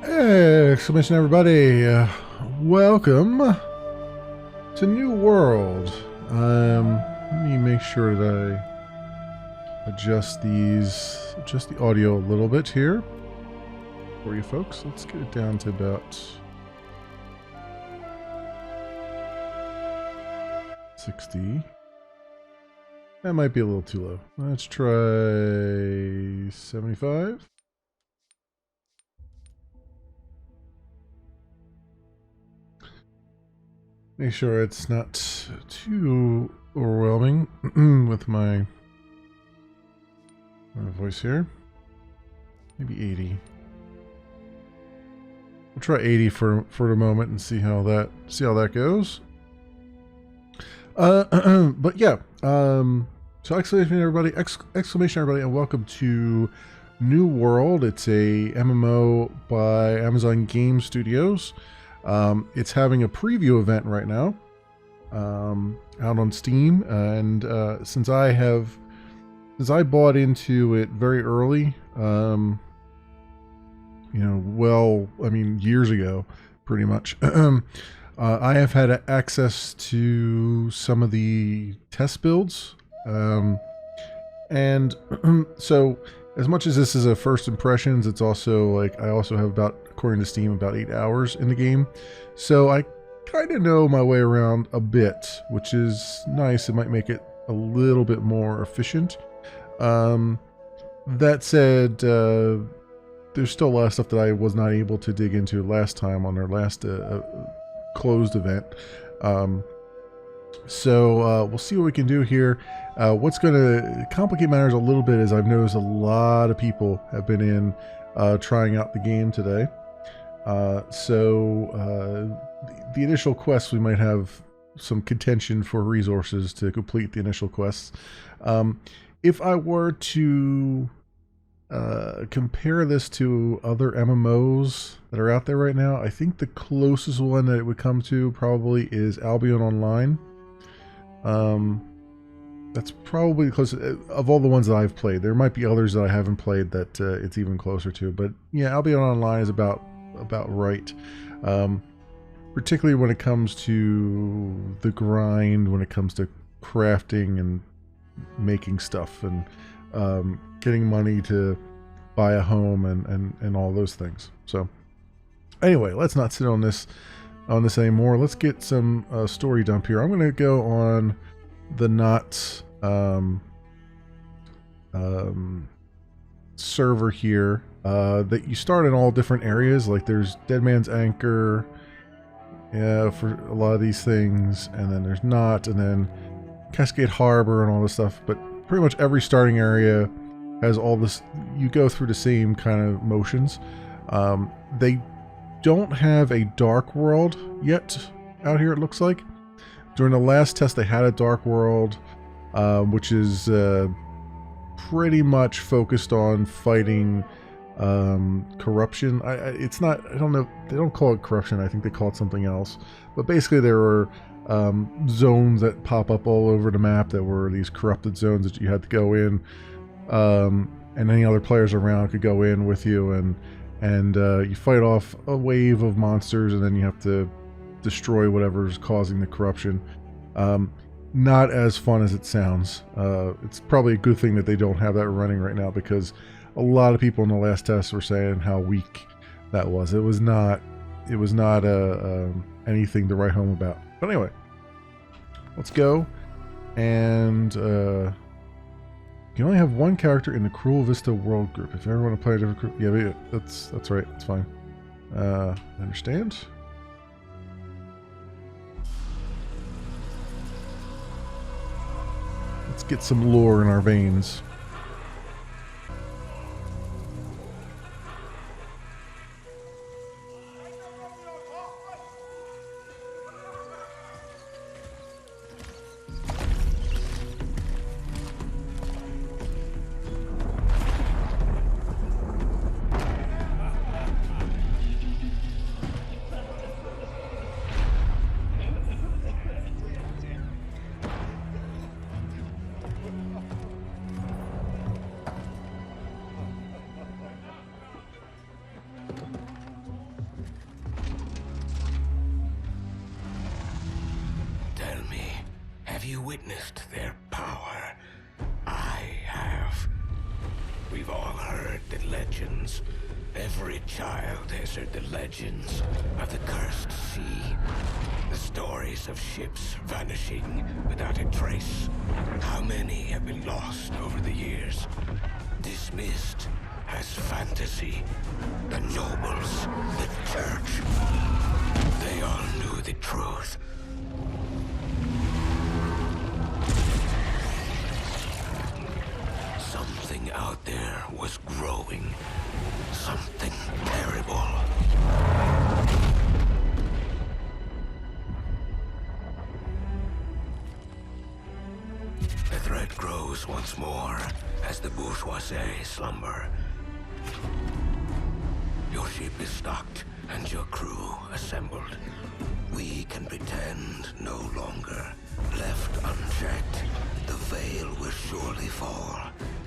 Exclamation, everybody. Welcome to New World. Let me make sure that I adjust the audio a little bit here for you folks. Let's get it down to about 60. That might be a little too low. Let's try 75. Make sure it's not too overwhelming with my voice here. Maybe 80. We'll try 80 for the moment and see how that goes. But yeah. So exclamation everybody, and welcome to New World. It's a MMO by Amazon Game Studios. It's having a preview event right now, out on Steam, and since I bought into it very early, years ago, pretty much, I have had access to some of the test builds, and so as much as this is a first impressions, it's also like I also have according to Steam, about 8 hours in the game. So I kind of know my way around a bit, which is nice. It might make it a little bit more efficient. That said, there's still a lot of stuff that I was not able to dig into last time on our last closed event. So we'll see what we can do here. What's going to complicate matters a little bit is I've noticed a lot of people have been in trying out the game today. So the initial quests, we might have some contention for resources to complete the initial quests. If I were to compare this to other MMOs that are out there right now, I think the closest one that it would come to probably is Albion Online. That's probably the closest of all the ones that I've played. There might be others that I haven't played that it's even closer to, but yeah, Albion Online is about right. Particularly when it comes to the grind, when it comes to crafting and making stuff and getting money to buy a home and all those things. So anyway, let's not sit on this anymore. Let's get some story dump here. I'm going to go on the Knots server here, that you start in all different areas. Like there's Dead Man's Anchor, yeah, for a lot of these things, and then there's Knot, and then Cascade Harbor and all this stuff. But pretty much every starting area has all this. You go through the same kind of motions. They don't have a dark world yet out here, it looks like. During the last test they had a dark world, which is pretty much focused on fighting corruption. It's not, I don't know, they don't call it corruption, I think they call it something else. But basically there were zones that pop up all over the map that were these corrupted zones that you had to go in, and any other players around could go in with you, and you fight off a wave of monsters, and then you have to destroy whatever's causing the corruption. Not as fun as it sounds. It's probably a good thing that they don't have that running right now, because a lot of people in the last test were saying how weak that was. It was not anything to write home about. But anyway, let's go. And you can only have one character in the Cruel Vista world group. If you ever want to play a different group, yeah, that's right. That's fine. I understand. Let's get some lore in our veins. witnessed their power. I have. We've all heard the legends. Every child has heard the legends of the cursed sea. The stories of ships vanishing without a trace. How many have been lost over the years? Dismissed as fantasy. The nobles, the church. They all knew the truth. Something out there was growing. Something terrible. The threat grows once more as the bourgeoisie slumber. Your ship is stocked and your crew assembled. We can pretend no longer. Left unchecked, the veil will surely fall,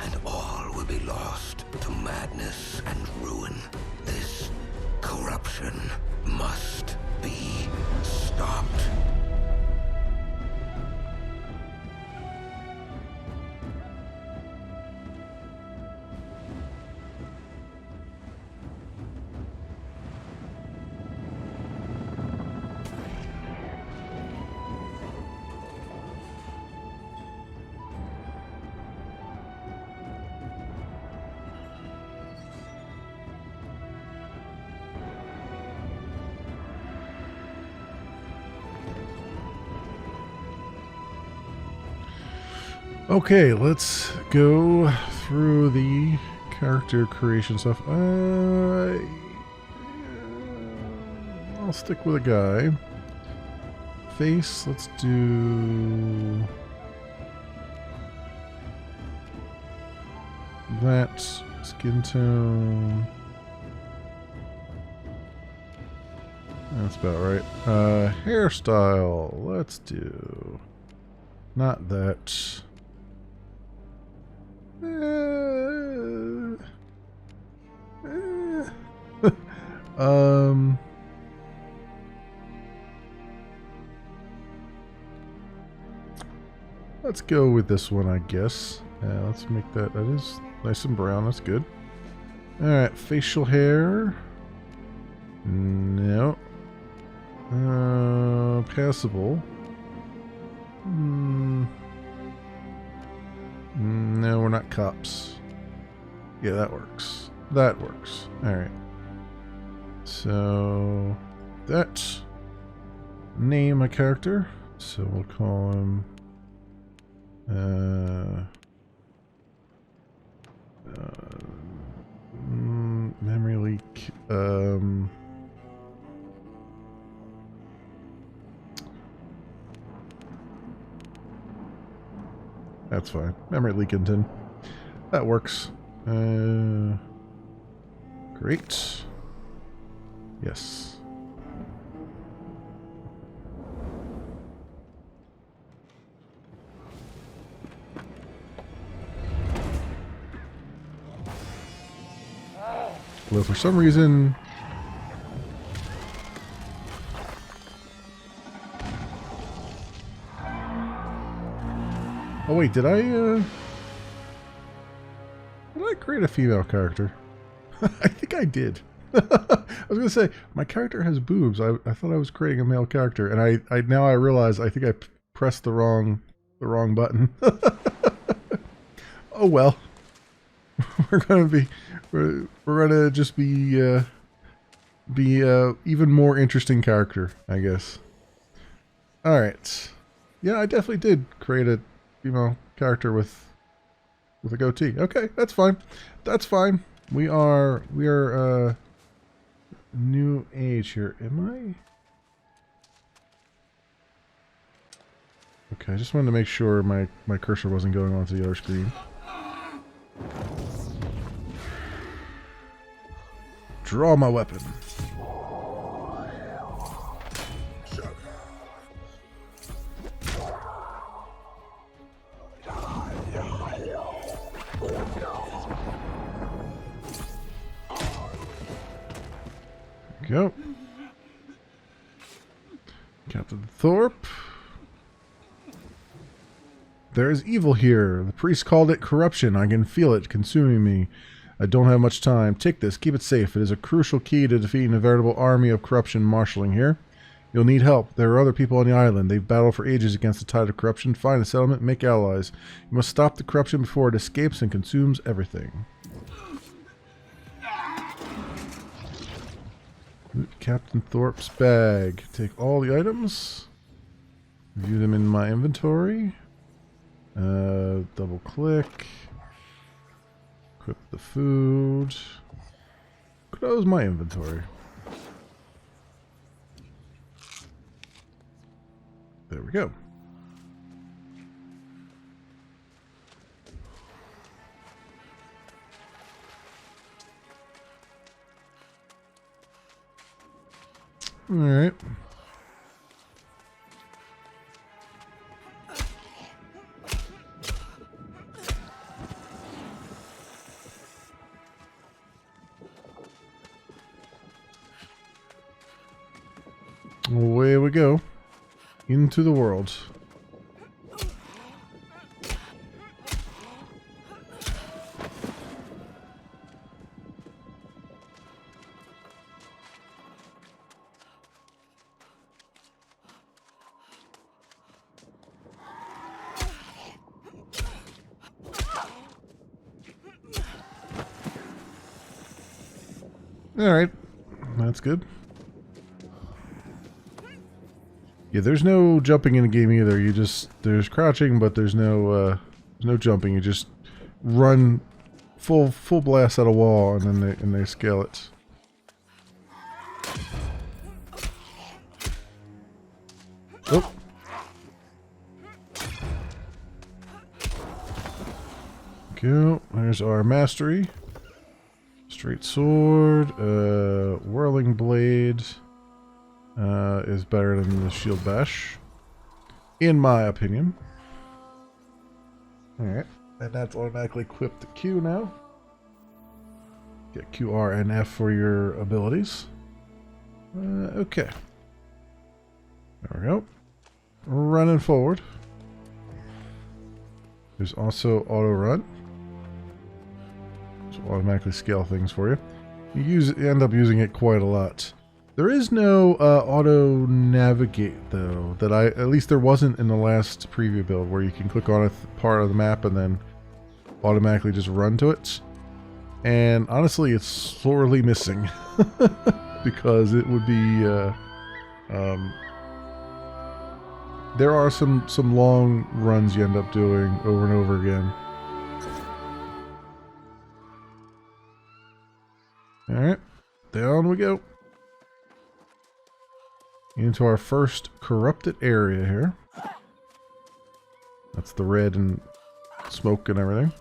and all will be lost to madness and ruin. This corruption must be stopped. Okay, let's go through the character creation stuff. I'll stick with a guy. Face, let's do that. Skin tone. That's about right. Hairstyle, let's do not that. Let's go with this one, I guess. Let's make that is nice and brown. That's good. Alright, facial hair. No. Passable. No, we're not cops. Yeah, that works. That works. Alright. So, that. Name a character. So we'll call him... memory leak. That's fine. Memory Leakington. That works. Great. Yes. Well, for some reason... Oh wait, did I create a female character? I think I did. I was gonna say, my character has boobs. I thought I was creating a male character, and I now I realize I think I pressed the wrong button. Oh well. We're gonna just be even more interesting character, I guess. All right. Yeah, I definitely did create a female character with a goatee. Okay, that's fine. That's fine. We are new age here. Am I? Okay, I just wanted to make sure my cursor wasn't going onto the other screen. Draw my weapon. Go. Captain Thorpe. There is evil here. The priest called it corruption. I can feel it consuming me. I don't have much time. Take this. Keep it safe. It is a crucial key to defeating a veritable army of corruption marshalling here. You'll need help. There are other people on the island. They've battled for ages against the tide of corruption. Find a settlement, make allies. You must stop the corruption before it escapes and consumes everything. Loot Captain Thorpe's bag. Take all the items. View them in my inventory. Double click. Equip the food. Close my inventory. There we go. All right. Away we go. Into the world. Alright. That's good. Yeah, there's no jumping in the game either. You just, there's crouching, but there's no jumping. You just run full blast at a wall, and then they scale it. Oh. Go. There's our mastery. Straight sword. Whirling blade. Is better than the shield bash, in my opinion. Alright, and that's automatically equipped to Q now. Get Q, R, and F for your abilities. Okay. There we go. Running forward. There's also auto run. So automatically scale things for you. You end up using it quite a lot. There is no auto navigate though, that at least there wasn't in the last preview build, where you can click on a part of the map and then automatically just run to it. And honestly, it's sorely missing because it would be there are some long runs you end up doing over and over again. All right, down we go. Into our first corrupted area here. That's the red and smoke and everything.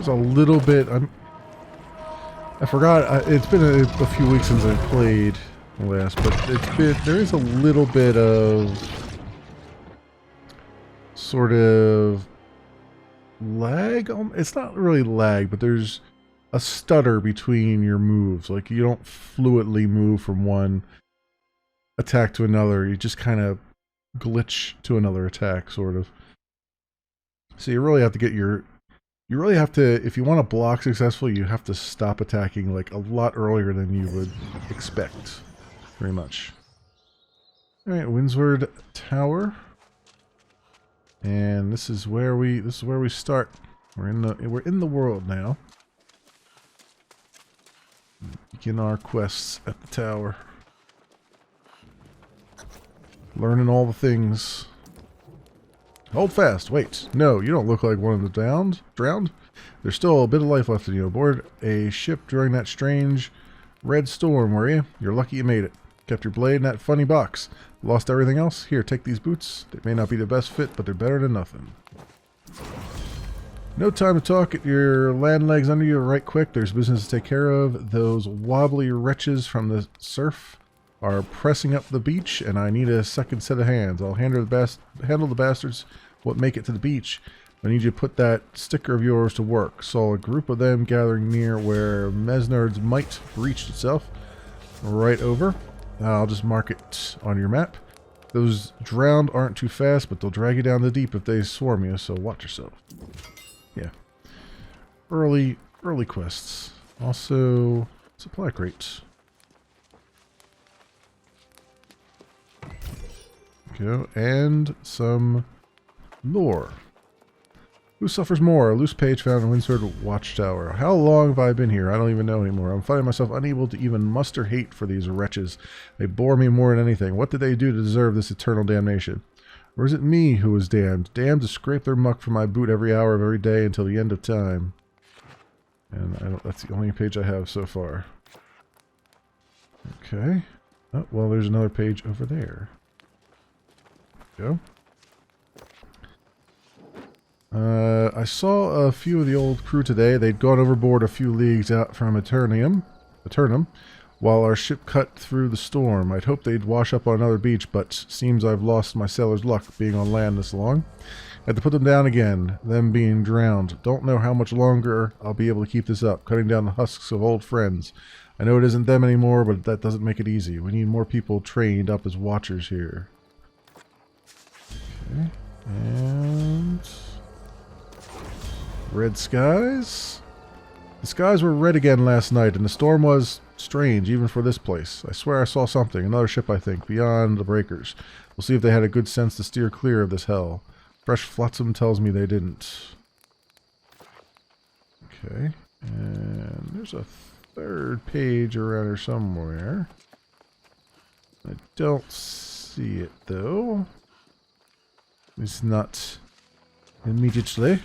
A little bit. I forgot. It's been a few weeks since I played last, but there is a little bit of sort of lag. It's not really lag, but there's a stutter between your moves. Like you don't fluidly move from one attack to another. You just kind of glitch to another attack, sort of. So you really have to get you really have to, if you want to block successfully, you have to stop attacking like a lot earlier than you would expect. Very much. Alright, Windsward Tower. And this is where we start. We're in the world now. Begin our quests at the tower. Learning all the things. Hold fast. Wait. No, you don't look like one of the drowned. There's still a bit of life left in you. Aboard a ship during that strange red storm, were you? You're lucky you made it. Kept your blade in that funny box. Lost everything else? Here, take these boots. They may not be the best fit, but they're better than nothing. No time to talk. Get your land legs under you right quick. There's business to take care of. Those wobbly wretches from the surf are pressing up the beach, and I need a second set of hands. I'll handle the bastards what make it to the beach. I need you to put that sticker of yours to work. Saw a group of them gathering near where Mesnard's might breached itself. Right over. I'll just mark it on your map. Those drowned aren't too fast, but they'll drag you down the deep if they swarm you, so watch yourself. Yeah. Early quests. Also, supply crates. Go, and some lore. Who suffers more? A loose page found in Windsword Watchtower. How long have I been here? I don't even know anymore. I'm finding myself unable to even muster hate for these wretches. They bore me more than anything. What did they do to deserve this eternal damnation? Or is it me who was damned? Damned to scrape their muck from my boot every hour of every day until the end of time. And that's the only page I have so far. Okay. Oh, well, there's another page over there. Go. I saw a few of the old crew today. They'd gone overboard a few leagues out from Eternum, while our ship cut through the storm. I'd hoped they'd wash up on another beach, but seems I've lost my sailor's luck being on land this long. Had to put them down again, them being drowned. Don't know how much longer I'll be able to keep this up, cutting down the husks of old friends. I know it isn't them anymore, but that doesn't make it easy. We need more people trained up as watchers here. Okay, and red skies. The skies were red again last night, and the storm was strange, even for this place. I swear I saw something. Another ship, I think, beyond the breakers. We'll see if they had a good sense to steer clear of this hell. Fresh flotsam tells me they didn't. Okay, and there's a third page around here somewhere. I don't see it, though. It's not immediately.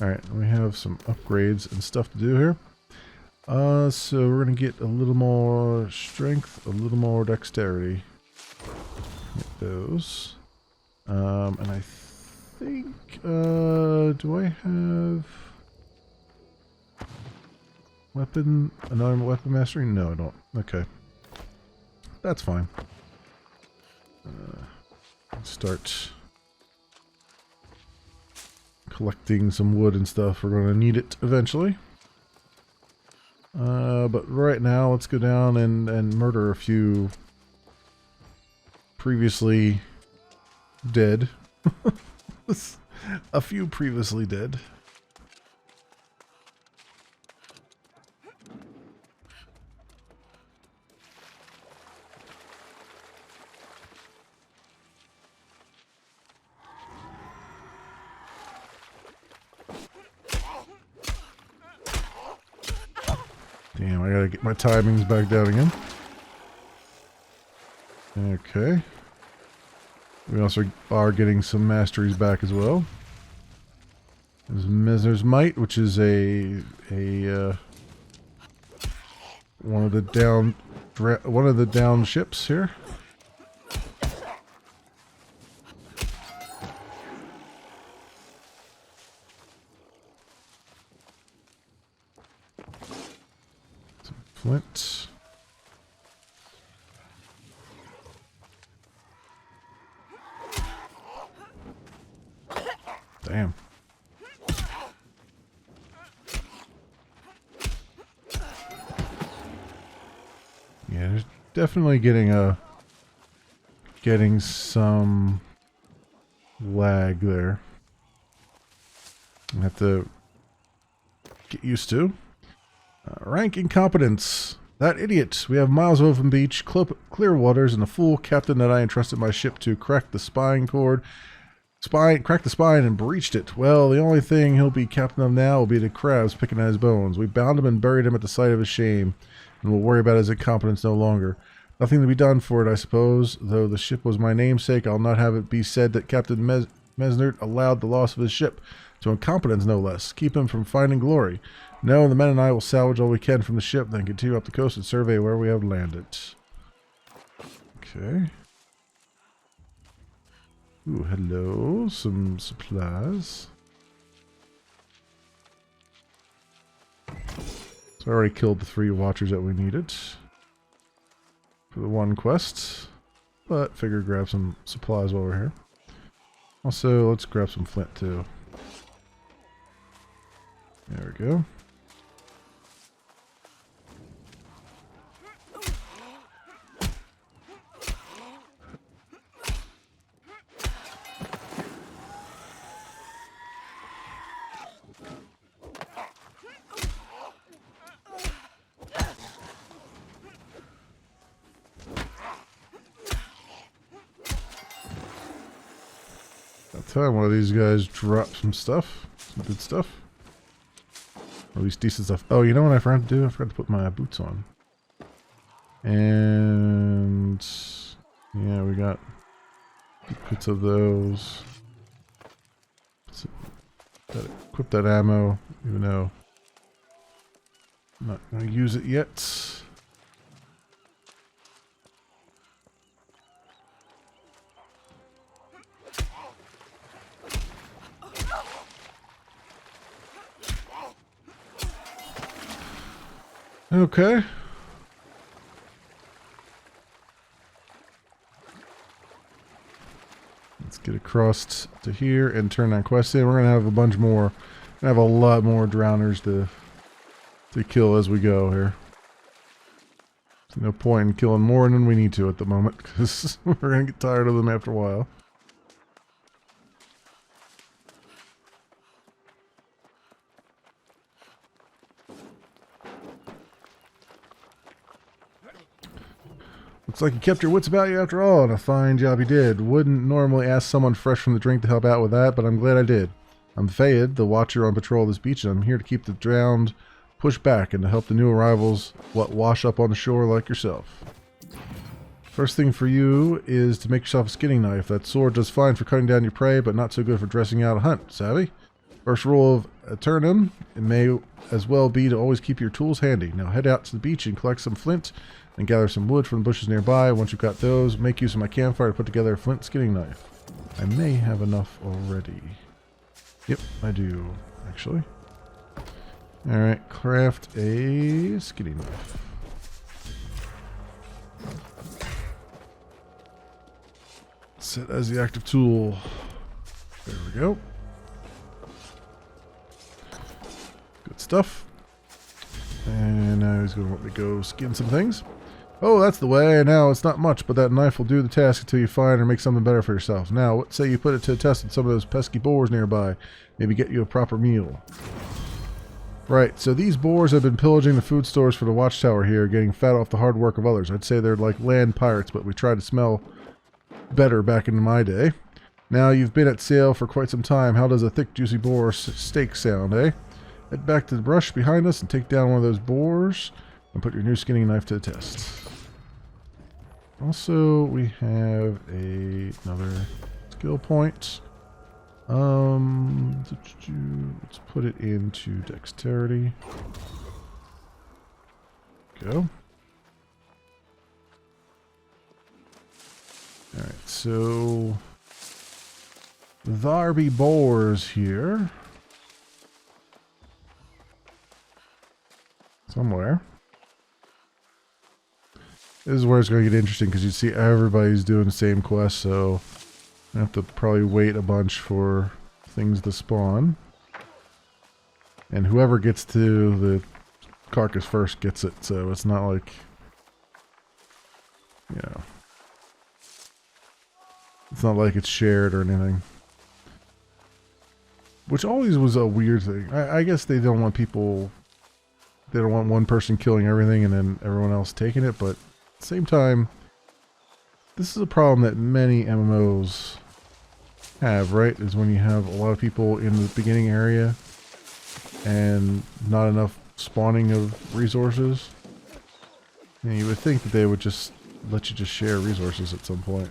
Alright, we have some upgrades and stuff to do here. So we're going to get a little more strength, a little more dexterity. Get those. And I think, do I have another weapon mastery? No, I don't. Okay. That's fine. Start collecting some wood and stuff. We're going to need it eventually. But right now, let's go down and murder a few previously dead. A few previously dead. Damn, I gotta get my timings back down again. Okay. We also are getting some masteries back as well. There's Mesner's Might, which is one of the down ships here. Some flint. Damn. Yeah, there's definitely getting some lag there. I have to get used to. Rank incompetence. That idiot. We have miles of open beach, clear waters, and a fool captain that I entrusted my ship to cracked the spine and breached it. Well, the only thing he'll be captain of now will be the crabs picking at his bones. We bound him and buried him at the site of his shame, and we'll worry about his incompetence no longer. Nothing to be done for it, I suppose. Though the ship was my namesake, I'll not have it be said that Captain Mesnert allowed the loss of his ship. To incompetence, no less. Keep him from finding glory. No, the men and I will salvage all we can from the ship, then continue up the coast and survey where we have landed. Okay. Ooh, hello. Some supplies. So I already killed the 3 watchers that we needed for the one quest, but figured grab some supplies while we're here. Also, let's grab some flint too. There we go. Time one of these guys drop some stuff, some good stuff, or at least decent stuff. Oh, you know what I forgot to do? I forgot to put my boots on. And yeah, we got bits of those. Gotta equip that ammo, even though I'm not going to use it yet. Okay. Let's get across to here and turn that quest in. We're gonna have a bunch more. We're gonna have a lot more drowners to kill as we go here. There's no point in killing more than we need to at the moment, because we're gonna get tired of them after a while. Looks like you kept your wits about you after all, and a fine job you did. Wouldn't normally ask someone fresh from the drink to help out with that, but I'm glad I did. I'm Fayed, the watcher on patrol of this beach, and I'm here to keep the drowned pushed back and to help the new arrivals wash up on the shore like yourself. First thing for you is to make yourself a skinning knife. That sword does fine for cutting down your prey, but not so good for dressing out a hunt, savvy? First rule of Eternum, it may as well be to always keep your tools handy. Now head out to the beach and collect some flint and gather some wood from the bushes nearby. Once you've got those, make use of my campfire to put together a flint skinning knife. I may have enough already. Yep, I do, actually. Alright, craft a skinning knife. Set as the active tool. There we go. Good stuff. And now he's going to let me go skin some things. Oh, that's the way. Now, it's not much, but that knife will do the task until you find or make something better for yourself. Now, what say you put it to a test on some of those pesky boars nearby? Maybe get you a proper meal. Right, so these boars have been pillaging the food stores for the watchtower here, getting fat off the hard work of others. I'd say they're like land pirates, but we tried to smell better back in my day. Now, you've been at sail for quite some time. How does a thick, juicy boar steak sound, eh? Head back to the brush behind us and take down one of those boars and put your new skinning knife to the test. Also, we have another skill point. Let's put it into dexterity. Go. Alright, so there be boars here. Somewhere. This is where it's going to get interesting because you see everybody's doing the same quest, so I have to probably wait a bunch for things to spawn. And whoever gets to the carcass first gets it, so it's not like, you know, it's not like it's shared or anything. Which always was a weird thing. I guess they don't want people, they don't want one person killing everything and then everyone else taking it, but at the same time, this is a problem that many MMOs have, right? Is when you have a lot of people in the beginning area and not enough spawning of resources. And you would think that they would just let you just share resources at some point.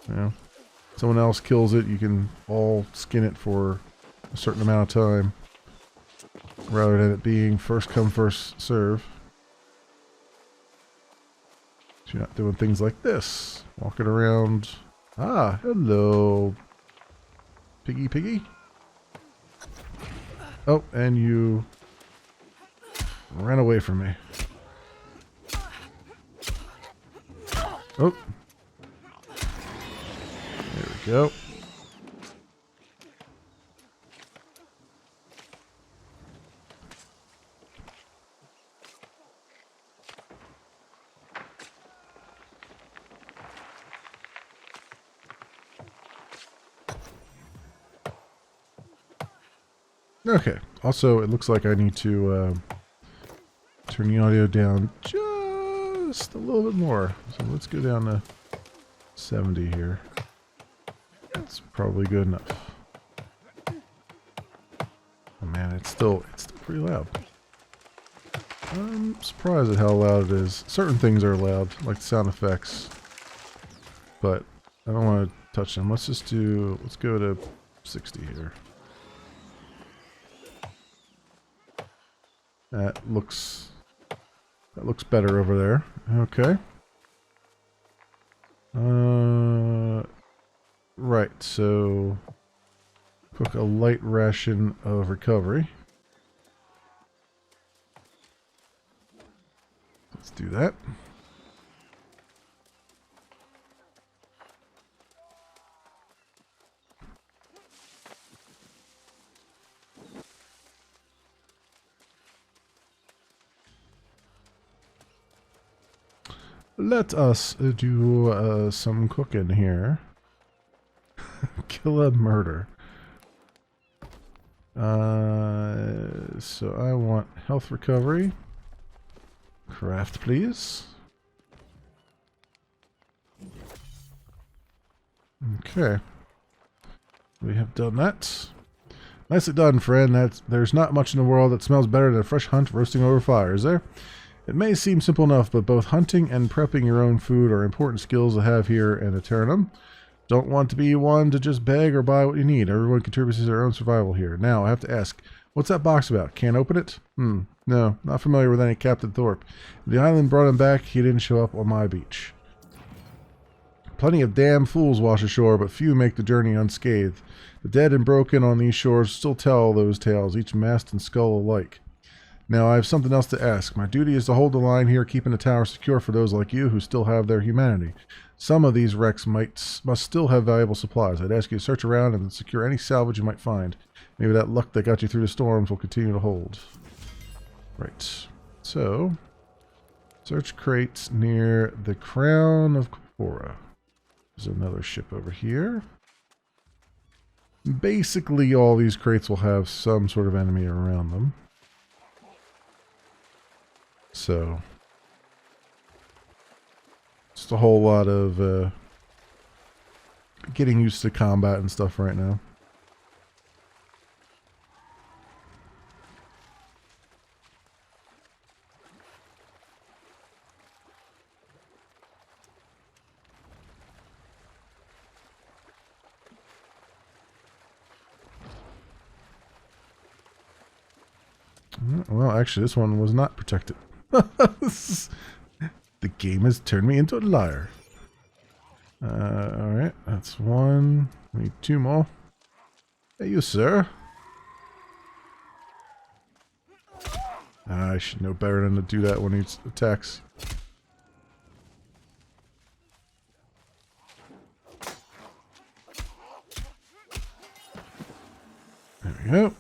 You know, someone else kills it, you can all skin it for a certain amount of time, rather than it being first come first serve. So you're not doing things like this, walking around. Ah, hello, piggy piggy. Oh, and you ran away from me. Oh. There we go. Okay. Also, it looks like I need to turn the audio down just a little bit more. So let's go down to 70 here. That's probably good enough. Oh man, it's still pretty loud. I'm surprised at how loud it is. Certain things are loud, like the sound effects, but I don't want to touch them. Let's go to 60 here. That looks better over there. Okay. Right, so cook a light ration of recovery. Let's do that. Let us do some cooking here. Kill a murder. So I want health recovery. Craft, please. Okay. We have done that. Nicely done, friend. There's not much in the world that smells better than a fresh hunt roasting over fire, is there? It may seem simple enough, but both hunting and prepping your own food are important skills to have here in Eternum. Don't want to be one to just beg or buy what you need. Everyone contributes to their own survival here. Now, I have to ask, what's that box about? Can't open it? No, not familiar with any Captain Thorpe. The island brought him back. He didn't show up on my beach. Plenty of damn fools wash ashore, but few make the journey unscathed. The dead and broken on these shores still tell those tales, each mast and skull alike. Now, I have something else to ask. My duty is to hold the line here, keeping the tower secure for those like you who still have their humanity. Some of these wrecks must still have valuable supplies. I'd ask you to search around and secure any salvage you might find. Maybe that luck that got you through the storms will continue to hold. Right. So, search crates near the Crown of Kapora. There's another ship over here. Basically, all these crates will have some sort of enemy around them. So, just a whole lot of getting used to combat and stuff right now. Well, actually, this one was not protected. The game has turned me into a liar. Alright, that's one. We need two more. Hey, you, sir. I should know better than to do that when he attacks. There we go.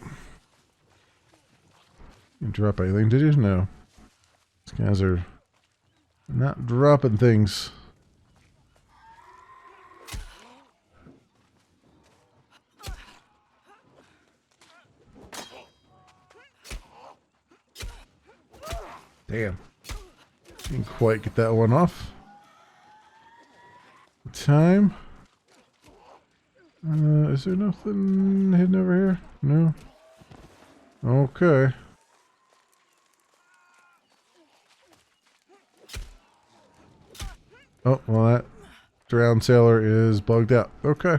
You drop anything, did you? No. These guys are not dropping things. Damn. Didn't quite get that one off. Time. Is there nothing hidden over here? No. Okay. Oh, well, that drowned sailor is bugged out. Okay.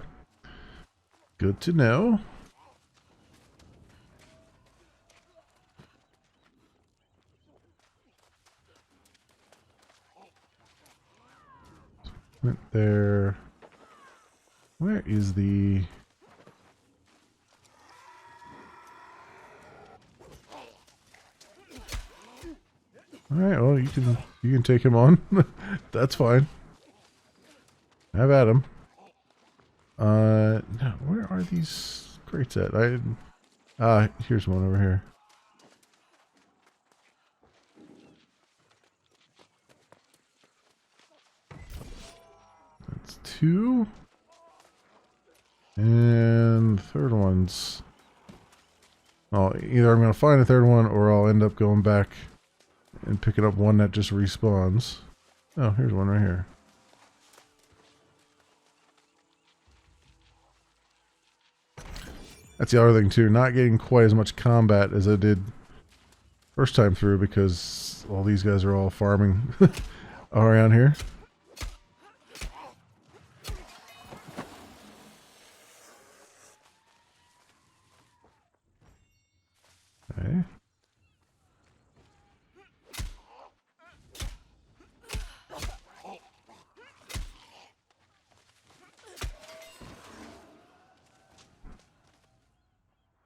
Good to know. Went there. Where is the... Alright, well, you can take him on. That's fine. Have at him. No, where are these crates at? Here's one over here. That's two. And the third one's... Well, either I'm going to find a third one or I'll end up going back and picking up one that just respawns. Oh, here's one right here. That's the other thing too, not getting quite as much combat as I did first time through because all these guys are all farming around here. Okay.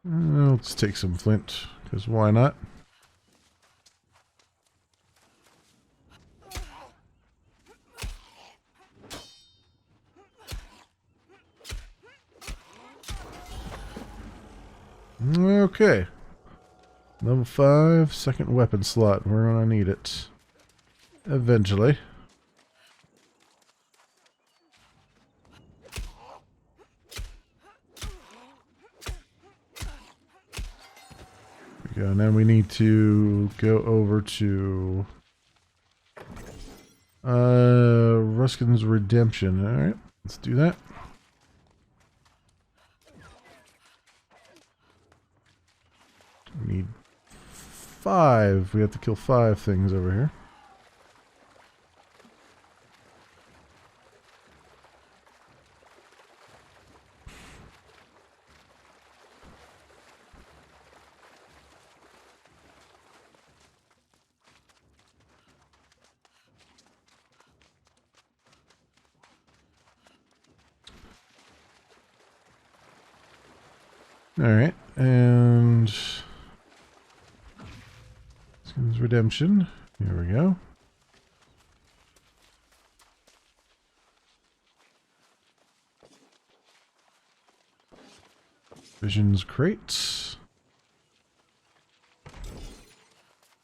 Let's take some flint, because why not? Okay. Level 5, second weapon slot. We're gonna need it. Eventually. And then we need to go over to Ruskin's Redemption. Alright, let's do that. We need 5. We have to kill 5 things over here. Alright, and Skins Redemption. Here we go. Visions crates.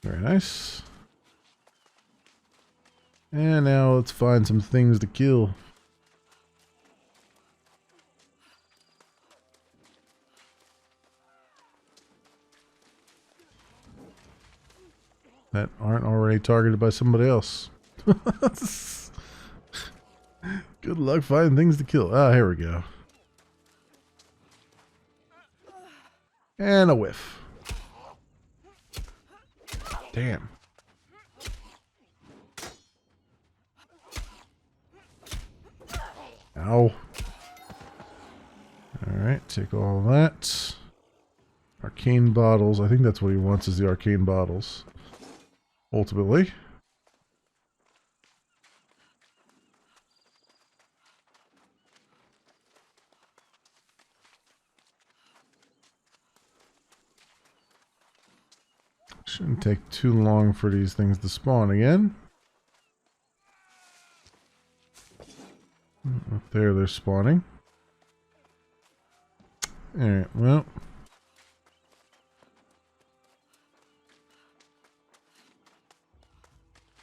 Very nice. And now let's find some things to kill. That aren't already targeted by somebody else. Good luck finding things to kill. Ah, here we go. And a whiff. Damn. Ow. Alright, take all that. Arcane bottles. I think that's what he wants, is the arcane bottles. Ultimately. Shouldn't take too long for these things to spawn again. Up there they're spawning. Alright, well.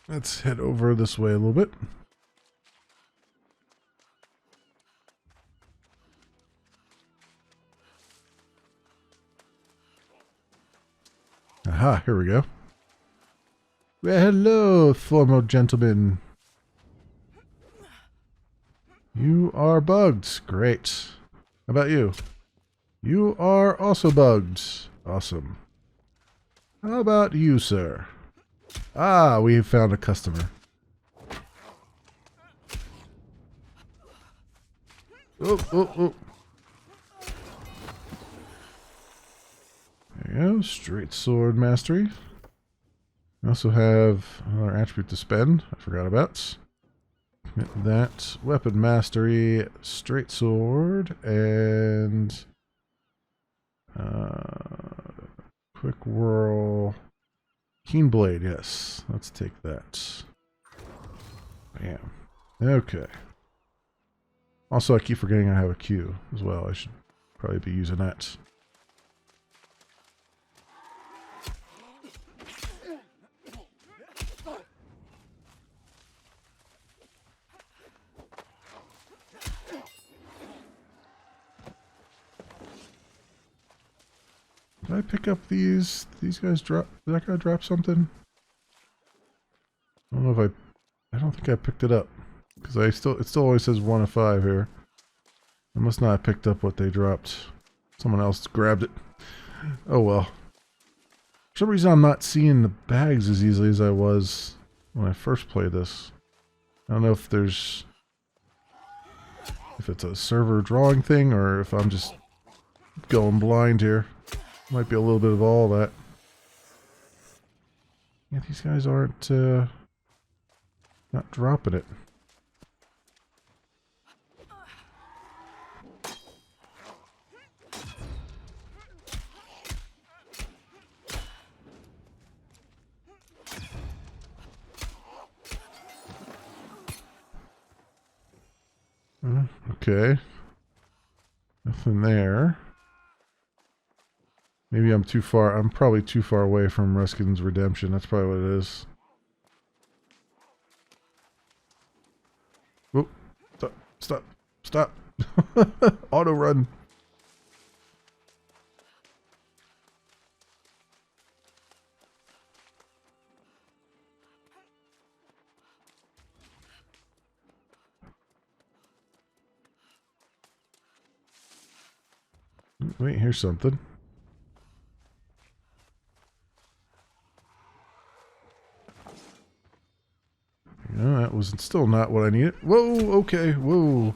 Let's head over this way a little bit. Aha, here we go. Well, hello, former gentleman. You are bugged. Great. How about you? You are also bugged. Awesome. How about you, sir? Ah, we found a customer. Oh, oh, oh. There you go. Straight sword mastery. We also have another attribute to spend. I forgot about. Commit that. Weapon mastery, straight sword, and quick whirl. Keen blade, yes. Let's take that. Bam. Okay. Also, I keep forgetting I have a Q as well. I should probably be using that. Did I pick up these? These guys drop? Did that guy drop something? I don't know if I don't think I picked it up. Because it still always says 1 of 5 here. I must not have picked up what they dropped. Someone else grabbed it. Oh well. For some reason I'm not seeing the bags as easily as I was when I first played this. I don't know if it's a server drawing thing or if I'm just going blind here. Might be a little bit of all that. Yeah, these guys aren't not dropping it. Okay. Nothing there. Maybe I'm too far. I'm probably too far away from Ruskin's Redemption. That's probably what it is. Oh, stop, stop, stop. Auto run. Wait, here's something. No, that was still not what I needed. Whoa, okay, whoa.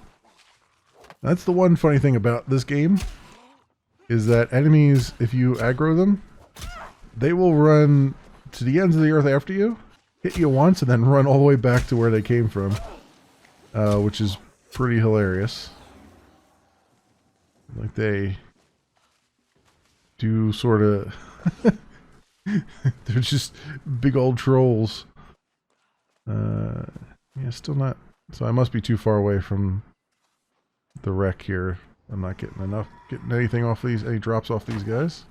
That's the one funny thing about this game, is that enemies, if you aggro them, they will run to the ends of the earth after you, hit you once, and then run all the way back to where they came from, which is pretty hilarious. Like they do sort of... They're just big old trolls. Yeah, still not. So I must be too far away from the wreck here. I'm not getting anything off these, any drops off these guys.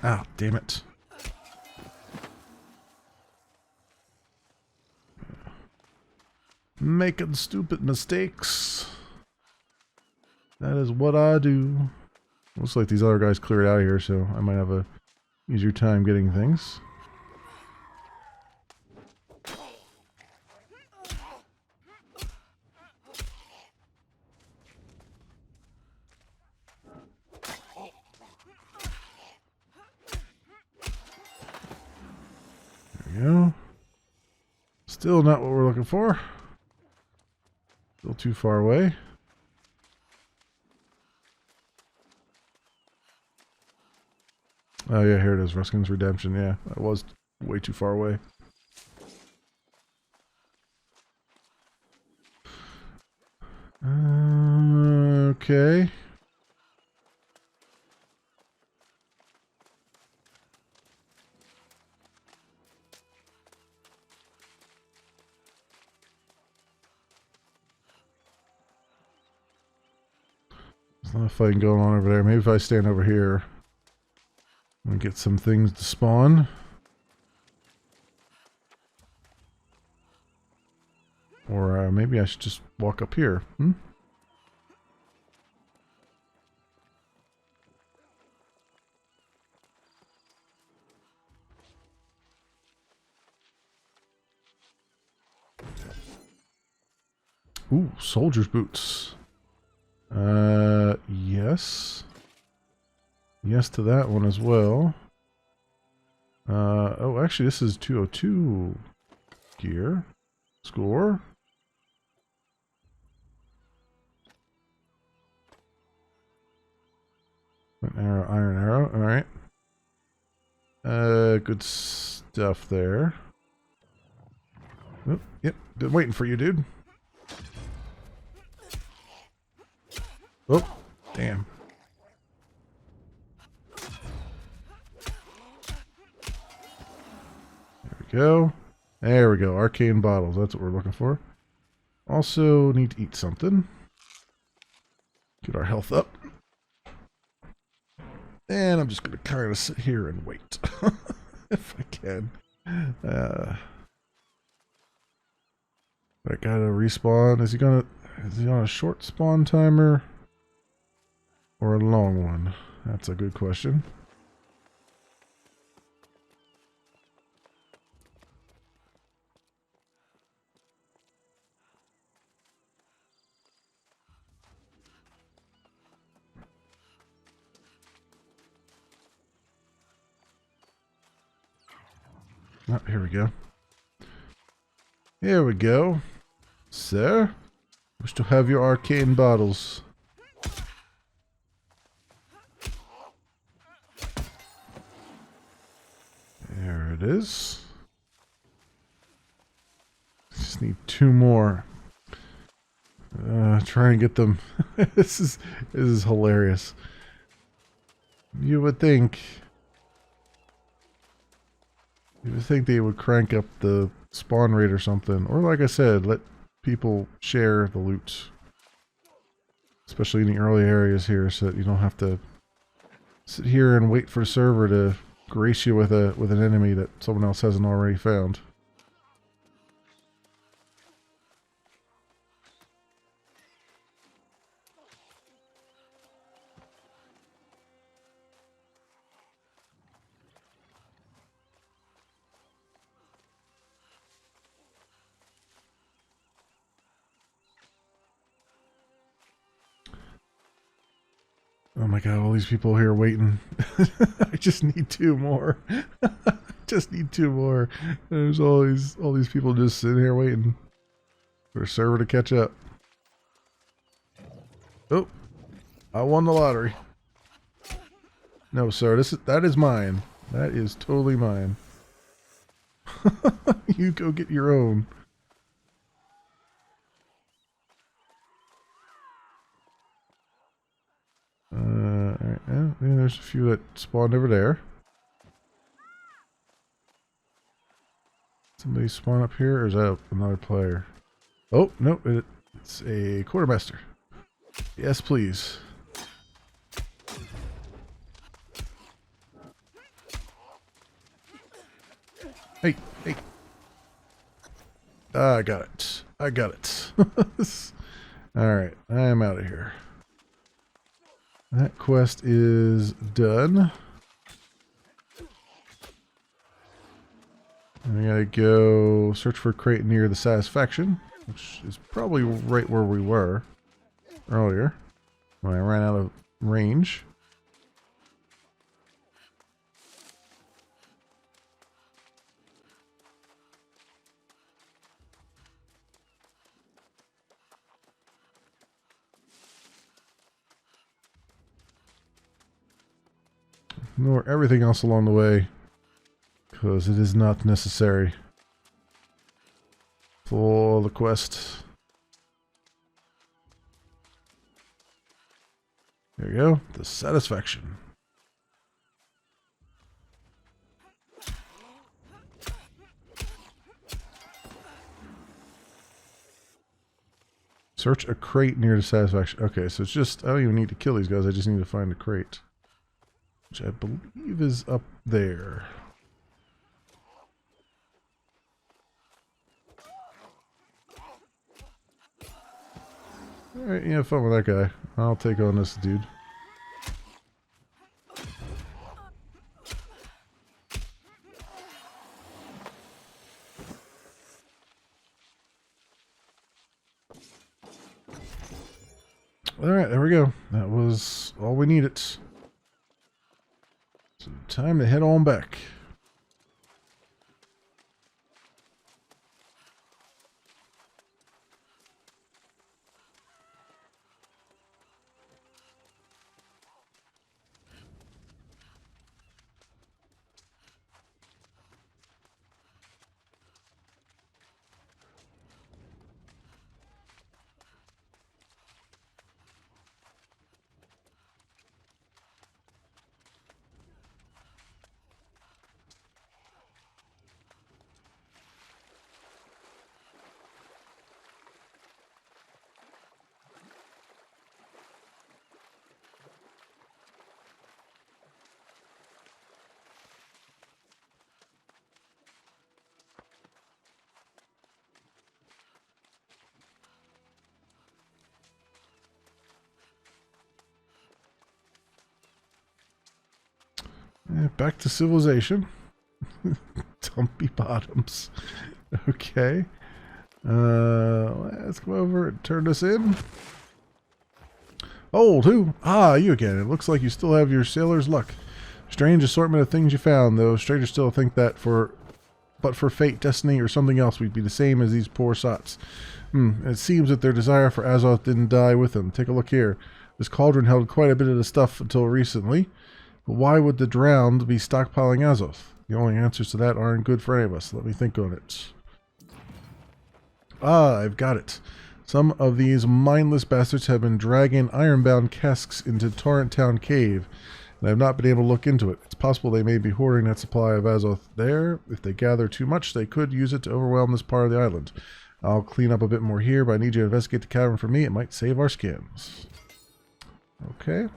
Ah, damn it. Making stupid mistakes. That is what I do. Looks like these other guys cleared out of here, so I might have a easier time getting things. There we go. Still not what we're looking for. Still too far away. Oh yeah, here it is, Ruskin's Redemption. Yeah, that was way too far away. Okay. There's a lot of fighting going on over there. Maybe if I stand over here and get some things to spawn. Or maybe I should just walk up here. Ooh, soldier's boots. Yes. Yes to that one as well. Oh, actually, this is 202 gear. Score. An arrow, iron arrow. Alright. Good stuff there. Oh, yep, been waiting for you, dude. Oh, damn. There we go. There we go. Arcane bottles. That's what we're looking for. Also need to eat something. Get our health up. And I'm just going to kind of sit here and wait. If I can. I gotta respawn. Is he on a short spawn timer? Or a long one? That's a good question. Oh, here we go. Here we go. Sir, wish to have your arcane bottles. There it is. Just need 2 more. Try and get them. This is hilarious. You would think they would crank up the spawn rate or something. Or like I said, let people share the loot. Especially in the early areas here, so that you don't have to sit here and wait for the server to grace you with an enemy that someone else hasn't already found. Oh my god, all these people here waiting. I just need 2 more. Just need 2 more. There's all these people just sitting here waiting for a server to catch up. Oh, I won the lottery. No, sir, that is mine. That is totally mine. You go get your own. Alright, yeah, there's a few that spawned over there. Somebody spawn up here, or is that another player? Oh, no, it's a quartermaster. Yes, please. Hey, hey. I got it. I got it. Alright, I am out of here. That quest is done. And we gotta go search for a crate near the Satisfaction, which is probably right where we were earlier when I ran out of range. Ignore everything else along the way, because it is not necessary for the quest. There you go, the Satisfaction. Search a crate near the Satisfaction. Okay, so it's just, I don't even need to kill these guys, I just need to find a crate. Which I believe is up there. Alright, you have fun with that guy. I'll take on this dude. Alright, there we go. That was all we needed. So time to head on back. Back to civilization. Dumpy bottoms. Okay. Let's go over and turn this in. Old, who? Ah, you again. It looks like you still have your sailor's luck. Strange assortment of things you found, though. Strangers still think that but for fate, destiny, or something else, we'd be the same as these poor sots. It seems that their desire for Azoth didn't die with them. Take a look here. This cauldron held quite a bit of the stuff until recently. But why would the drowned be stockpiling Azoth? The only answers to that aren't good for any of us. Let me think on it. Ah, I've got it. Some of these mindless bastards have been dragging ironbound casks into Torrent Town Cave, and I've not been able to look into it. It's possible they may be hoarding that supply of Azoth there. If they gather too much, they could use it to overwhelm this part of the island. I'll clean up a bit more here, but I need you to investigate the cavern for me. It might save our skins. Okay.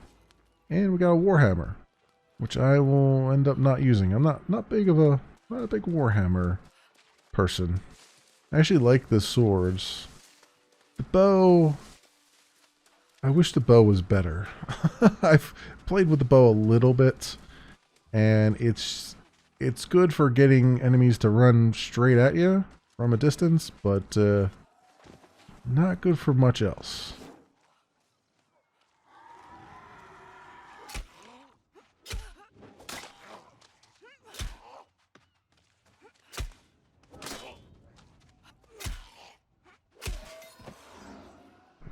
And we got a Warhammer, which I will end up not using. I'm not a big Warhammer person. I actually like the swords. The bow, I wish the bow was better. I've played with the bow a little bit, and it's good for getting enemies to run straight at you from a distance, but not good for much else.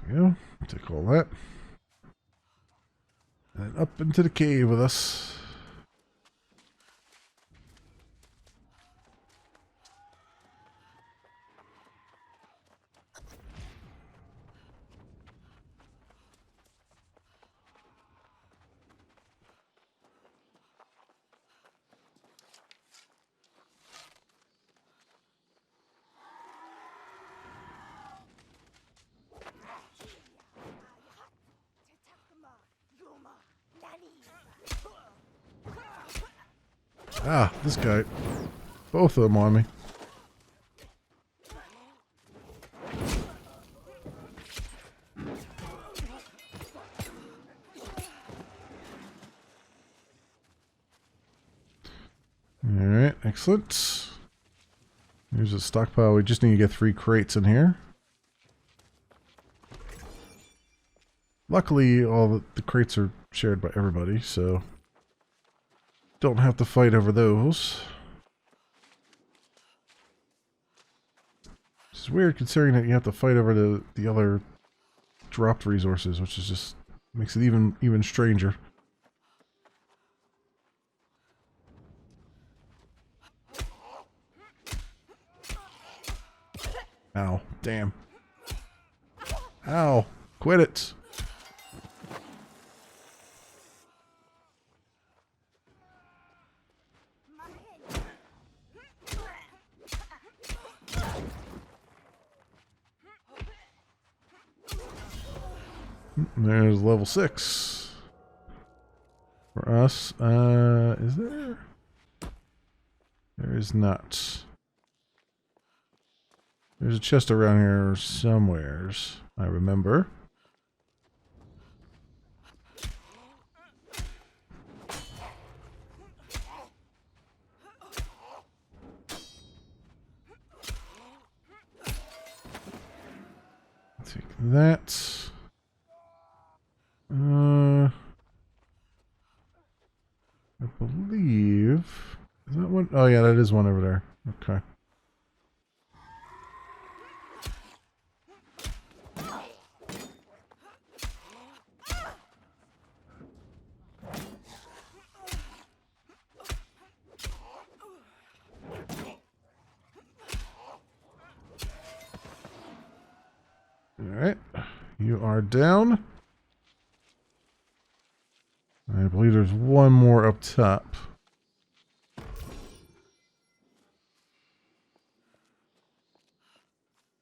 There we go. Take all that. And up into the cave with us. Ah, this guy. Both of them on me. Alright, excellent. Here's a stockpile. We just need to get 3 crates in here. Luckily, all the crates are shared by everybody, so don't have to fight over those. It's weird considering that you have to fight over the other dropped resources, which is just makes it even stranger. Ow, damn. Ow, quit it. There's level 6 for us. Is there? There is not. There's a chest around here somewheres, I remember. Take that. I believe... Is that one? Oh yeah, that is one over there. Okay. Alright. You are down. I believe there's one more up top.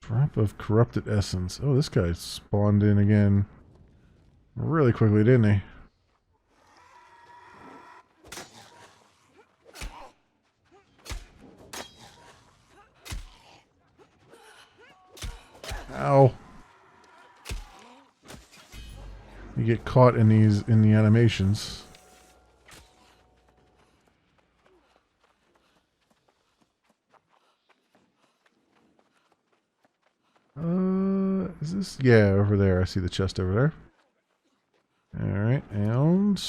Drop of corrupted essence. Oh, this guy spawned in again really quickly, didn't he? Ow. You get caught in the animations. Is this? Yeah, over there. I see the chest over there. Alright, and...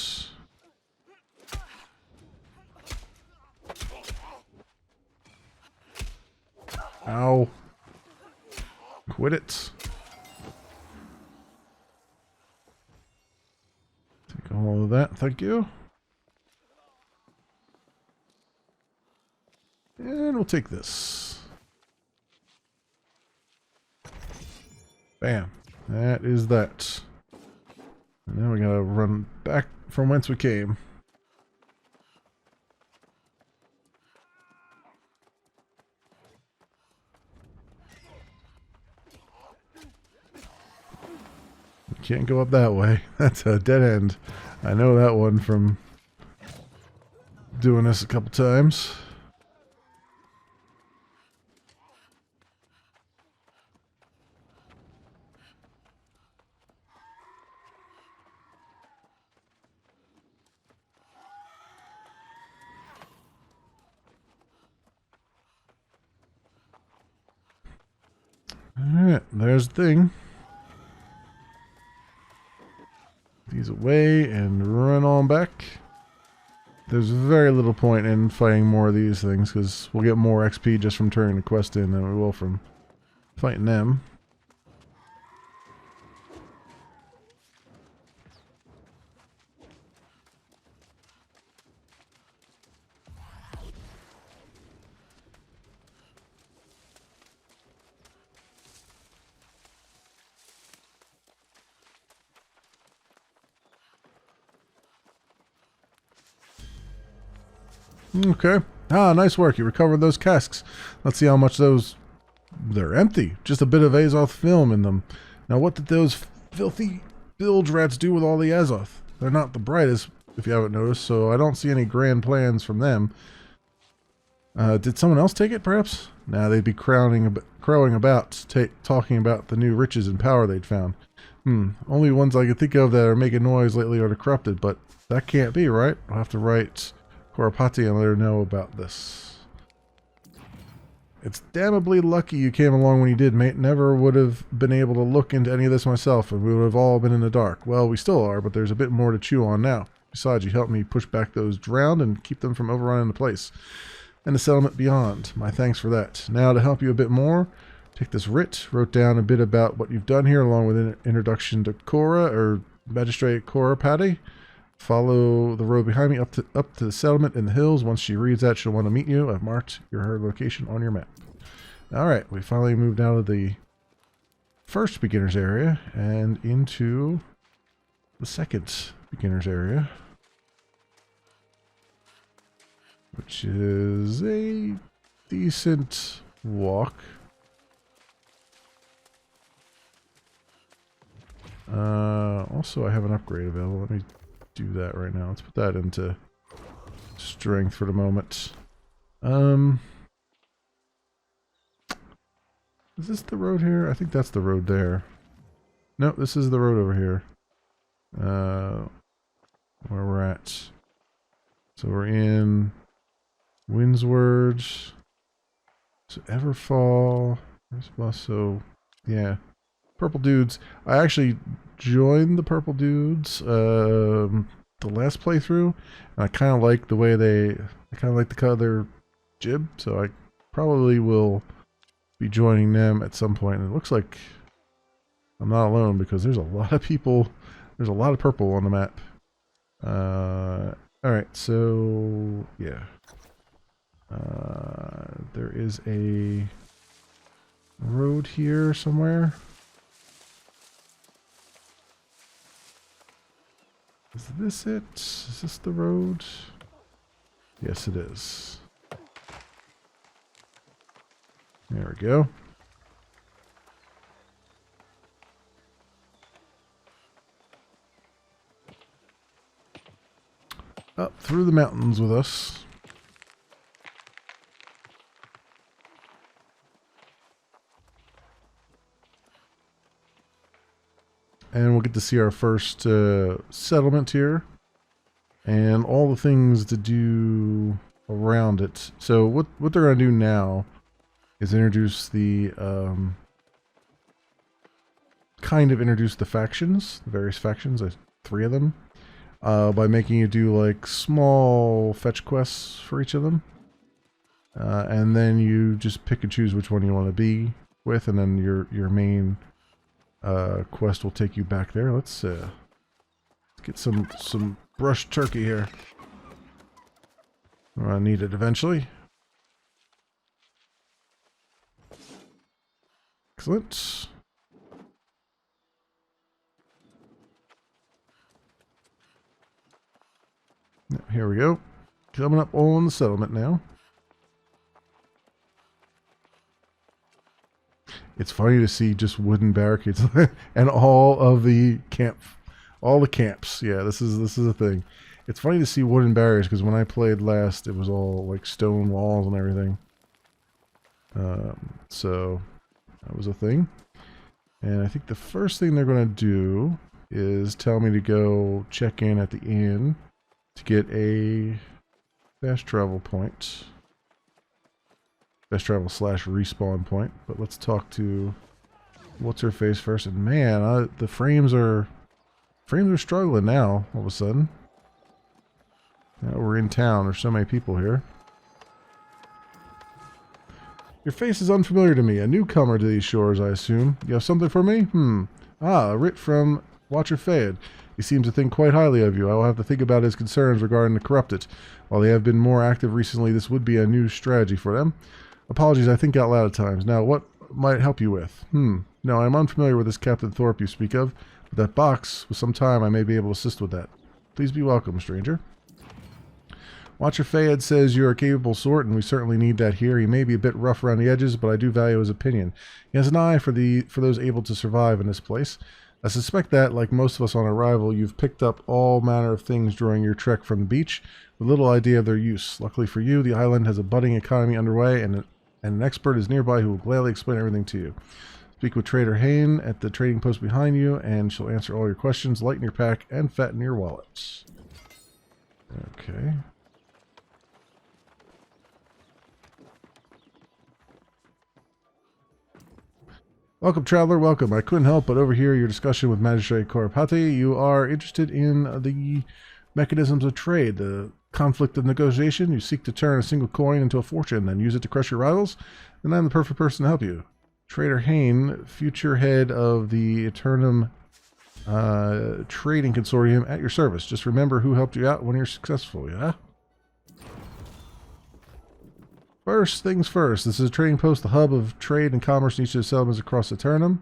Ow. Quit it. Take all of that, thank you. And we'll take this. Bam. That is that. And now we gotta run back from whence we came. We can't go up that way. That's a dead end. I know that one from doing this a couple times. Alright, there's the thing. These away and run on back. There's very little point in fighting more of these things because we'll get more XP just from turning the quest in than we will from fighting them. Okay. Ah, nice work. You recovered those casks. Let's see how much those... They're empty. Just a bit of Azoth film in them. Now, what did those filthy bilge rats do with all the Azoth? They're not the brightest, if you haven't noticed, so I don't see any grand plans from them. Did someone else take it, perhaps? Nah, they'd be crowing about, talking about the new riches and power they'd found. Only ones I can think of that are making noise lately are the corrupted, but that can't be, right? I'll have to write Korapati and let her know about this. It's damnably lucky you came along when you did, mate. Never would have been able to look into any of this myself, and we would have all been in the dark. Well, we still are, but there's a bit more to chew on now. Besides, you helped me push back those drowned and keep them from overrunning the place. And the settlement beyond. My thanks for that. Now, to help you a bit more, take this writ, wrote down a bit about what you've done here, along with an introduction to Cora, or Magistrate Cora Patty. Follow the road behind me up to the settlement in the hills. Once she reads that, she'll want to meet you. I've marked her location on your map. Alright, we finally moved out of the first beginner's area and into the second beginner's area, which is a decent walk. Also, I have an upgrade available. Let me do that right now. Let's put that into strength for the moment. Is this the road here? I think that's the road there. No, this is the road over here. Where we're at. So we're in Windsward. So Everfall. So yeah. Purple Dudes. I actually joined the Purple Dudes the last playthrough, and I kind of like the way I kind of like the color of their jib, so I probably will be joining them at some point. And it looks like I'm not alone because there's a lot of people. There's a lot of purple on the map. Alright, so yeah. There is a road here somewhere. Is this it? Is this the road? Yes, it is. There we go. Up through the mountains with us. And we'll get to see our first settlement here. And all the things to do around it. So what they're going to do now is introduce the kind of introduced the factions, the various factions, 3 of them, by making you do like small fetch quests for each of them. And then you just pick and choose which one you want to be with, and then your main quest will take you back there. Let's get some brushed turkey here. I'll need it eventually. Excellent. Here we go. Coming up on the settlement now. It's funny to see just wooden barricades and all the camps. Yeah, this is a thing. It's funny to see wooden barriers because when I played last, it was all like stone walls and everything. So that was a thing. And I think the first thing they're going to do is tell me to go check in at the inn to get a fast travel point. Fast travel / respawn point. But let's talk to what's her face first. And man, the frames are struggling now all of a sudden. Now we're in town. There's so many people here. Your face is unfamiliar to me. A newcomer to these shores, I assume. You have something for me? A writ from Watcher Fayed. He seems to think quite highly of you. I will have to think about his concerns regarding the corrupted. While they have been more active recently, this would be a new strategy for them. Apologies, I think out loud at times. Now, what might help you with? No, I'm unfamiliar with this Captain Thorpe you speak of, but that box, with some time, I may be able to assist with that. Please be welcome, stranger. Watcher Fayed says you're a capable sort, and we certainly need that here. He may be a bit rough around the edges, but I do value his opinion. He has an eye for those able to survive in this place. I suspect that, like most of us on arrival, you've picked up all manner of things during your trek from the beach, with little idea of their use. Luckily for you, the island has a budding economy underway, and an expert is nearby who will gladly explain everything to you. Speak with Trader Hayne at the trading post behind you, and she'll answer all your questions, lighten your pack, and fatten your wallets. Okay. Welcome, traveler. Welcome. I couldn't help but overhear your discussion with Magistrate Korapati. You are interested in the mechanisms of trade, the conflict of negotiation. You seek to turn a single coin into a fortune, then use it to crush your rivals. And I'm the perfect person to help you. Trader Hayne, future head of the Eternum Trading Consortium, at your service. Just remember who helped you out when you're successful, yeah? First things first, this is a trading post, the hub of trade and commerce in each of the settlements across Eternum.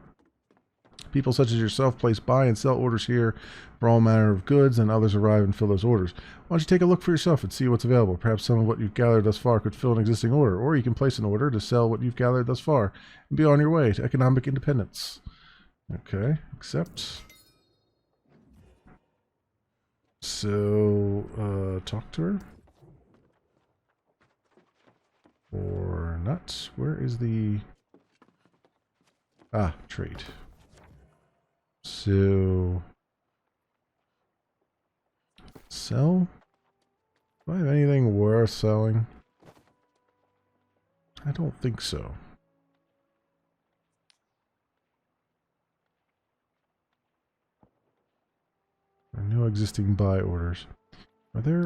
People such as yourself place buy and sell orders here for all manner of goods, and others arrive and fill those orders. Why don't you take a look for yourself and see what's available? Perhaps some of what you've gathered thus far could fill an existing order, or you can place an order to sell what you've gathered thus far and be on your way to economic independence. Okay, accept. So, talk to her. Or not. Where is the... trade. So... sell? Do I have anything worth selling? I don't think so. No existing buy orders. Are there,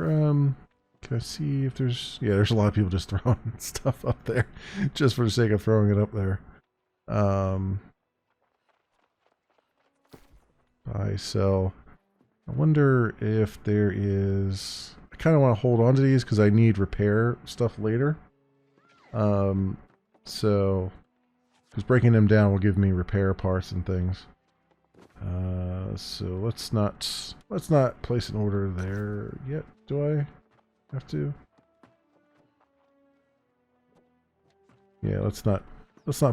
can I see if there's... yeah, there's a lot of people just throwing stuff up there just for the sake of throwing it up there. Buy, sell. I wonder if there is... I kind of want to hold on to these because I need repair stuff later. So... because breaking them down will give me repair parts and things. So let's not place an order there yet. Do I have to? Yeah, let's not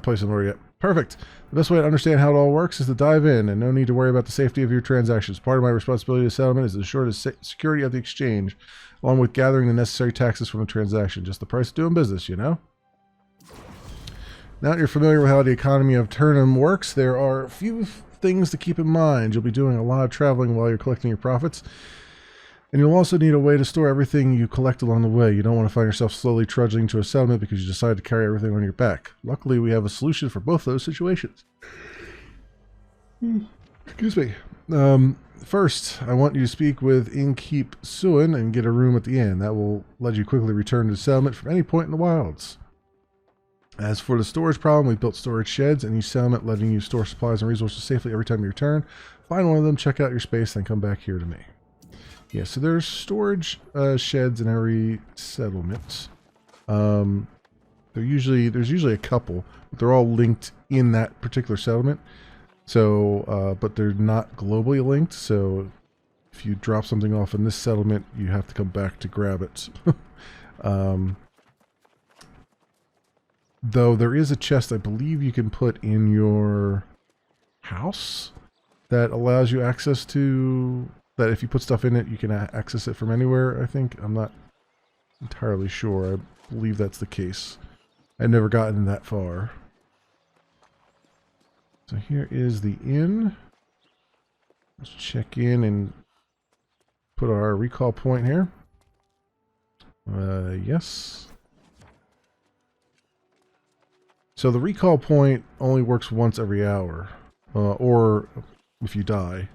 place an order yet. Perfect. The best way to understand how it all works is to dive in, and no need to worry about the safety of your transactions. Part of my responsibility to settlement is to ensure the security of the exchange, along with gathering the necessary taxes from the transaction. Just the price of doing business, you know? Now that you're familiar with how the economy of Turnham works, there are a few things to keep in mind. You'll be doing a lot of traveling while you're collecting your profits, and you'll also need a way to store everything you collect along the way. You don't want to find yourself slowly trudging to a settlement because you decided to carry everything on your back. Luckily, we have a solution for both those situations. Excuse me. First, I want you to speak with Innkeep Suin and get a room at the inn. That will let you quickly return to the settlement from any point in the wilds. As for the storage problem, we've built storage sheds in each settlement, letting you store supplies and resources safely every time you return. Find one of them, check out your space, then come back here to me. Yeah, so there's storage sheds in every settlement. There's usually a couple, but they're all linked in that particular settlement. So, but they're not globally linked, so if you drop something off in this settlement, you have to come back to grab it. Though there is a chest I believe you can put in your house that allows you access to, that if you put stuff in it, you can access it from anywhere, I think. I'm not entirely sure. I believe that's the case. I've never gotten that far. So here is the inn. Let's check in and put our recall point here. Yes. So the recall point only works once every hour, or if you die.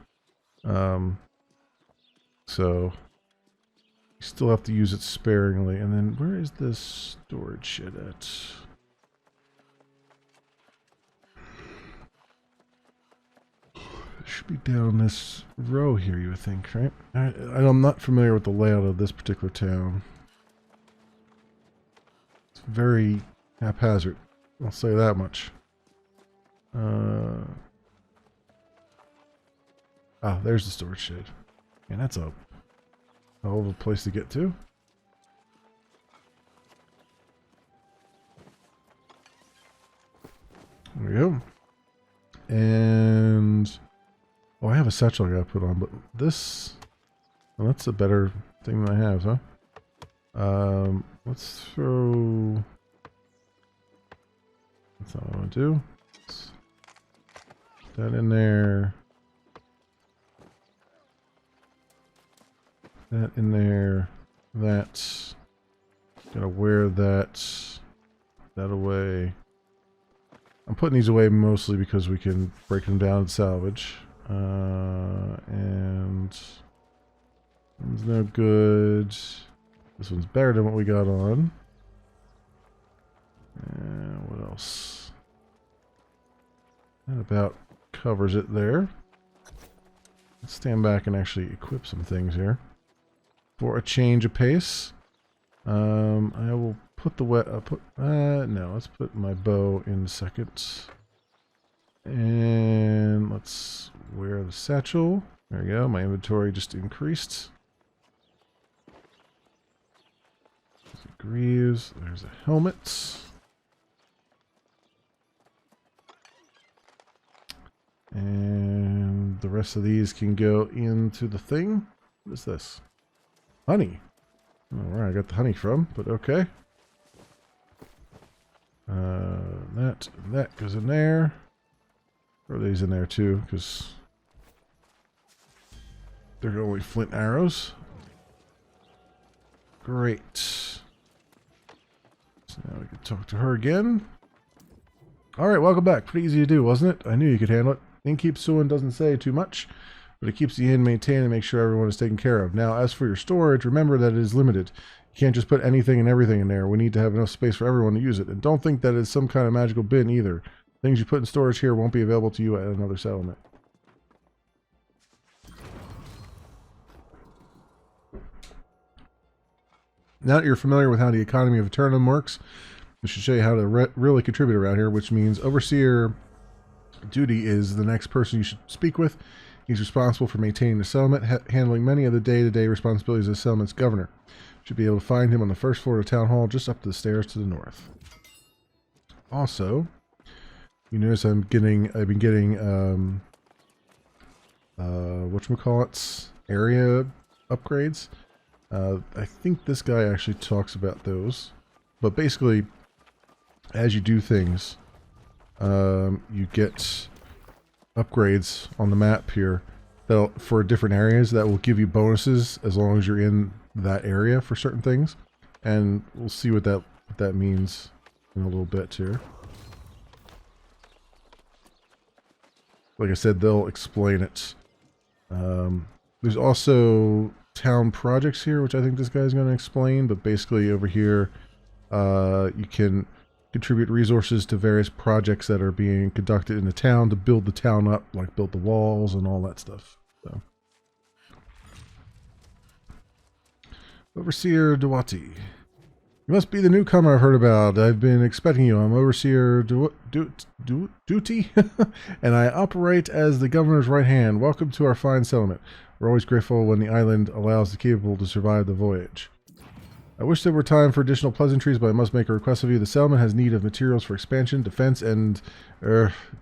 So you still have to use it sparingly. And then where is this storage shed at? Should be down this row here, you would think, right? I'm not familiar with the layout of this particular town. It's very haphazard, I'll say that much. There's the storage shed. And that's a hell of a place to get to. There we go. And oh, I have a satchel I gotta put on, but this, well, that's a better thing than I have, huh? Let's throw, that's all I want to do. Let's put that in there. That in there. That. Gotta wear that. That away. I'm putting these away mostly because we can break them down and salvage. And one's no good. This one's better than what we got on. And what else? That about covers it there. Let's stand back and actually equip some things here. For a change of pace. I will put the no, let's put my bow in second. And let's wear the satchel. There we go, my inventory just increased. There's the greaves, there's a helmet. And the rest of these can go into the thing. What is this? Honey. I don't know where I got the honey from, but okay. That goes in there. Throw these in there too, because they're only flint arrows. Great. So now we can talk to her again. Alright, welcome back. Pretty easy to do, wasn't it? I knew you could handle it. Innkeep Suin doesn't say too much, but it keeps the inn maintained and makes sure everyone is taken care of. Now, as for your storage, remember that it is limited. You can't just put anything and everything in there. We need to have enough space for everyone to use it. And don't think that it's some kind of magical bin either. Things you put in storage here won't be available to you at another settlement. Now that you're familiar with how the economy of Eternum works, we should show you how to really contribute around here, which means Overseer duty is the next person you should speak with. He's responsible for maintaining the settlement, handling many of the day-to-day responsibilities of the settlement's governor. You should be able to find him on the first floor of the town hall, just up the stairs to the north. Also, you notice I've been getting whatchamacallits, area upgrades. I think this guy actually talks about those, but basically, as you do things, you get upgrades on the map here for different areas that will give you bonuses as long as you're in that area for certain things, and we'll see what that means in a little bit here. like I said, they'll explain it. There's also town projects here, which I think this guy's going to explain, but basically over here, you can contribute resources to various projects that are being conducted in the town to build the town up, like build the walls and all that stuff. So. Overseer Duwati. You must be the newcomer I've heard about. I've been expecting you. I'm Overseer Duty, and I operate as the governor's right hand. Welcome to our fine settlement. We're always grateful when the island allows the capable to survive the voyage. I wish there were time for additional pleasantries, but I must make a request of you. The settlement has need of materials for expansion, defense, and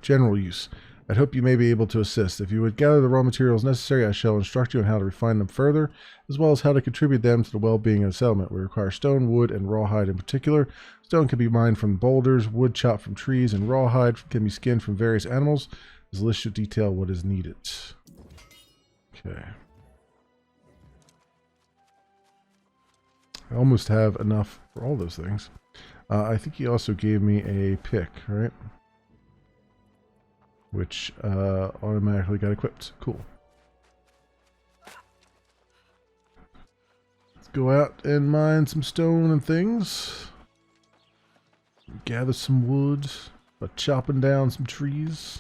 general use. I'd hope you may be able to assist. If you would gather the raw materials necessary, I shall instruct you on how to refine them further, as well as how to contribute them to the well-being of the settlement. We require stone, wood, and rawhide in particular. Stone can be mined from boulders, wood chopped from trees, and rawhide can be skinned from various animals. This list should detail what is needed. Okay. I almost have enough for all those things. I think he also gave me a pick, right? Which automatically got equipped. Cool. Let's go out and mine some stone and things. Gather some wood by chopping down some trees.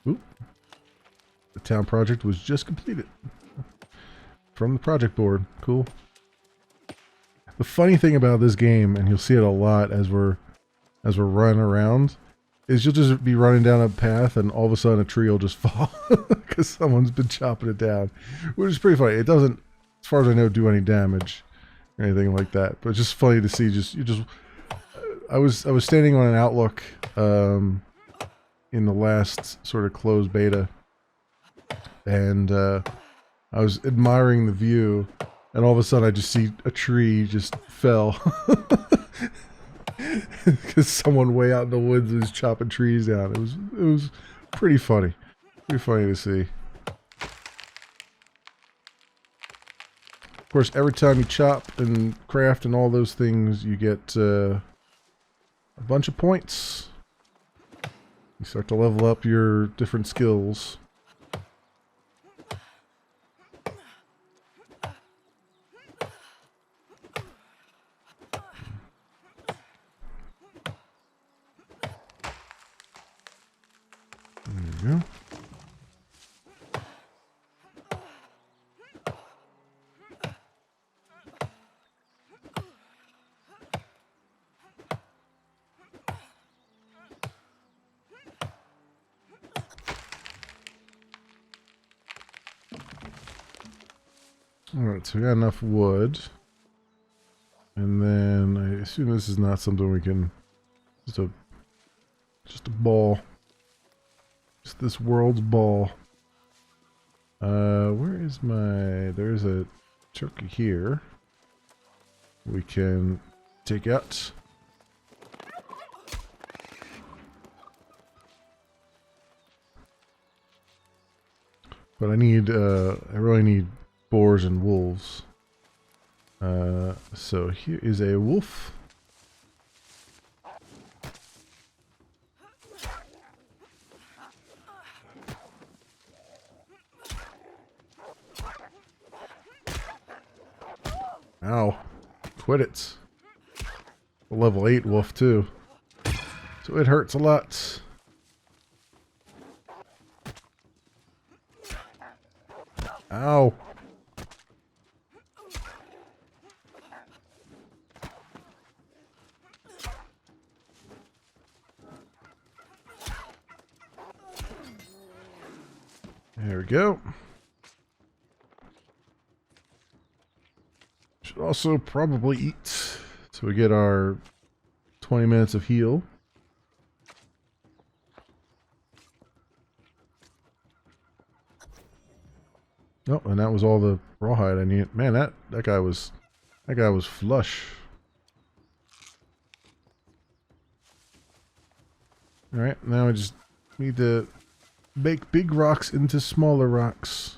Oop. The town project was just completed. From the project board. Cool. The funny thing about this game, and you'll see it a lot as we're running around, is you'll just be running down a path and all of a sudden a tree will just fall because someone's been chopping it down, which is pretty funny. It doesn't, as far as I know, do any damage or anything like that, but it's just funny to see. I was standing on an Outlook in the last sort of closed beta, and I was admiring the view, and all of a sudden I just see a tree just fell. Because someone way out in the woods was chopping trees down. It was pretty funny. Pretty funny to see. Of course, every time you chop and craft and all those things, you get a bunch of points. You start to level up your different skills. There you go. Alright, so we got enough wood. And then I assume this is not something we can... Just a ball. Just this world's ball. Where is my... There's a turkey here. We can take out. But I really need boars and wolves. So here is a wolf. Ow. Quit it. A level 8 wolf too. So it hurts a lot. Ow. There we go. Should also probably eat so we get our 20 minutes of heal. Oh, and that was all the rawhide I needed. Man, that guy was flush. Alright, now I just need to make big rocks into smaller rocks.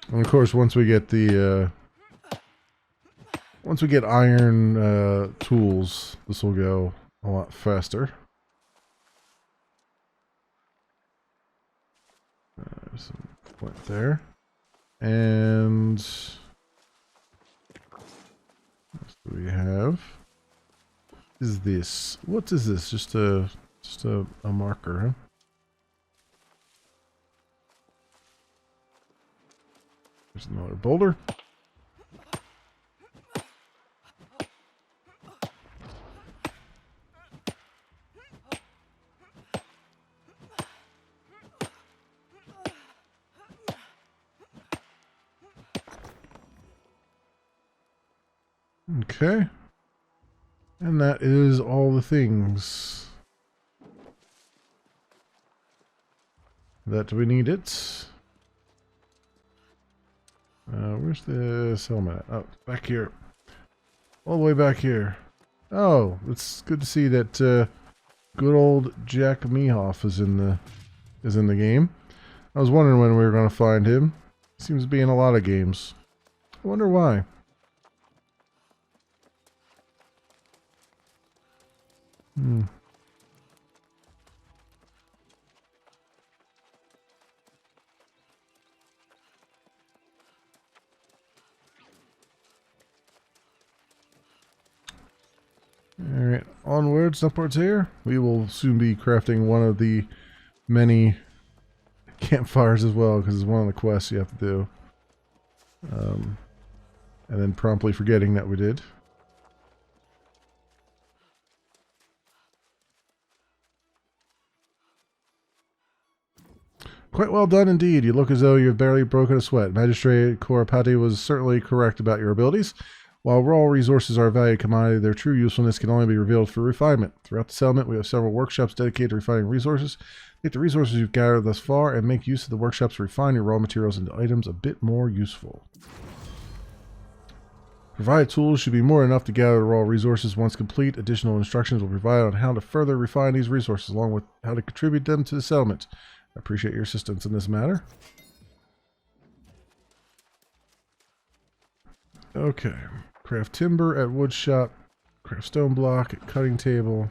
And of course, once we get the once we get iron tools, this will go a lot faster. There's some point there, and what do we have? Is this? What is this? Just a marker, huh? There's another boulder. Okay. And that is all the things that we need it. Where's this helmet? Oh, back here. All the way back here. Oh, it's good to see that good old Jack Mehoff is in the game. I was wondering when we were going to find him. Seems to be in a lot of games. I wonder why. Alright, onwards, upwards here. We will soon be crafting one of the many campfires as well, because it's one of the quests you have to do. And then promptly forgetting that we did. Quite well done indeed. You look as though you've barely broken a sweat. Magistrate Corapati was certainly correct about your abilities. While raw resources are a valued commodity, their true usefulness can only be revealed through refinement. Throughout the settlement, we have several workshops dedicated to refining resources. Take the resources you've gathered thus far and make use of the workshops to refine your raw materials into items a bit more useful. Provided tools should be more than enough to gather the raw resources. Once complete, additional instructions will be provided on how to further refine these resources, along with how to contribute them to the settlement. I appreciate your assistance in this matter. Okay. Craft timber at wood shop. Craft stone block at cutting table.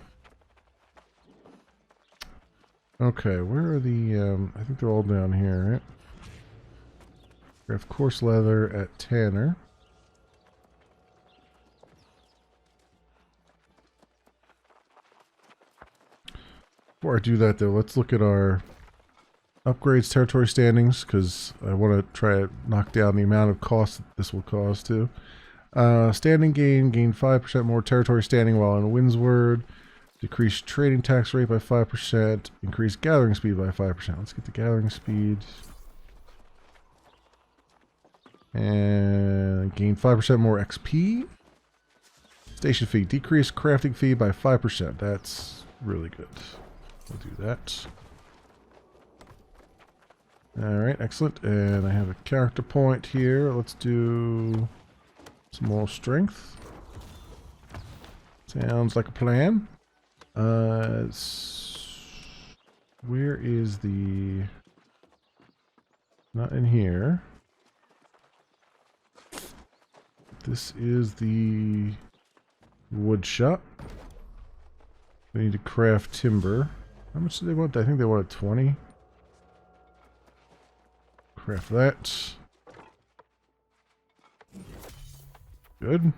Okay, where are the, I think they're all down here, right? Craft coarse leather at tanner. Before I do that though, let's look at our upgrades territory standings, because I want to try to knock down the amount of cost that this will cause too. Standing gain 5% more territory standing while in Windsward. Decrease trading tax rate by 5%. Increase gathering speed by 5%. Let's get the gathering speed. And gain 5% more XP. Station fee. Decrease crafting fee by 5%. That's really good. We'll do that. Alright, excellent. And I have a character point here. Let's do some more strength. Sounds like a plan. Where is the... Not in here. This is the wood shop. We need to craft timber. How much do they want? I think they wanted 20. Craft that. Good.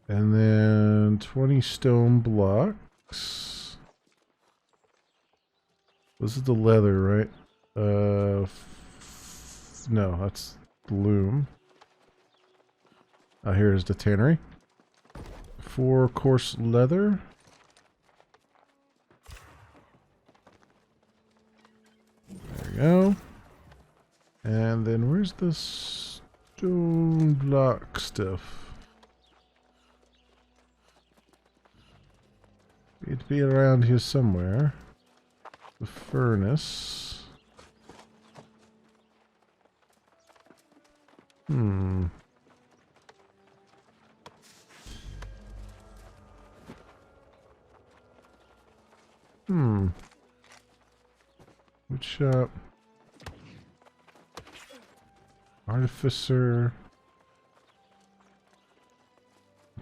And then 20 stone blocks. This is the leather, right? No, that's the loom. Here's the tannery. 4 coarse leather. There we go. And then where's the stone block stuff? It'd be around here somewhere. The furnace. Wood shop. Artificer.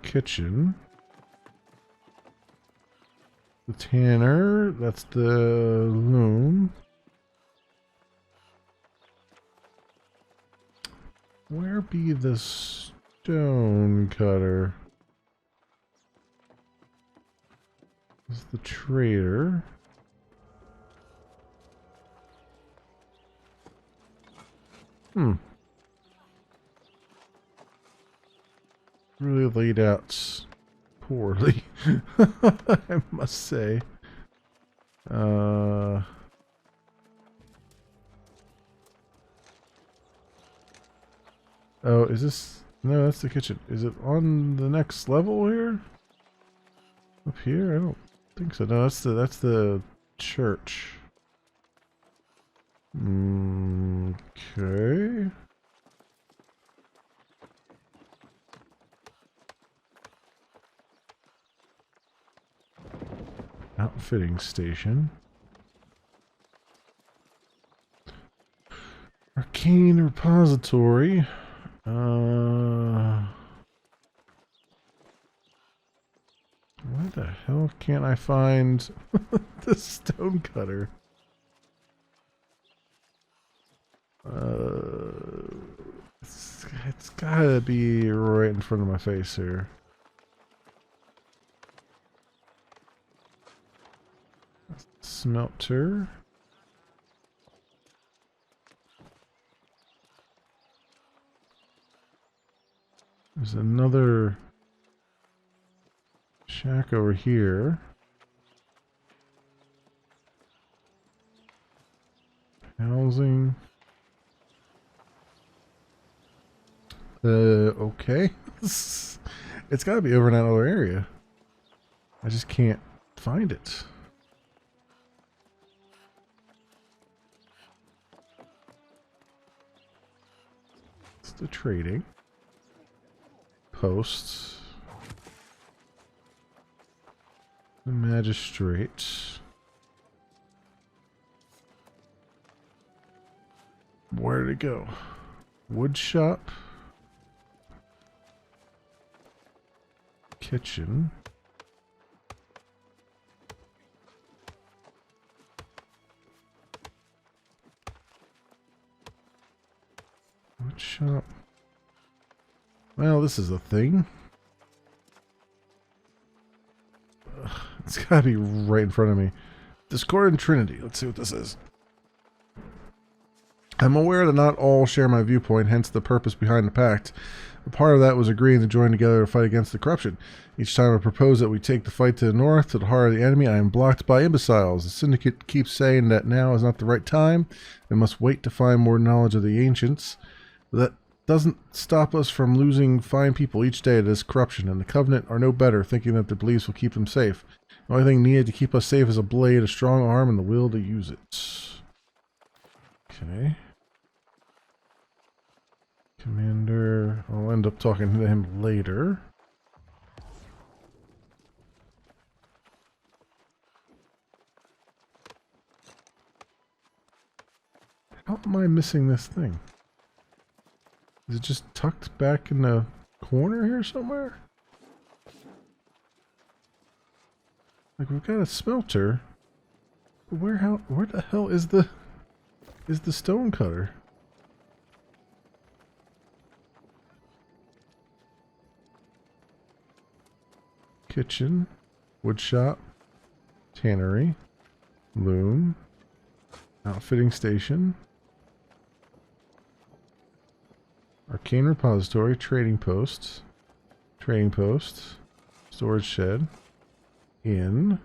Kitchen. The tanner. That's the loom. Where be the stone cutter? This is the trader. Really laid out poorly, I must say. Oh, is this... No, that's the kitchen. Is it on the next level here? Up here? I don't think so. No, that's the church. Okay. Outfitting station. Arcane repository. Why the hell can't I find the stone cutter? It's gotta be right in front of my face here. Smelter. There's another shack over here. Housing. Okay. It's gotta be over in that other area. I just can't find it. It's the trading. Posts. The magistrate. Where did it go? Wood shop. Kitchen. Wood shop. Well, this is a thing. It's gotta be right in front of me. Discordant Trinity. Let's see what this is. I'm aware that not all share my viewpoint, hence the purpose behind the pact. A part of that was agreeing to join together to fight against the corruption. Each time I propose that we take the fight to the north, to the heart of the enemy, I am blocked by imbeciles. The syndicate keeps saying that now is not the right time. They must wait to find more knowledge of the ancients. That doesn't stop us from losing fine people each day to this corruption, and the Covenant are no better, thinking that their beliefs will keep them safe. The only thing needed to keep us safe is a blade, a strong arm, and the will to use it. Okay. Commander, I'll end up talking to him later. How am I missing this thing? Is it just tucked back in the corner here somewhere? Like, we've got a smelter. But where the hell is the stone cutter? Kitchen, wood shop, tannery, loom, outfitting station, arcane repository, trading posts, storage shed, inn.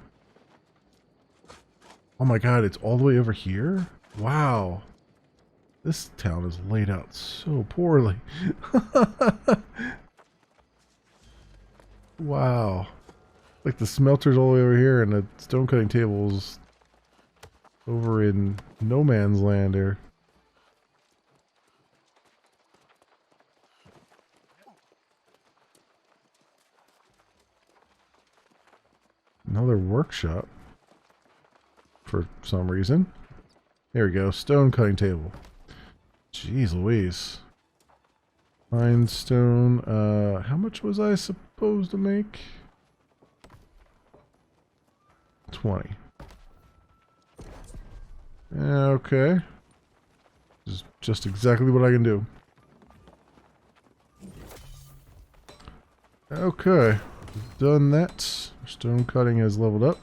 Oh my god, it's all the way over here? Wow. This town is laid out so poorly. Wow. Like the smelter's all the way over here and the stone cutting table's over in no man's land here. Another workshop for some reason. There we go, stone cutting table. Jeez Louise. Limestone. How much was I supposed to make? 20. Okay. Just exactly what I can do. Okay. Done that. Stone cutting has leveled up.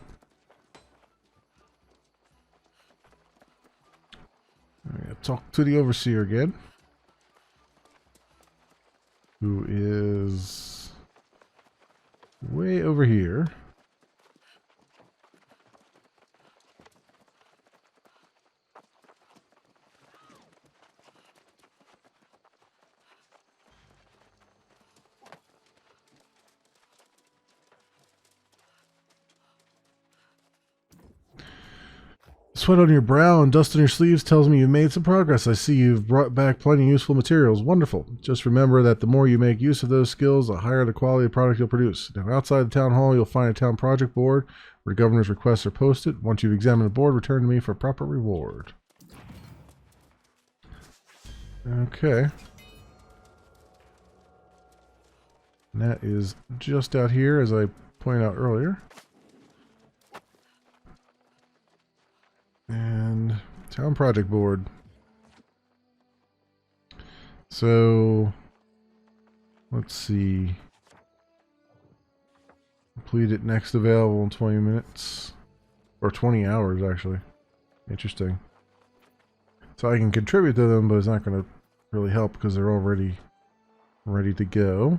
I gotta talk to the overseer again. Who is way over here. Sweat on your brow and dust on your sleeves tells me you've made some progress. I see you've brought back plenty of useful materials. Wonderful. Just remember that the more you make use of those skills, the higher the quality of product you'll produce. Now, outside the town hall, you'll find a town project board where the governor's requests are posted. Once you've examined the board, return to me for proper reward. Okay. And that is just out here, as I pointed out earlier. And town project board. So let's see. Complete it next available in 20 minutes. Or 20 hours, actually. Interesting. So I can contribute to them, but it's not going to really help because they're already ready to go.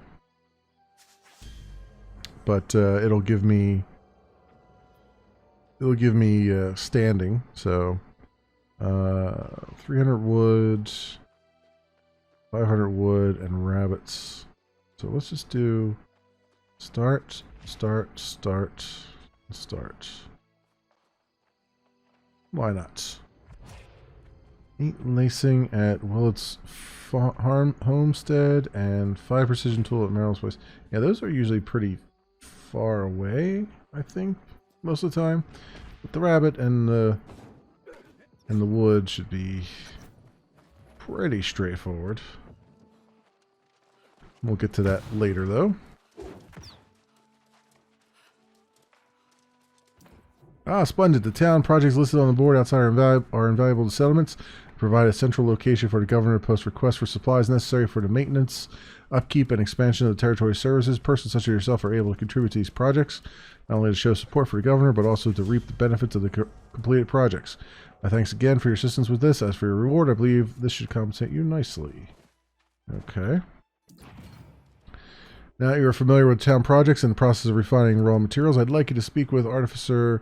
But it'll give me standing. So 300 wood, 500 wood, and rabbits. So let's just do start. Why not? 8 lacing at Willet's homestead and 5 precision tool at Merrill's place. Yeah, those are usually pretty far away, I think, most of the time. But the rabbit and the wood should be pretty straightforward. We'll get to that later, though. Ah, splendid. The town projects listed on the board outside are invaluable to settlements. Provide a central location for the governor to post requests for supplies necessary for the maintenance, upkeep, and expansion of the territory services. Persons such as yourself are able to contribute to these projects, not only to show support for the governor, but also to reap the benefits of the completed projects. My thanks again for your assistance with this. As for your reward, I believe this should compensate you nicely. Okay. Now that you are familiar with town projects and the process of refining raw materials, I'd like you to speak with Artificer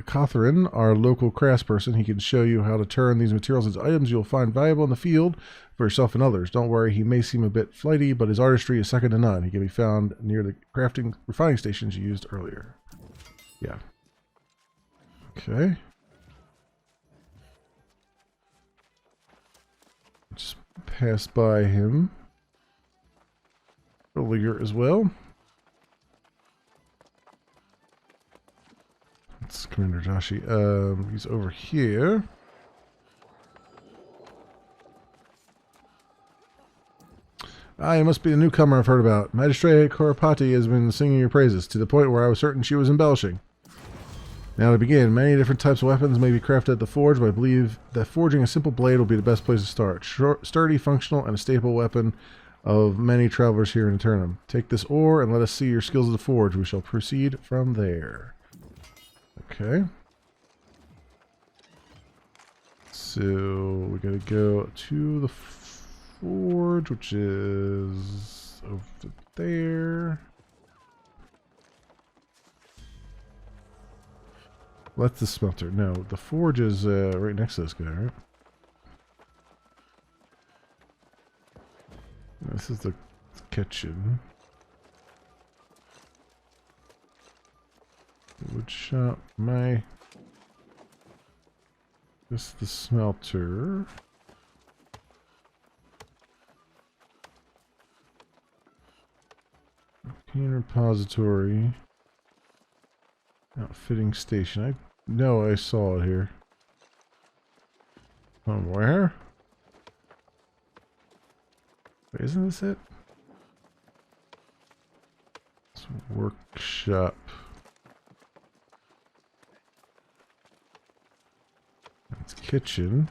Catherine, our local craftsperson. He can show you how to turn these materials into items you'll find valuable in the field for yourself and others. Don't worry, he may seem a bit flighty, but his artistry is second to none. He can be found near the refining stations you used earlier. Yeah. Okay. Just pass by him earlier as well. It's Commander Joshi. He's over here. Ah, you must be the newcomer I've heard about. Magistrate Korapati has been singing your praises, to the point where I was certain she was embellishing. Now to begin, many different types of weapons may be crafted at the forge, but I believe that forging a simple blade will be the best place to start. Sturdy, functional, and a staple weapon of many travelers here in Eternum. Take this ore and let us see your skills at the forge. We shall proceed from there. Okay. So we gotta go to the forge, which is over there. That's the smelter. No, the forge is right next to this guy, right? This is the kitchen. Wood shop, this is the smelter. Arcane repository. Outfitting station. I know I saw it here. Somewhere. Wait, isn't this it? It's workshop. It's kitchen.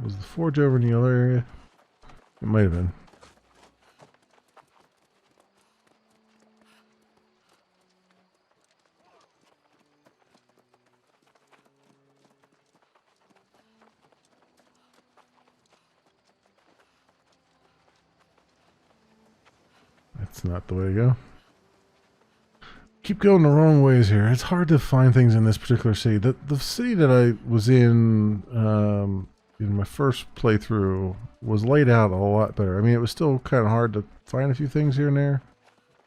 Was the forge over in the other area? It might have been. That's not the way to go. Keep going the wrong ways here. It's hard to find things in this particular city. The city that I was in my first playthrough was laid out a lot better. I mean, it was still kind of hard to find a few things here and there,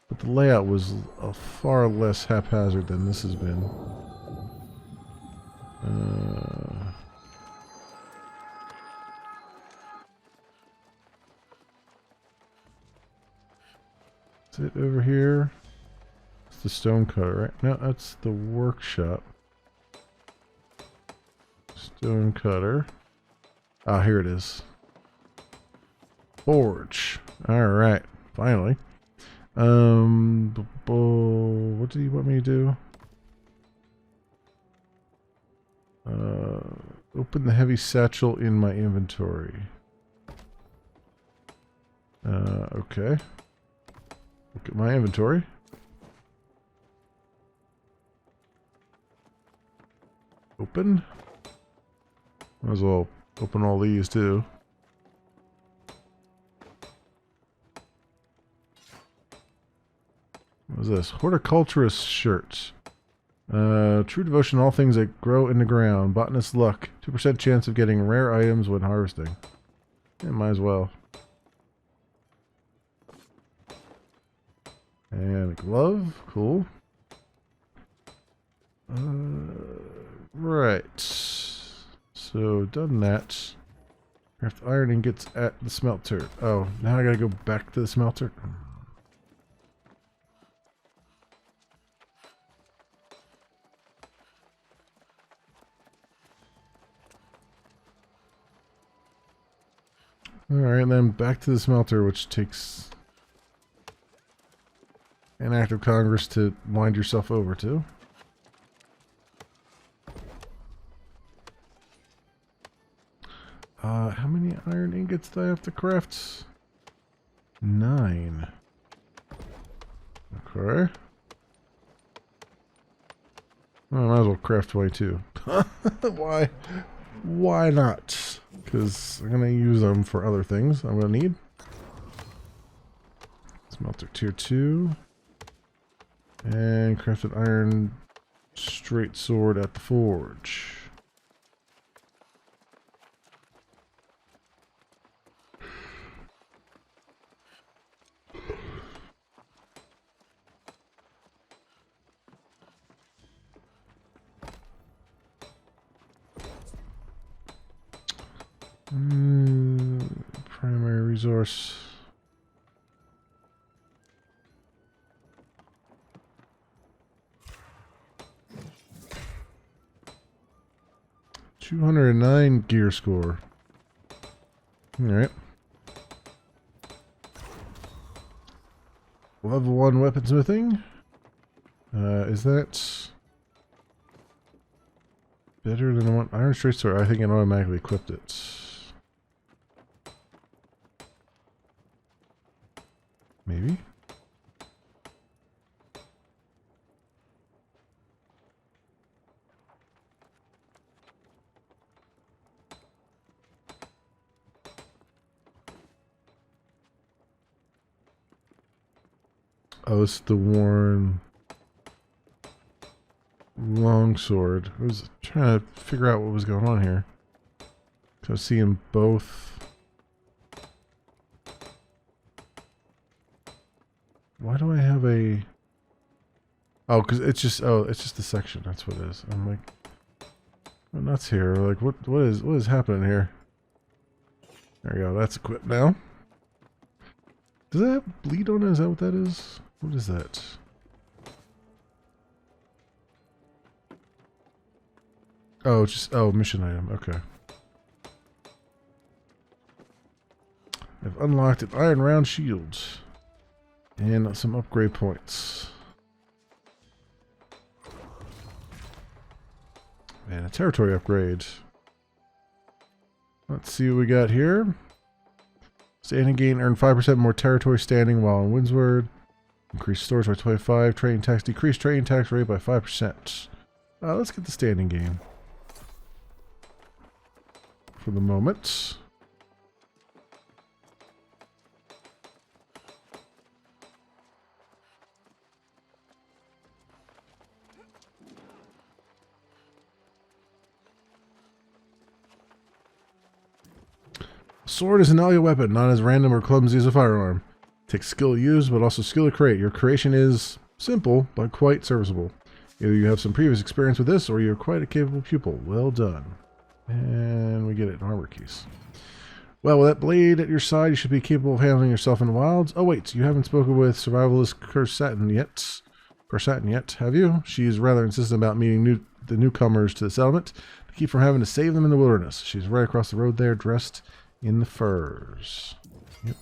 but the layout was far less haphazard than this has been. Is it over here? It's the stone cutter, right? No, that's the workshop. Stone cutter. Ah, here it is. Forge. Alright, finally. What do you want me to do? Open the heavy satchel in my inventory. Okay. Look at my inventory. Open. Might as well open all these too. What is this? Horticulturist shirts. True devotion to all things that grow in the ground. Botanist luck. 2% chance of getting rare items when harvesting. Yeah, might as well. And a glove. Cool. Right. So, done that. Craft iron ingots at the smelter. Oh, now I gotta go back to the smelter. Alright, then back to the smelter, which takes an act of Congress to wind yourself over to. How many iron ingots do I have to craft? 9. Okay. Well, I might as well craft 22. Why? Why not? Because I'm going to use them for other things I'm going to need. Smelter tier 2. And crafted iron straight sword at the forge. Primary resource. $209 gear score. Alright. Level 1 weaponsmithing. Is that better than one? Iron straight sword. I think it automatically equipped it. Maybe? Oh, it's the worn longsword. I was trying to figure out what was going on here. I was seeing both. Why do I have a... Oh, because it's just the section. That's what it is. I'm like, what nuts here? Like, what is happening here? There we go. That's equipped now. Does that have bleed on it? Is that what that is? What is that? Oh, just, oh, mission item. Okay. I've unlocked an iron round shield. And some upgrade points. And a territory upgrade. Let's see what we got here. Standing gain, earn 5% more territory standing while in Windsward. Increase stores by 25. Trading tax, decrease trading tax rate by 5%. Let's get the standing gain. For the moment. Sword is an alloy weapon, not as random or clumsy as a firearm. Takes skill to use, but also skill to create. Your creation is simple, but quite serviceable. Either you have some previous experience with this, or you're quite a capable pupil. Well done. And we get it in armor keys. Well, with that blade at your side, you should be capable of handling yourself in the wilds. Oh wait, you haven't spoken with survivalist Corsatin yet, have you? She's rather insistent about meeting the newcomers to the settlement to keep from having to save them in the wilderness. She's right across the road there, dressed in the furs. Yep.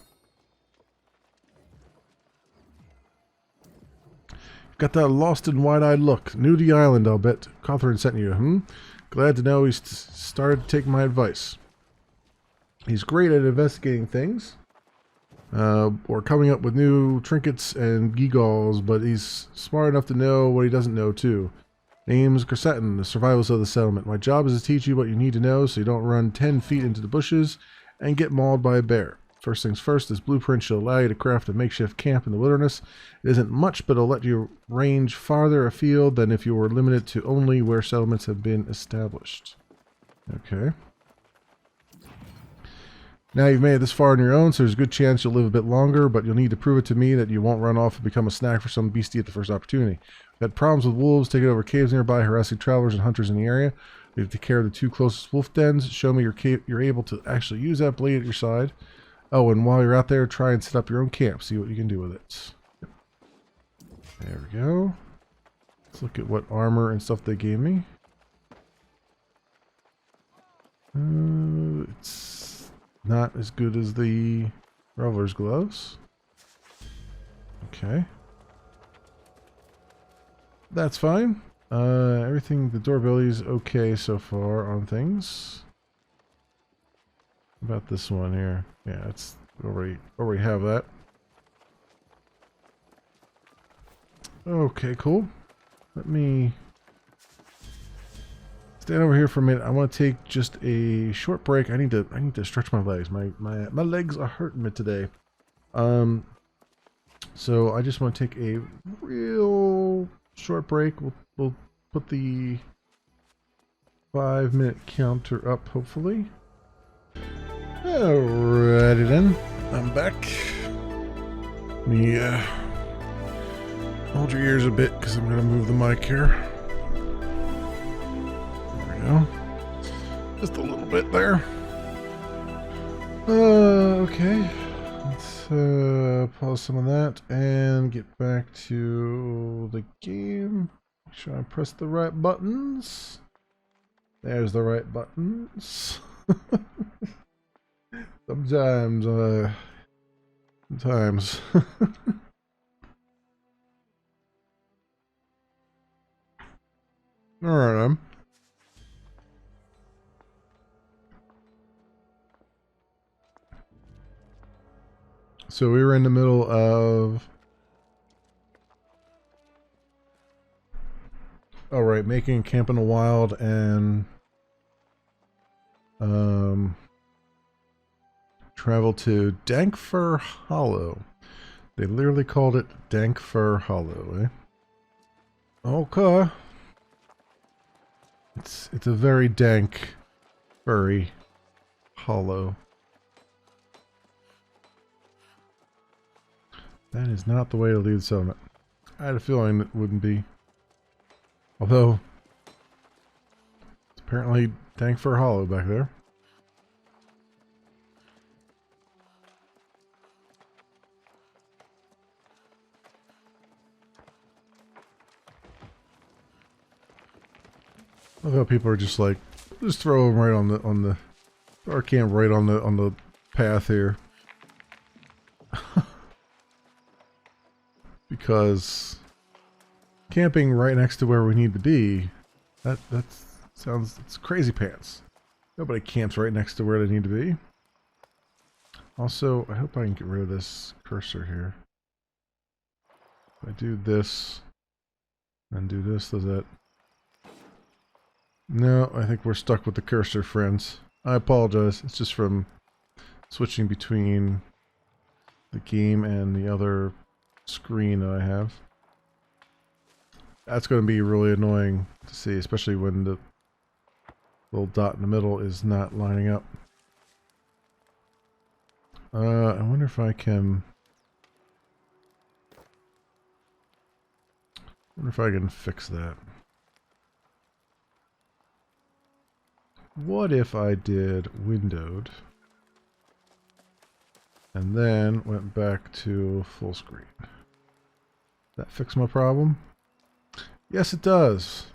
Got that lost and wide-eyed look. New to the island, I'll bet. Cawthron sent you, Glad to know he's started to take my advice. He's great at investigating things. Or coming up with new trinkets and gewgaws, but he's smart enough to know what he doesn't know, too. Name's Corsatin, the survivalist of the settlement. My job is to teach you what you need to know so you don't run 10 feet into the bushes and get mauled by a bear. First things first, this blueprint should allow you to craft a makeshift camp in the wilderness. It isn't much, but it'll let you range farther afield than if you were limited to only where settlements have been established. Okay. Now you've made it this far on your own, so there's a good chance you'll live a bit longer, but you'll need to prove it to me that you won't run off and become a snack for some beastie at the first opportunity. We've had problems with wolves taking over caves nearby, harassing travelers and hunters in the area. We have to take care of the 2 closest wolf dens. Show me you're able to actually use that blade at your side. Oh, and while you're out there, try and set up your own camp. See what you can do with it. There we go. Let's look at what armor and stuff they gave me. It's not as good as the Reveler's Gloves. Okay. That's fine. Everything, the durability is okay so far on things. About this one here. Yeah, it's already have that. Okay, cool. Let me stand over here for a minute. I want to take just a short break. I need to stretch my legs. My legs are hurting me today. So I just want to take a real short break. We'll put the 5-minute counter up, hopefully. Alrighty then, I'm back. Let me hold your ears a bit because I'm going to move the mic here. There we go. Just a little bit there. Okay. Let's pause some of that and get back to the game. Make sure I press the right buttons. There's the right buttons. Sometimes. Alright, so we were in the middle of... Alright, making camp in the wild and... travel to Dankfur Hollow. They literally called it Dankfur Hollow, eh? Okay. It's a very dank, furry hollow. That is not the way to leave the settlement. I had a feeling it wouldn't be. Although, it's apparently Dankfur Hollow back there. I love how people are just like, just throw them right on the our camp right on the path here. Because camping right next to where we need to be, that sounds, it's crazy pants. Nobody camps right next to where they need to be. Also, I hope I can get rid of this cursor here. If I do this and do this, does that? No, I think we're stuck with the cursor, friends. I apologize. It's just from switching between the game and the other screen that I have. That's going to be really annoying to see, especially when the little dot in the middle is not lining up. I wonder if I can... fix that. What if I did windowed and then went back to full screen? That fix my problem? Yes, it does.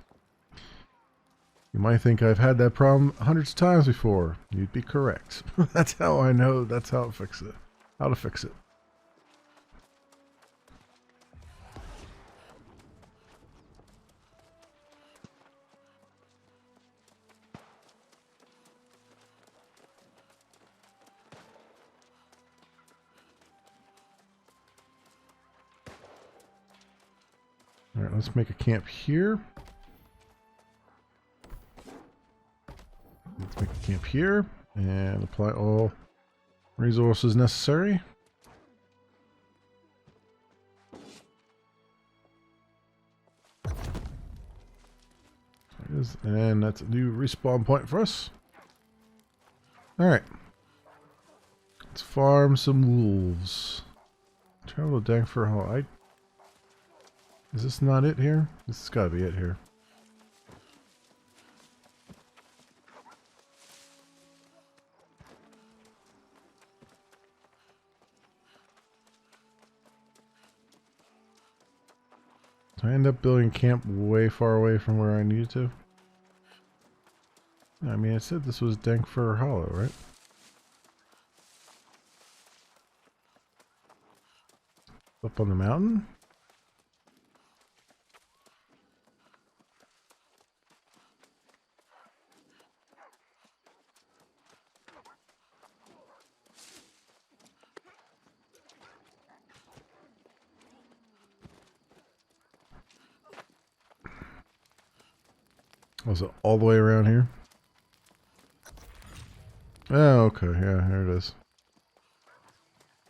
You might think I've had that problem hundreds of times before. You'd be correct. That's how I know. That's how to fix it. How to fix it. All right, let's make a camp here. Let's make a camp here and apply all resources necessary. And that's a new respawn point for us. All right. Let's farm some wolves. Travel to Dangfur Hall. Is this not it here? This has got to be it here. I end up building camp way far away from where I needed to. I mean, it said this was Dankfur Hollow, right? Up on the mountain? Was it all the way around here? Oh, okay. Yeah, here it is.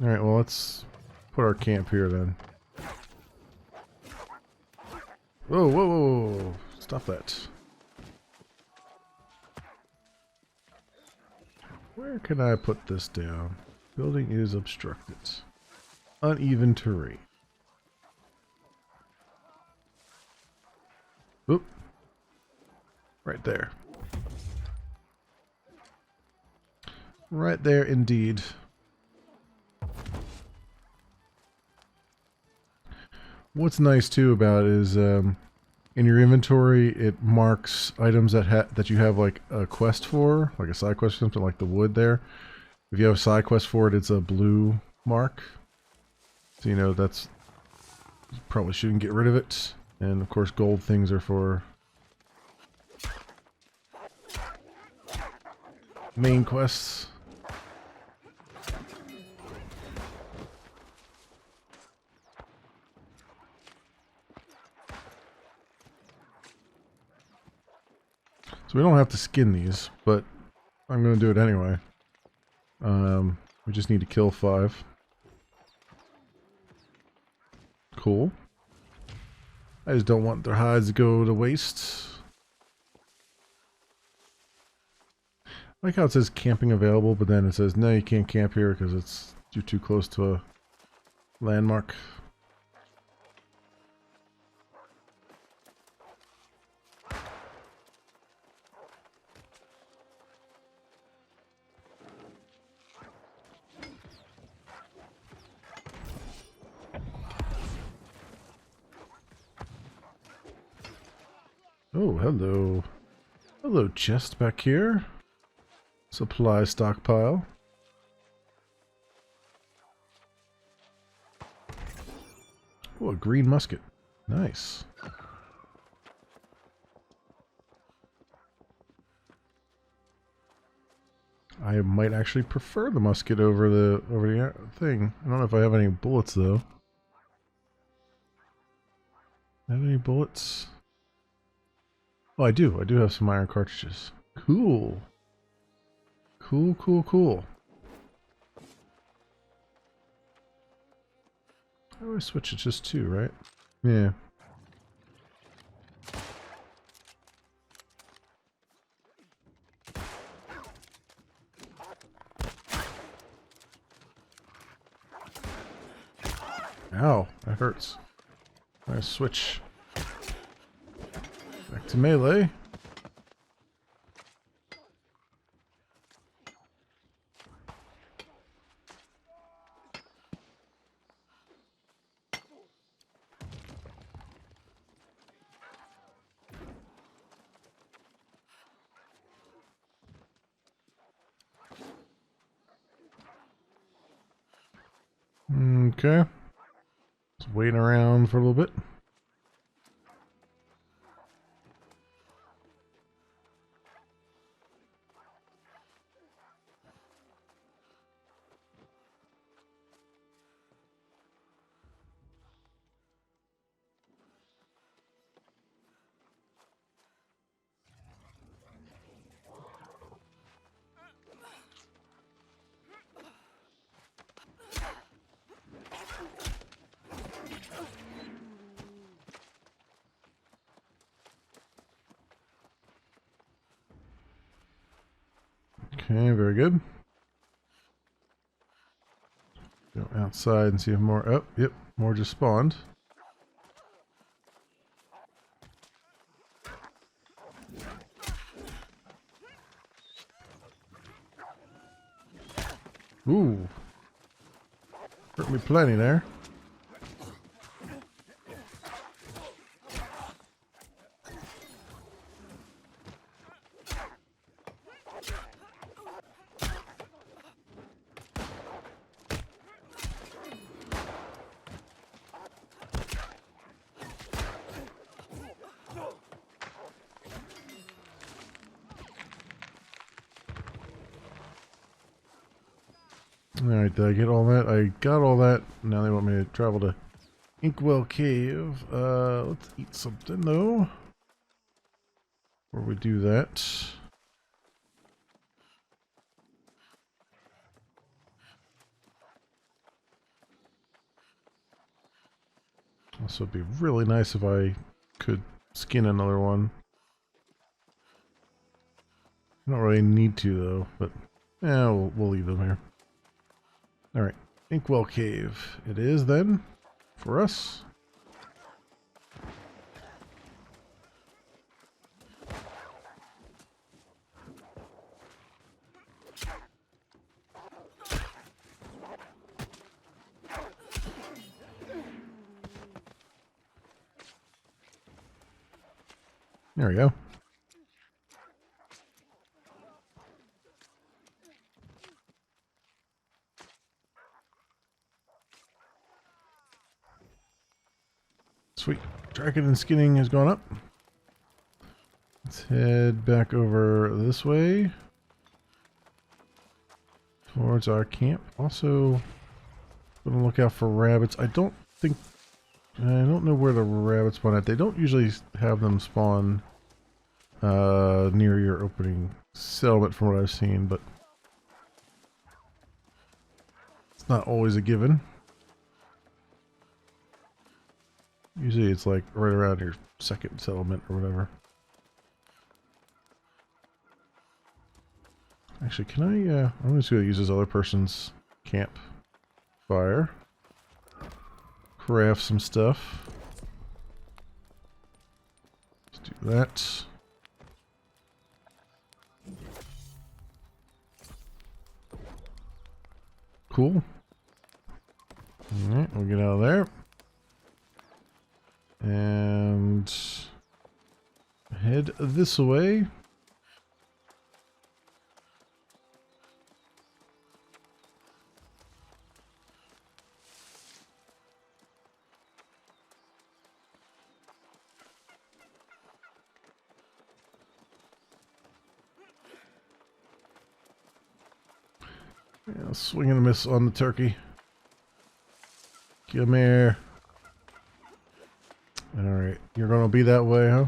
Alright, well, let's put our camp here then. Whoa, whoa, whoa, whoa. Stop that. Where can I put this down? Building is obstructed. Uneven terrain. Oop. Right there. Right there indeed. What's nice too about it is in your inventory it marks items that you have like a quest for, like a side quest or something, like the wood there. If you have a side quest for it, it's a blue mark. So you know that's, you probably shouldn't get rid of it. And of course gold things are for main quests. So we don't have to skin these, but I'm going to do it anyway. We just need to kill 5. Cool. I just don't want their hides to go to waste. I like how it says camping available, but then it says no, you can't camp here because you're too close to a landmark. Oh, hello. Hello, chest back here. Supply stockpile. Oh, a green musket. Nice. I might actually prefer the musket over the thing. I don't know if I have any bullets though. Have any bullets? Oh, I do. I do have some iron cartridges. Cool. Cool, cool, cool. How do I switch it? Just two, right? Yeah. Ow, that hurts. I switch back to melee. Okay. Just waiting around for a little bit. Okay, very good. Go outside and see if more. Oh, yep, more just spawned. Ooh. Hurt me plenty there. Alright, did I get all that? I got all that. Now they want me to travel to Inkwell Cave. Let's eat something though. Before we do that. Also, it'd be really nice if I could skin another one. I don't really need to though, but yeah, we'll leave them here. Alright, Inkwell Cave. It is then, for us. There we go. Sweet. Tracking and skinning has gone up. Let's head back over this way. Towards our camp. Also, gonna look out for rabbits. I don't know where the rabbits spawn at. They don't usually have them spawn near your opening settlement from what I've seen, but it's not always a given. Usually it's like right around your second settlement or whatever. Actually, can I, I'm just going to use this other person's camp fire. Craft some stuff. Let's do that. Cool. Alright, we'll get out of there. And head this way. Yeah, swing and a miss on the turkey. Come here. Alright, you're gonna be that way, huh?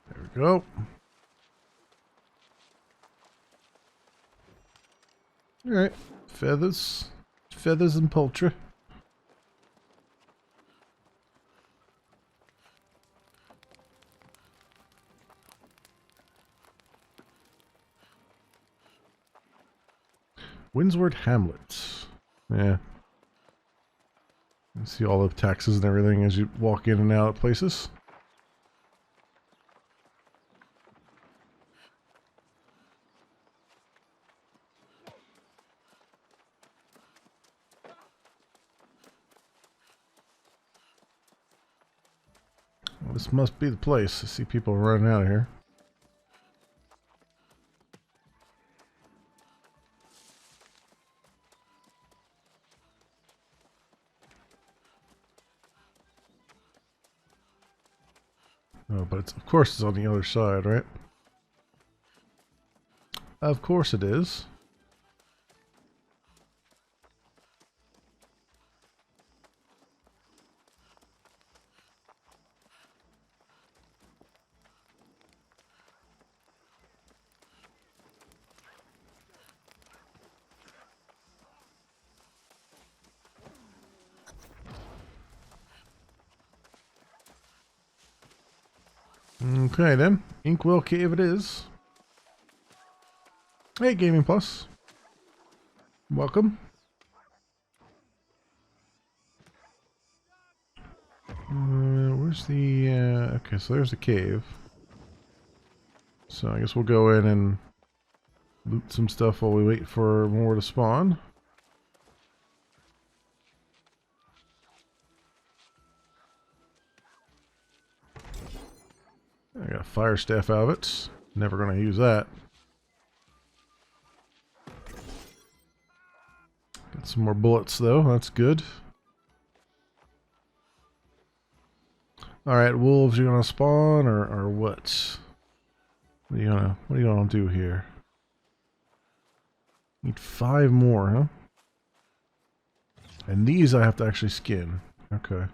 There we go. Alright, feathers. Feathers and poultry. Windsward Hamlet. Yeah. You see all the taxes and everything as you walk in and out of places. Well, this must be the place. I see people running out of here. Oh, but it's, of course it's on the other side, right? Of course it is. Okay then, Inkwell Cave it is. Hey Gaming Plus. Welcome. Where's the, okay, so there's the cave. So I guess we'll go in and loot some stuff while we wait for more to spawn. I got a fire staff out of it. Never going to use that. Got some more bullets though, that's good. Alright, wolves, you gonna spawn or what? What are you gonna do here? Need 5 more, huh? And these I have to actually skin. Okay.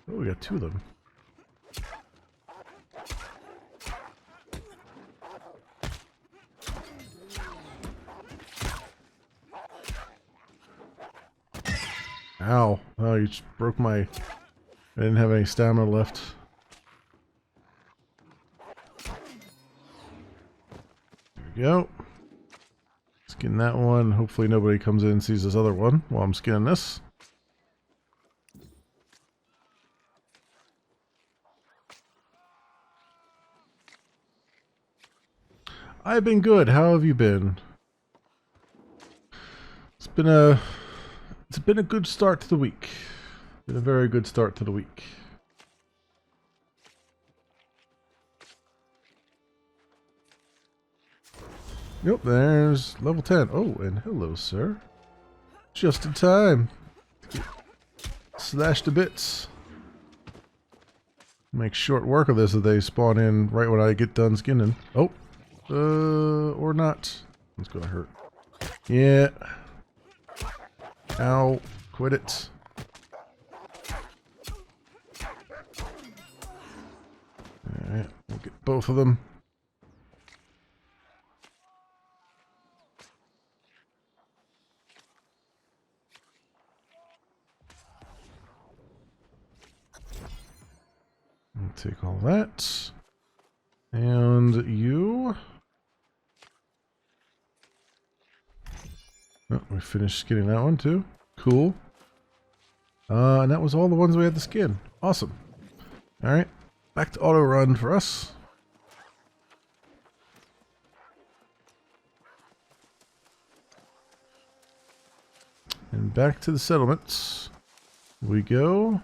Oh, we got 2 of them. Ow. Oh, you just broke my... I didn't have any stamina left. There we go. Skin that one. Hopefully nobody comes in and sees this other one while I'm skinning this. I've been good. How have you been? It's been a good start to the week. Been a very good start to the week. Yep, there's level 10. Oh, and hello, sir. Just in time. Slashed to bits. Make short work of this if they spawn in right when I get done skinning. Oh. Or not. It's gonna hurt. Yeah. Ow. Quit it. Alright, we'll get both of them. I'll take all that. And you. Oh, we finished skinning that one too. Cool. And that was all the ones we had to skin. Awesome. Alright. Back to auto run for us. And back to the settlements we go.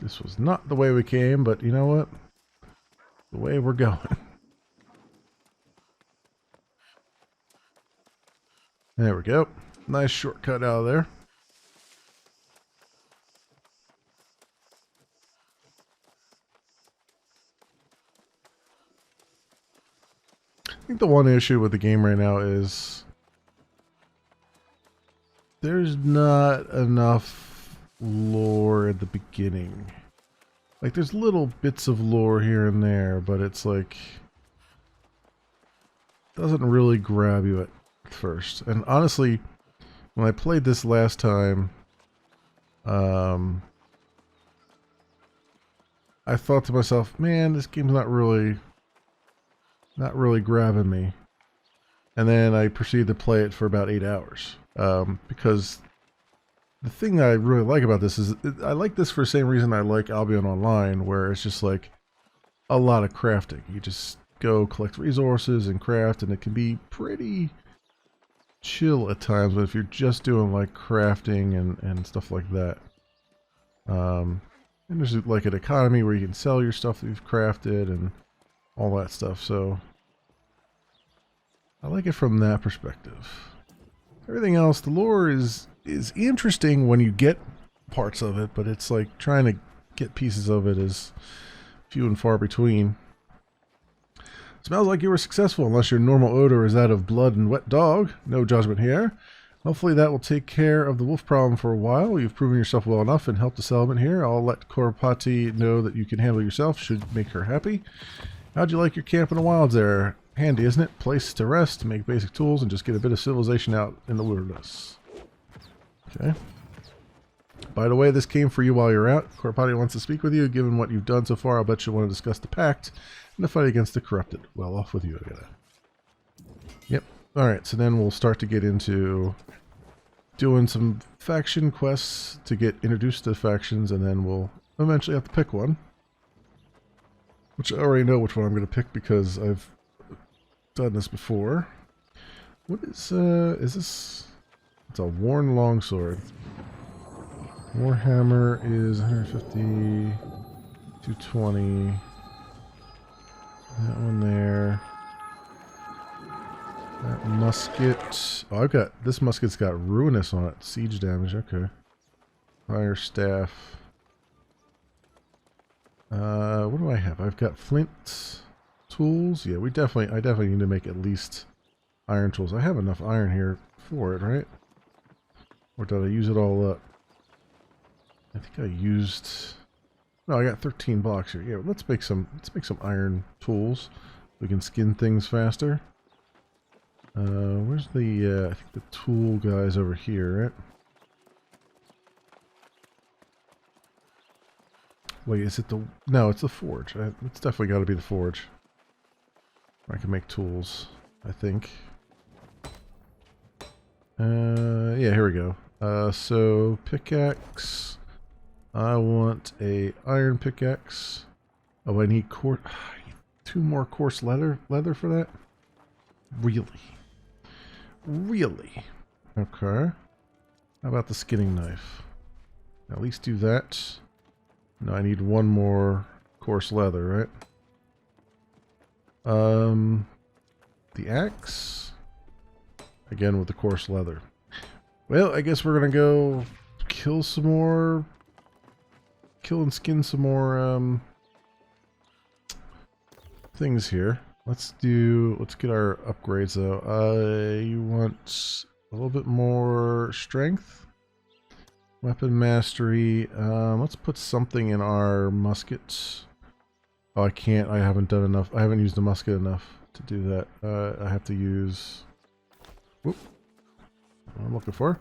This was not the way we came, but you know what? The way we're going. There we go. Nice shortcut out of there. I think the one issue with the game right now is there's not enough lore at the beginning. Like, there's little bits of lore here and there, but it's like doesn't really grab you at first. And honestly, when I played this last time, I thought to myself, man, this game's not really grabbing me. And then I proceeded to play it for about 8 hours. Because the thing that I really like about this is, I like this for the same reason I like Albion Online, where it's just like a lot of crafting. You just go collect resources and craft, and it can be pretty chill at times, but if you're just doing like crafting and stuff like that. And there's like an economy where you can sell your stuff that you've crafted and all that stuff, so I like it from that perspective. Everything else, the lore is interesting when you get parts of it, but it's like trying to get pieces of it is few and far between. Smells like you were successful, unless your normal odor is that of blood and wet dog. No judgment here. Hopefully that will take care of the wolf problem for a while. You've proven yourself well enough and helped the settlement here. I'll let Korpati know that you can handle yourself. Should make her happy. How'd you like your camp in the wilds there? Handy, isn't it? Place to rest, make basic tools, and just get a bit of civilization out in the wilderness. Okay. By the way, this came for you while you're out. Korpati wants to speak with you. Given what you've done so far, I'll bet you'll want to discuss the pact and the fight against the corrupted. Well, off with you, I gotta. Yep. Alright, so then we'll start to get into doing some faction quests to get introduced to factions, and then we'll eventually have to pick one. Which I already know which one I'm going to pick because I've done this before. What is this? It's a worn longsword. Warhammer is 150, 220. That one there. That musket. Oh, I've got, this musket's got ruinous on it. Siege damage, okay. Fire staff. What do I have? I've got flint tools. Yeah, I definitely need to make at least iron tools. I have enough iron here for it, right? Or did I use it all up? I think I used... No, I got 13 blocks here. Yeah, let's make some iron tools. We can skin things faster. Where's the I think the tool guy's over here, right? Wait, is it the... No, it's the forge. It's definitely got to be the forge. I can make tools, I think. Yeah, here we go. So, pickaxe. I want a iron pickaxe. Oh, I need 2 more coarse leather for that? Really? Really? Okay. How about the skinning knife? At least do that. No, I need 1 more coarse leather, right? The axe? Again with the coarse leather. Well, I guess we're gonna go kill some more... Kill and skin some more, things here. Let's get our upgrades though. You want a little bit more strength? Weapon mastery. Let's put something in our muskets. Oh, I can't. I haven't done enough. I haven't used the musket enough to do that. I have to use... Whoop. What I'm looking for.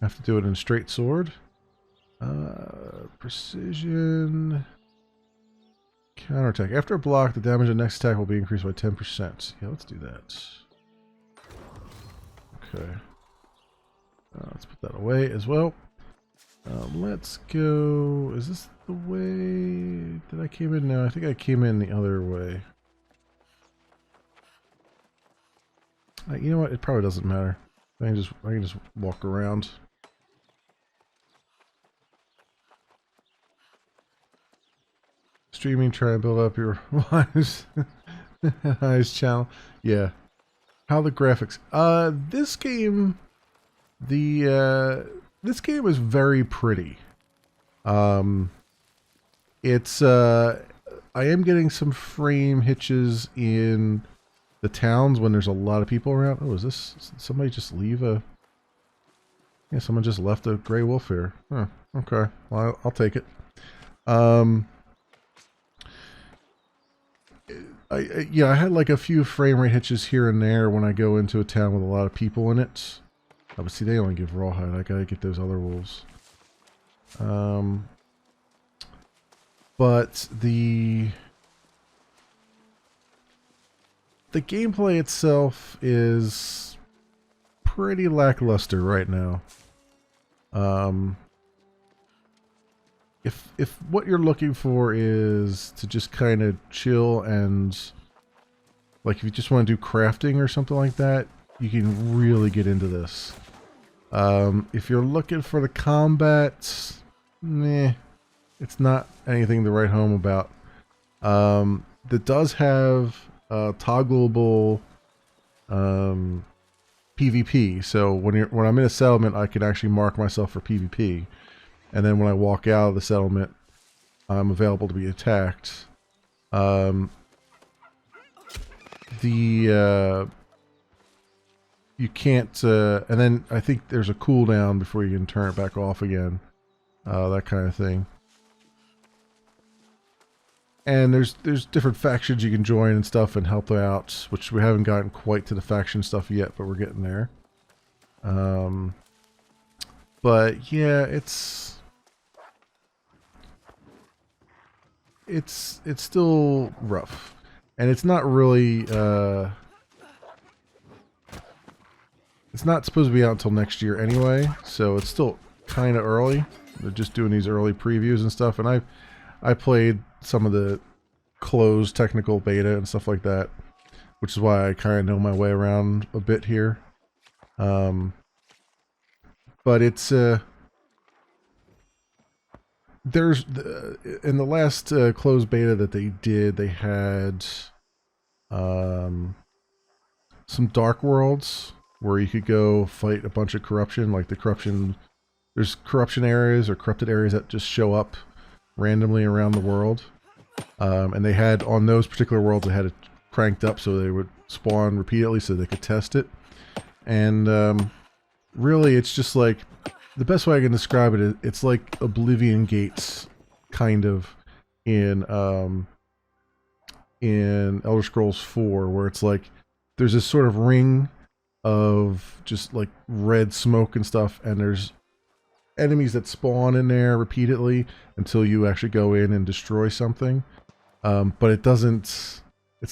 I have to do it in straight sword. Precision... Counterattack. After a block, the damage of the next attack will be increased by 10%. Yeah, let's do that. Okay. Let's put that away as well. Let's go... Is this the way that I came in? No, I think I came in the other way. You know what? It probably doesn't matter. I can just walk around. Streaming, try and build up your highest channel. Yeah. How the graphics? This game This game is very pretty. It's I am getting some frame hitches in the towns when there's a lot of people around. Oh, is this somebody just leave a? Yeah, someone just left a gray wolf here. Huh. Okay, well, I'll take it. I had like a few frame rate hitches here and there when I go into a town with a lot of people in it. Oh, but see, they only give rawhide. I gotta get those other wolves. But the gameplay itself is pretty lackluster right now. If what you're looking for is to just kind of chill and like if you just want to do crafting or something like that, you can really get into this. If you're looking for the combat, meh, it's not anything to write home about. That does have toggleable PvP. So when I'm in a settlement, I can actually mark myself for PvP, and then when I walk out of the settlement, I'm available to be attacked. You can't, and then I think there's a cooldown before you can turn it back off again. That kind of thing. And there's different factions you can join and stuff and help out, which we haven't gotten quite to the faction stuff yet, but we're getting there. But yeah, it's still rough, and it's not really it's not supposed to be out until next year anyway, so it's still kind of early. They're just doing these early previews and stuff, and I played some of the closed technical beta and stuff like that, which is why I kind of know my way around a bit here. But it's there's in the last closed beta that they did, they had some dark worlds where you could go fight a bunch of corruption, like the corruption. There's corruption areas or corrupted areas that just show up randomly around the world. And they had, on those particular worlds, they had it cranked up so they would spawn repeatedly so they could test it. And really, it's just like, the best way I can describe it is, it's like Oblivion Gates, kind of, in Elder Scrolls 4, where it's like, there's this sort of ring of just like red smoke and stuff, and there's enemies that spawn in there repeatedly until you actually go in and destroy something. But it's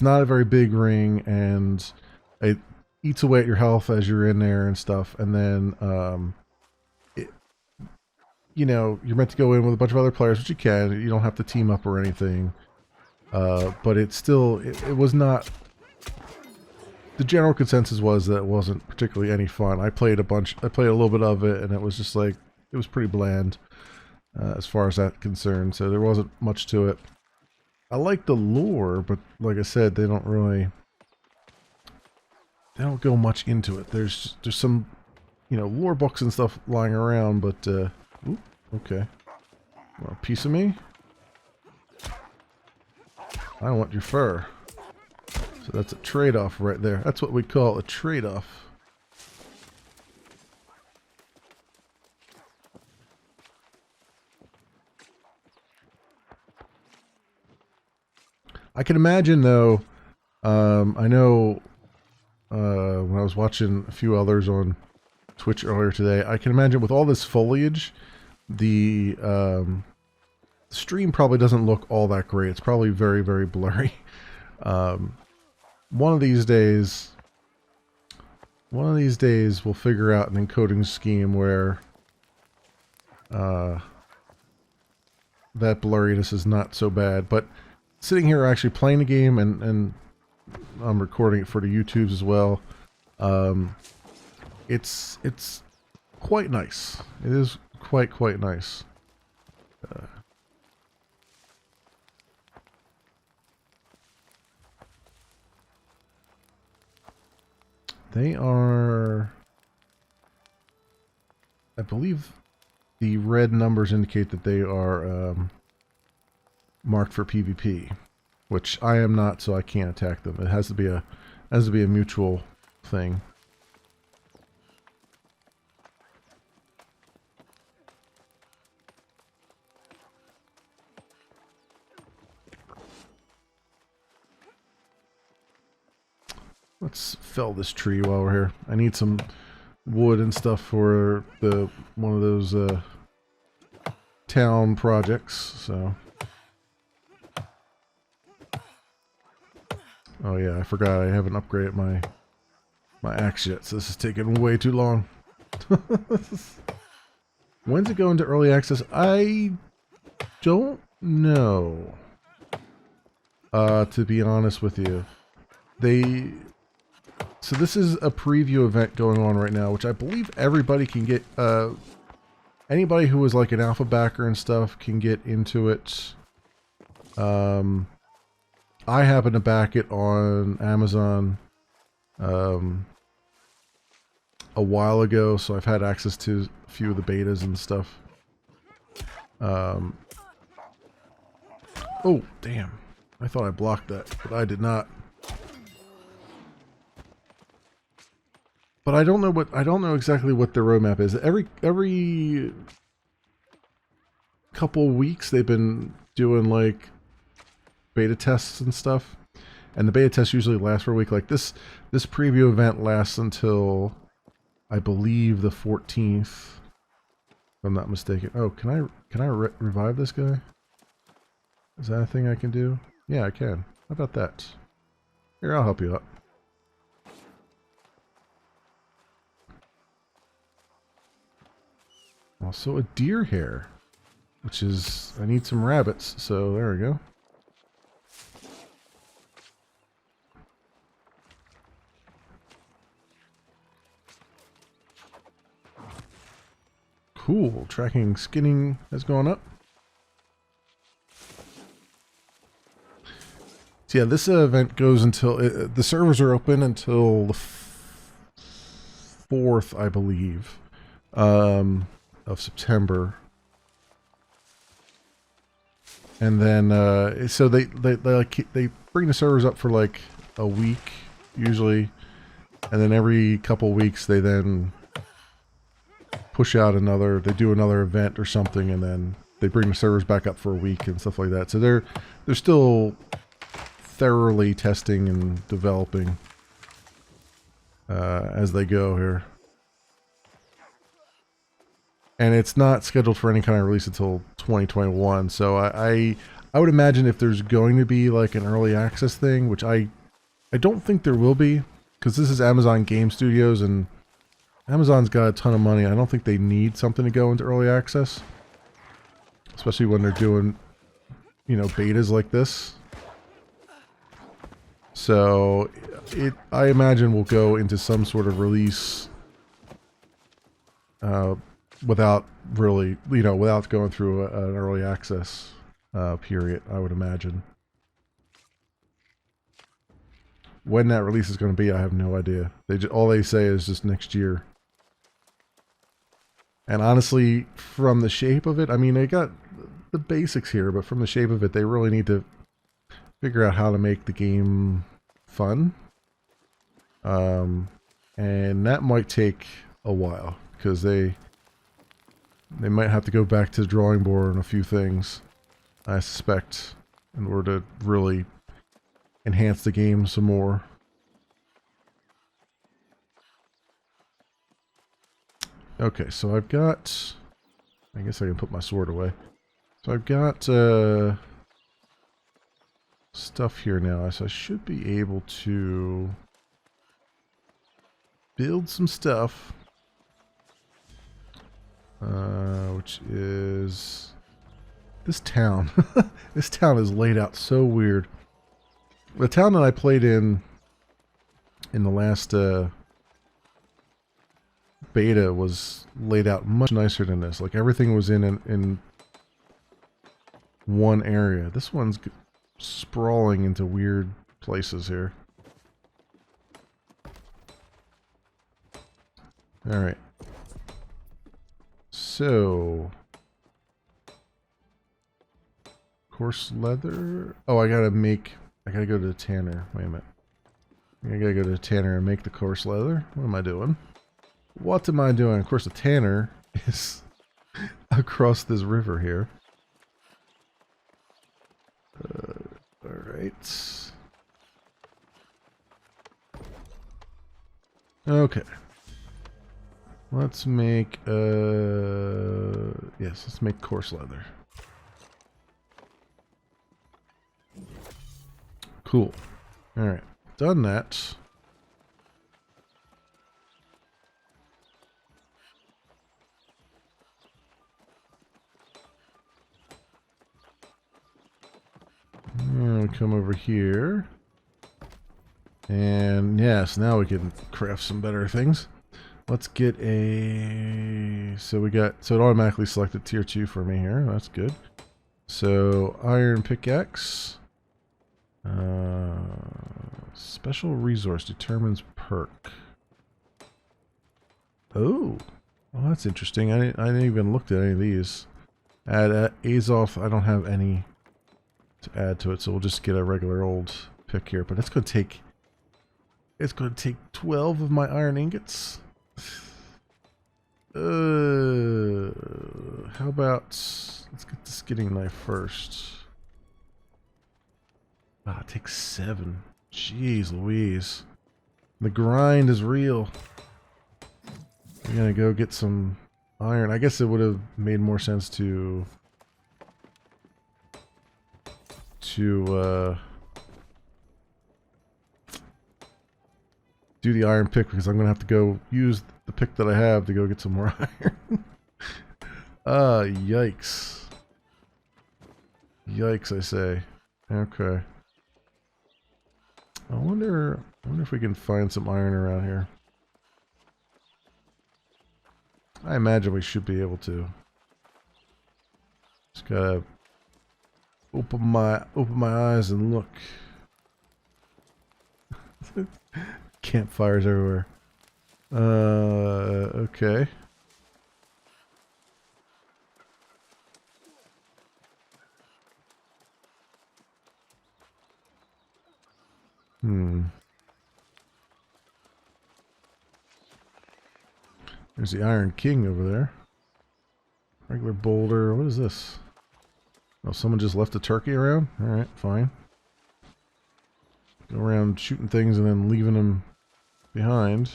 not a very big ring, and it eats away at your health as you're in there and stuff. And then, you're meant to go in with a bunch of other players, which you can. You don't have to team up or anything. But it's still, it was not, the general consensus was that it wasn't particularly any fun. I played a little bit of it, and it was just like, it was pretty bland as far as that's concerned, so there wasn't much to it. I like the lore, but like I said, they don't go much into it. There's some, lore books and stuff lying around, but, ooh, okay. Want a piece of me? I want your fur. So that's a trade-off right there. That's what we call a trade-off. I can imagine, though, I know when I was watching a few others on Twitch earlier today, I can imagine with all this foliage, the stream probably doesn't look all that great. It's probably very, very blurry. One of these days we'll figure out an encoding scheme where that blurriness is not so bad, but sitting here actually playing the game, and I'm recording it for the YouTubes as well. It's quite nice. It is quite nice. They are I believe the red numbers indicate that they are marked for PvP, which I am not, so I can't attack them. It has to be a mutual thing. Let's fell this tree while we're here. I need some wood and stuff for one of those town projects, so. Oh yeah, I forgot I haven't upgraded my axe yet, so this is taking way too long. When's it go into early access? I don't know. To be honest with you. So this is a preview event going on right now, which I believe everybody can get, anybody who is like an alpha backer and stuff can get into it. I happen to back it on Amazon a while ago, so I've had access to a few of the betas and stuff. Oh, damn. I thought I blocked that, but I did not. But I don't know exactly what their roadmap is. Every couple weeks they've been doing like beta tests and stuff. And the beta tests usually last for a week. Like this preview event lasts until I believe the 14th. If I'm not mistaken. Oh, can I revive this guy? Is that a thing I can do? Yeah, I can. How about that? Here, I'll help you out. Also a deer hair, which is, I need some rabbits, so there we go. Cool, tracking skinning has gone up. So yeah, this event goes until, the servers are open until the 4th, I believe. Of September, and then so they bring the servers up for like a week usually, and then every couple weeks they then push out they do another event or something, and then they bring the servers back up for a week and stuff like that. So they're still thoroughly testing and developing as they go here. And it's not scheduled for any kind of release until 2021. So I would imagine if there's going to be like an early access thing, which I don't think there will be, because this is Amazon Game Studios and Amazon's got a ton of money. I don't think they need something to go into early access, especially when they're doing, you know, betas like this. So I imagine will go into some sort of release without really, you know, without going through an early access period, I would imagine. When that release is going to be, I have no idea. All they say is just next year. And honestly, from the shape of it, I mean, they got the basics here, but from the shape of it, they really need to figure out how to make the game fun. And that might take a while, because they might have to go back to the drawing board on a few things, I suspect, in order to really enhance the game some more. Okay, so I've got, I guess I can put my sword away. So I've got stuff here now, so I should be able to build some stuff. Which is this town. This town is laid out so weird. The town that I played in the last beta was laid out much nicer than this. Like everything was in one area. This one's sprawling into weird places here. All right. So coarse leather. Oh, I gotta go to the tanner. Wait a minute. I gotta go to the tanner and make the coarse leather. What am I doing? What am I doing? Of course, the tanner is across this river here. Alright. Okay. Let's make, yes, let's make coarse leather. Cool. Alright. Done that. Come over here. And yes, now we can craft some better things. Let's get a... So it automatically selected tier 2 for me here. That's good. So iron pickaxe. Special resource determines perk. Oh, well, that's interesting. I didn't even look at any of these. Add Azoth. I don't have any to add to it, so we'll just get a regular old pick here. But it's going to take 12 of my iron ingots. How about let's get the skinning knife first. Ah, it takes 7. Jeez Louise. The grind is real. I'm gonna go get some iron. I guess it would have made more sense to do the iron pick, because I'm gonna have to go use the pick that I have to go get some more iron. Yikes. Yikes, I say. Okay. I wonder if we can find some iron around here. I imagine we should be able to. Just gotta open my eyes and look. Campfires everywhere. Okay. There's the Iron King over there. Regular boulder. What is this? Oh, someone just left a turkey around? Alright, fine. Go around shooting things and then leaving them behind.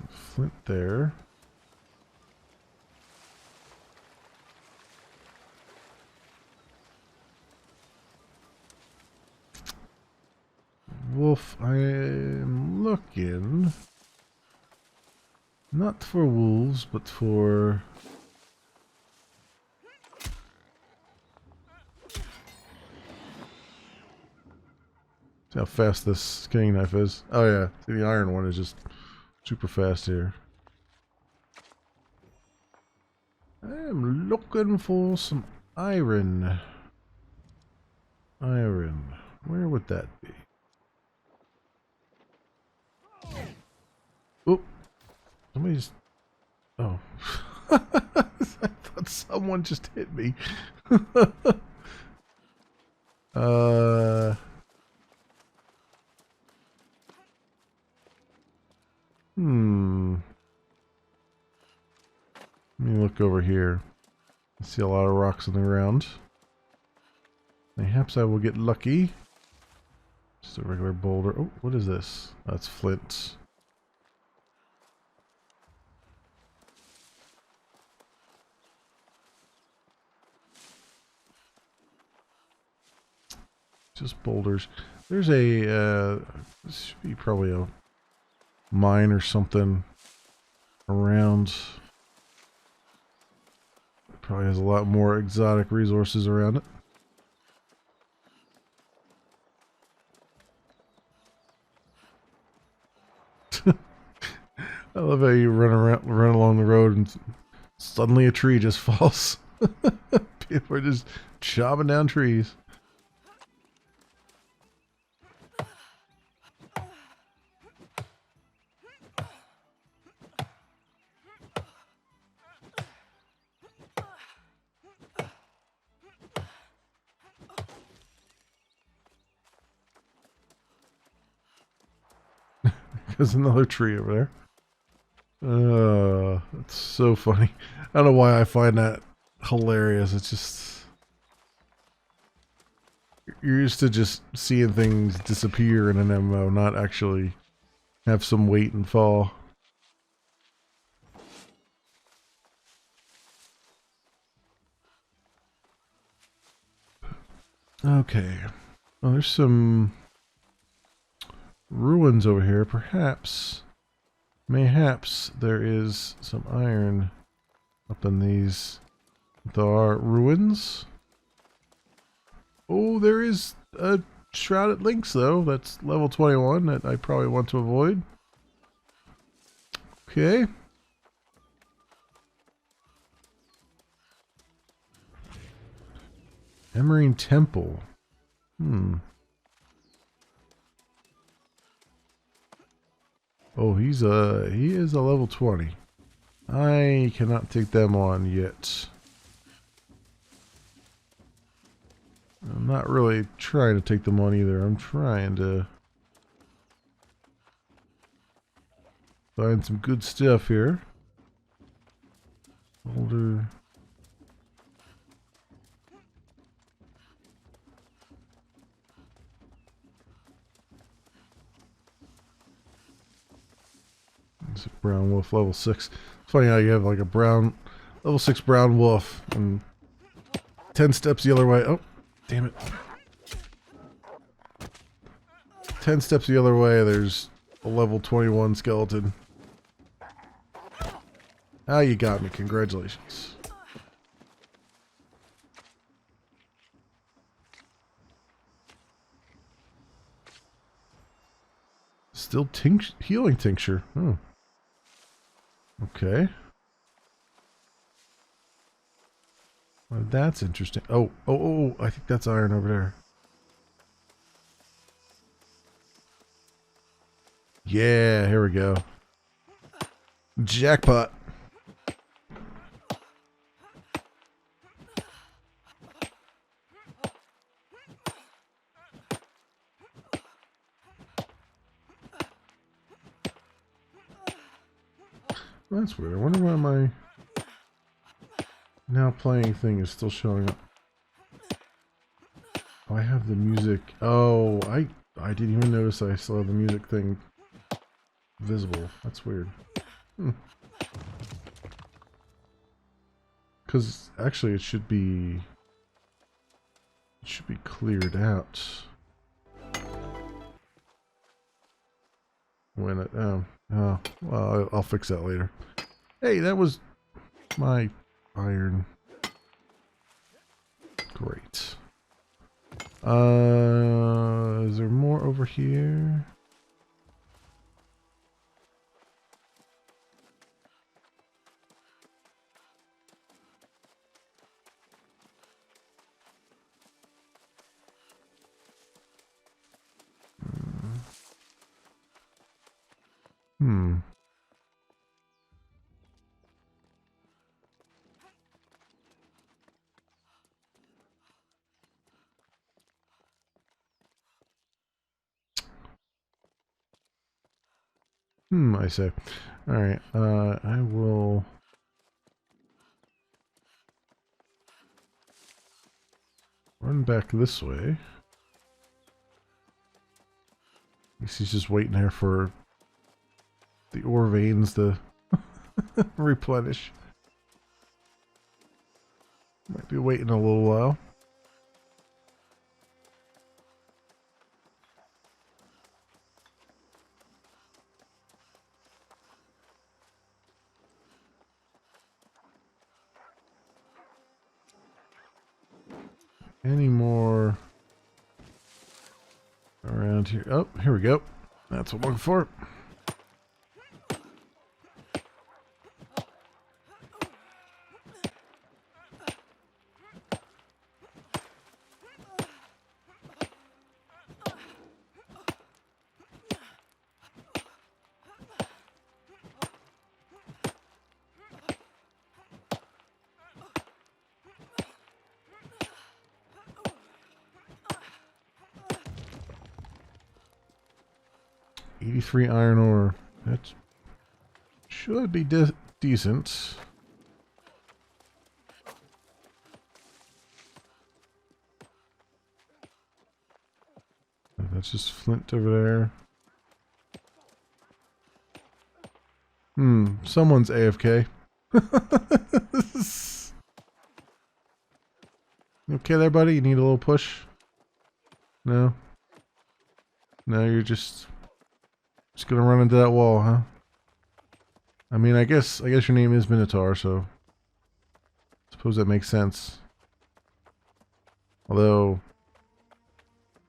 Flint there. Wolf, I am looking not for wolves, but for see how fast this skinning knife is. Oh yeah, see, the iron one is just super fast here. I am looking for some iron. Iron. Where would that be? Oh, somebody just... Oh. I thought someone just hit me. Let me look over here. I see a lot of rocks on the ground. Perhaps I will get lucky. Just a regular boulder. Oh, what is this? That's flint. Just boulders. There's a, this should be probably a mine or something around. It probably has a lot more exotic resources around it. I love how you run along the road and suddenly a tree just falls. People are just chopping down trees. There's another tree over there. It's so funny. I don't know why I find that hilarious. It's just, you're used to just seeing things disappear in an MMO, not actually have some weight and fall. Okay. Well, there's some ruins over here. Mayhaps there is some iron up in these. There are ruins. Oh, there is a Shrouded Lynx, though. That's level 21 that I probably want to avoid. Okay. Emerine Temple. Oh, he is a level 20. I cannot take them on yet. I'm not really trying to take them on either. I'm trying to find some good stuff here. Older. It's a brown wolf, level 6. It's funny how you have like a level 6 brown wolf and 10 steps the other way. Oh, damn it. 10 steps the other way, there's a level 21 skeleton. Ah, you got me. Congratulations. Still healing tincture. Oh. Okay. Well, that's interesting. Oh, I think that's iron over there. Yeah, here we go. Jackpot. That's weird. I wonder why my now playing thing is still showing up. Oh, I have the music. Oh, I didn't even notice I still have the music thing visible. That's weird. Because actually it should be cleared out when it well, I'll fix that later. Hey, that was my iron. Great. Is there more over here? I say. Alright, I will run back this way. I guess he's just waiting there for the ore veins to replenish. Might be waiting a little while. Any more around here? Oh, here we go. That's what I'm looking for. 83 iron ore. That should be decent. That's just flint over there. Someone's AFK. You okay there, buddy? You need a little push? No? No, you're just gonna run into that wall, huh? I mean, I guess your name is Minotaur, so I suppose that makes sense. Although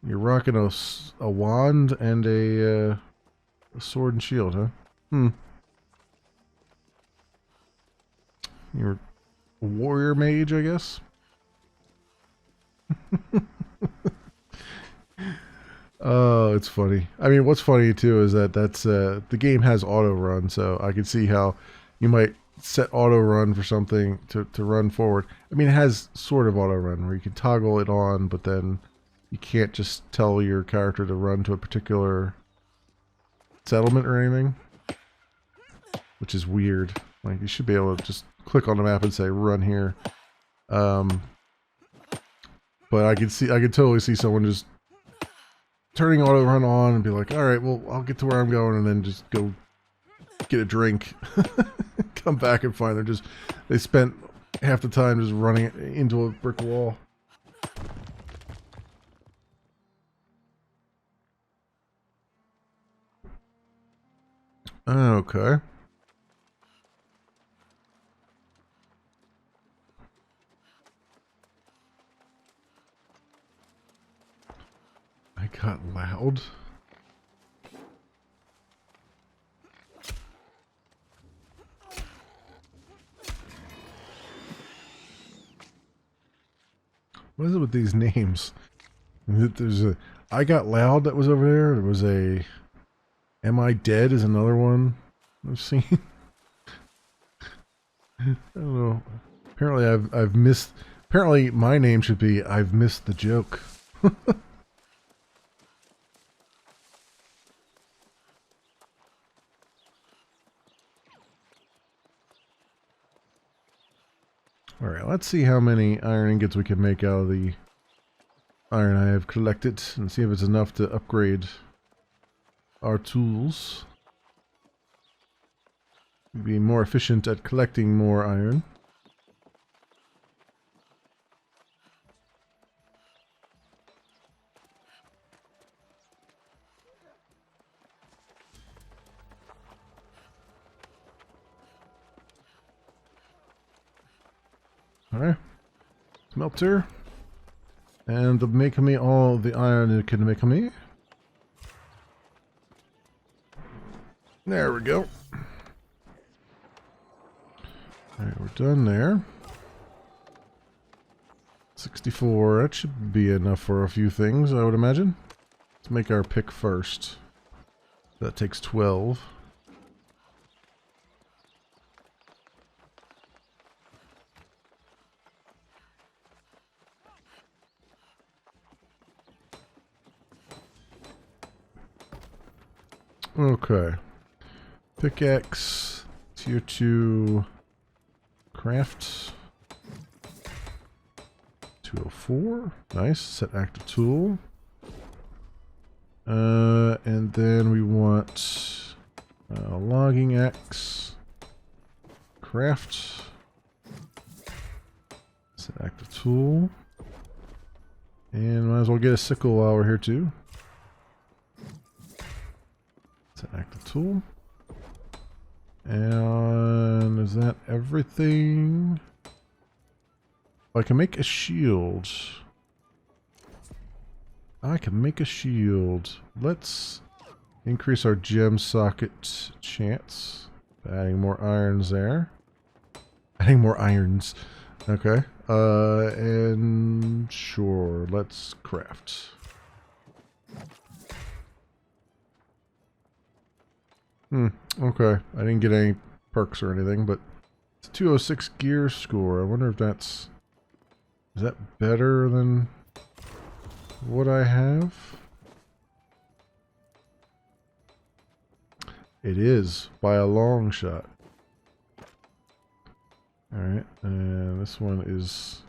you're rocking a wand and a sword and shield, huh? You're a warrior mage, I guess? Oh, it's funny. I mean, what's funny too is that the game has auto run, so I can see how you might set auto run for something to run forward. I mean, it has sort of auto run where you can toggle it on, but then you can't just tell your character to run to a particular settlement or anything, which is weird. Like, you should be able to just click on the map and say run here. But I can totally see someone just turning auto run on and be like, all right, well, I'll get to where I'm going, and then just go get a drink, come back and find they spent half the time just running into a brick wall. Okay. I got loud. What is it with these names? There's a I got loud that was over there. There was a Am I Dead is another one I've seen. I don't know. Apparently I've missed. Apparently my name should be I've missed the joke. Alright, let's see how many iron ingots we can make out of the iron I have collected and see if it's enough to upgrade our tools. Be more efficient at collecting more iron. Alright. Smelter. And make me all the iron it can make me. There we go. Alright, we're done there. 64. That should be enough for a few things, I would imagine. Let's make our pick first. That takes 12. Okay. Pickaxe, tier 2, craft, 204, nice, set active tool. And then we want a logging axe, craft, set active tool, and might as well get a sickle while we're here too. Active tool. And is that everything? I can make a shield. I can make a shield. Let's increase our gem socket chance. Adding more irons there. Adding more irons. Okay. And sure, let's craft. Okay. I didn't get any perks or anything, but it's a 206 gear score. I wonder if that's... Is that better than what I have? It is, by a long shot. Alright, and this one is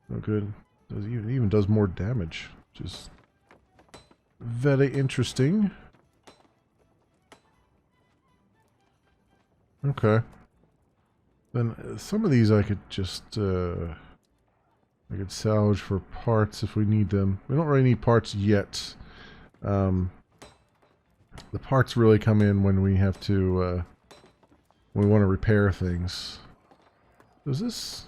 no good. It even does more damage, which is very interesting. Okay. Then some of these I could just I could salvage for parts if we need them. We don't really need parts yet. The parts really come in when we have to when we want to repair things. Is this?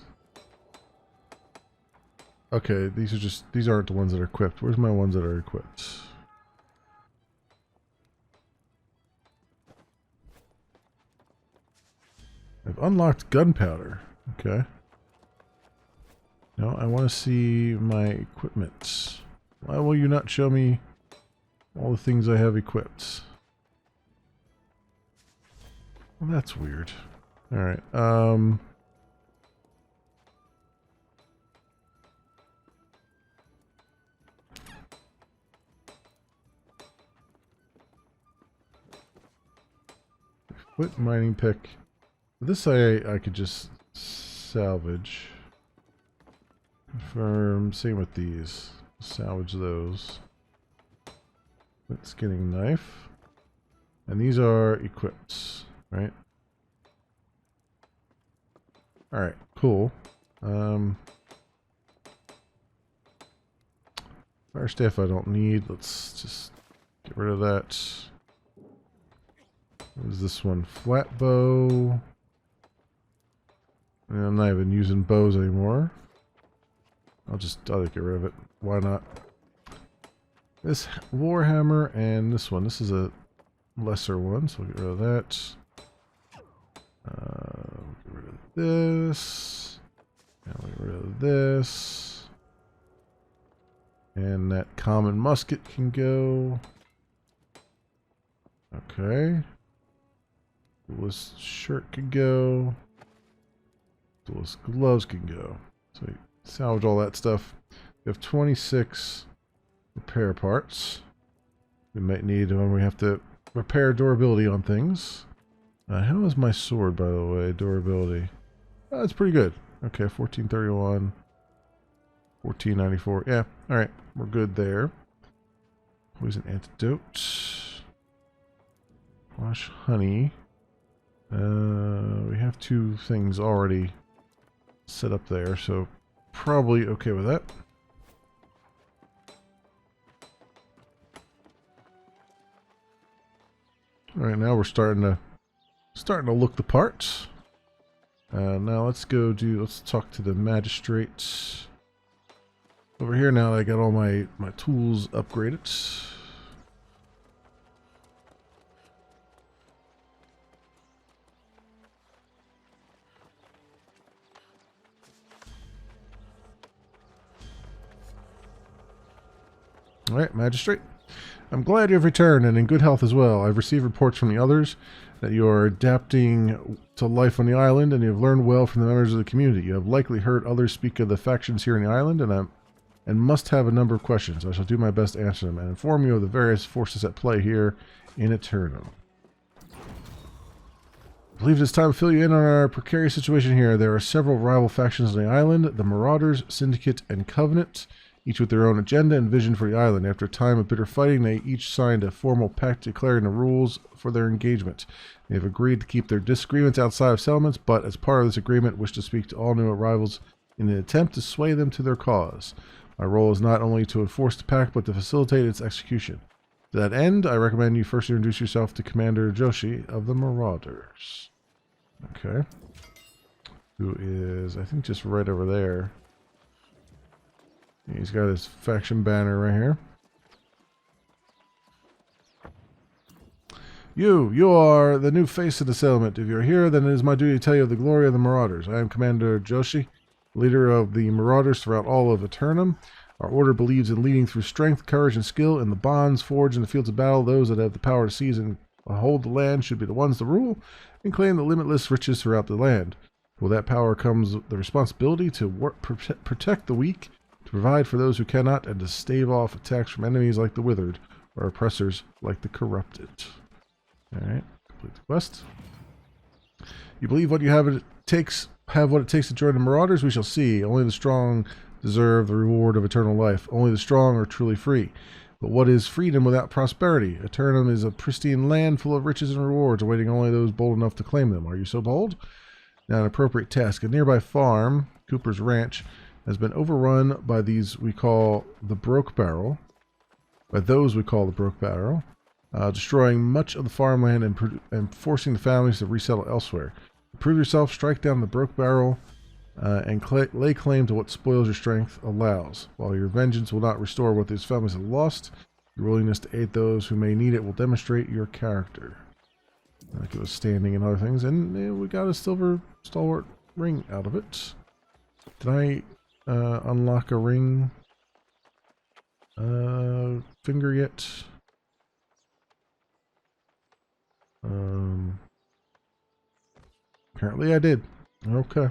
Okay, these aren't the ones that are equipped. Where's my ones that are equipped? I've unlocked gunpowder. Okay. Now I want to see my equipment. Why will you not show me all the things I have equipped? Well, that's weird. Alright, Flint mining pick. This I could just salvage. Confirm. Same with these. Salvage those. Flint skinning knife. And these are equipped, right? Alright, cool. Fire staff I don't need. Let's just get rid of that. What is this one? Flat bow. And I'm not even using bows anymore. I'll get rid of it. Why not? This warhammer and this one. This is a lesser one, so we'll get rid of that. Get rid of this. And we'll get rid of this. And that common musket can go. Okay. This shirt can go. Those gloves can go. So we salvage all that stuff. We have 26 repair parts. We might need when we have to repair durability on things. How is my sword, by the way? Durability. That's pretty good. Okay, 1431. 1494. Yeah, alright. We're good there. Poison antidote. Wash honey. We have 2 things already set up there, so probably okay with that. Alright, now we're starting to look the part. Now let's talk to the magistrate. Over here now I got all my tools upgraded. Alright, magistrate. I'm glad you have returned and in good health as well. I've received reports from the others that you are adapting to life on the island and you have learned well from the members of the community. You have likely heard others speak of the factions here in the island and must have a number of questions. I shall do my best to answer them and inform you of the various forces at play here in Eternum. I believe it is time to fill you in on our precarious situation here. There are several rival factions on the island, the Marauders, Syndicate, and Covenant, each with their own agenda and vision for the island. After a time of bitter fighting, they each signed a formal pact declaring the rules for their engagement. They have agreed to keep their disagreements outside of settlements, but as part of this agreement, wish to speak to all new arrivals in an attempt to sway them to their cause. My role is not only to enforce the pact, but to facilitate its execution. To that end, I recommend you first introduce yourself to Commander Joshi of the Marauders. Okay. Who is, I think, just right over there. He's got his faction banner right here. You are the new face of the settlement. If you're here, then it is my duty to tell you of the glory of the Marauders. I am Commander Joshi, leader of the Marauders throughout all of Eternum. Our order believes in leading through strength, courage, and skill in the bonds forged in the fields of battle. Those that have the power to seize and hold the land should be the ones to rule and claim the limitless riches throughout the land. With that power comes the responsibility to protect the weak, to provide for those who cannot, and to stave off attacks from enemies like the withered, or oppressors like the corrupted. Alright, complete the quest. You believe what you have it takes have what it takes to join the Marauders? We shall see. Only the strong deserve the reward of eternal life. Only the strong are truly free. But what is freedom without prosperity? Eternum is a pristine land full of riches and rewards, awaiting only those bold enough to claim them. Are you so bold? Now an appropriate task. A nearby farm, Cooper's Ranch, has been overrun by these we call the Broke Barrel. By those we call the Broke Barrel. Destroying much of the farmland and forcing the families to resettle elsewhere. Prove yourself, strike down the Broke Barrel, and lay claim to what spoils your strength allows. While your vengeance will not restore what these families have lost, your willingness to aid those who may need it will demonstrate your character. Like it was standing and other things, and we got a silver stalwart ring out of it. Did I unlock a ring finger yet? Apparently I did. Okay.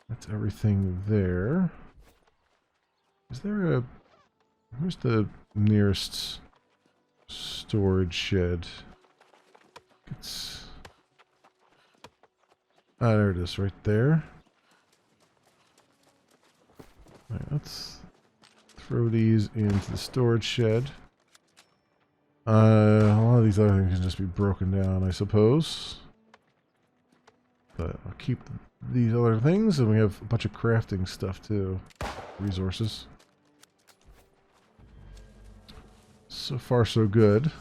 That's everything there. Is there a... Where's the nearest storage shed? It's... Ah, there it is, right there. Alright, let's throw these into the storage shed. A lot of these other things can just be broken down, I suppose. But I'll keep these other things, and we have a bunch of crafting stuff too. Resources. So far, so good.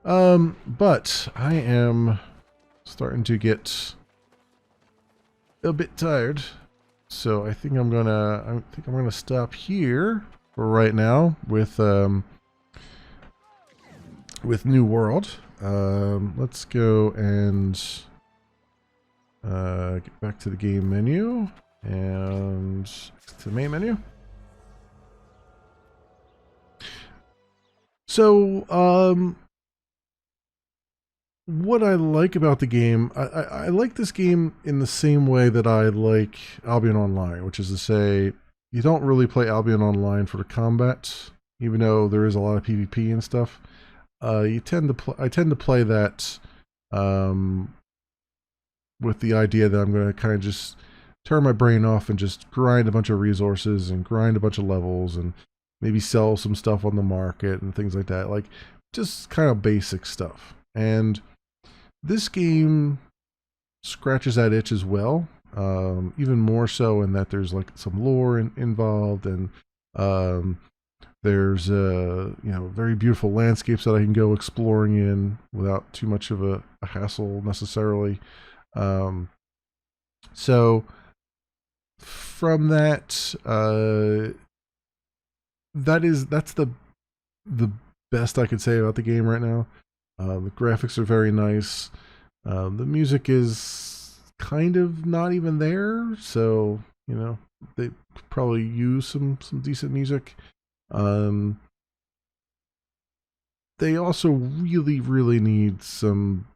But I am starting to get a bit tired, so I think I'm gonna stop here for right now with New World. Let's go and get back to the game menu and to the main menu. So, what I like about the game, I like this game in the same way that I like Albion Online, which is to say, you don't really play Albion Online for the combat, even though there is a lot of PvP and stuff. I tend to play that with the idea that I'm going to kind of just turn my brain off and just grind a bunch of resources and grind a bunch of levels and maybe sell some stuff on the market and things like that. Like, just kind of basic stuff. And this game scratches that itch as well. Even more so in that there's like some lore involved, and there's very beautiful landscapes that I can go exploring in without too much of a hassle necessarily. So from that, that's the best I could say about the game right now. The graphics are very nice. The music is kind of not even there, so they could probably use some decent music. They also really need some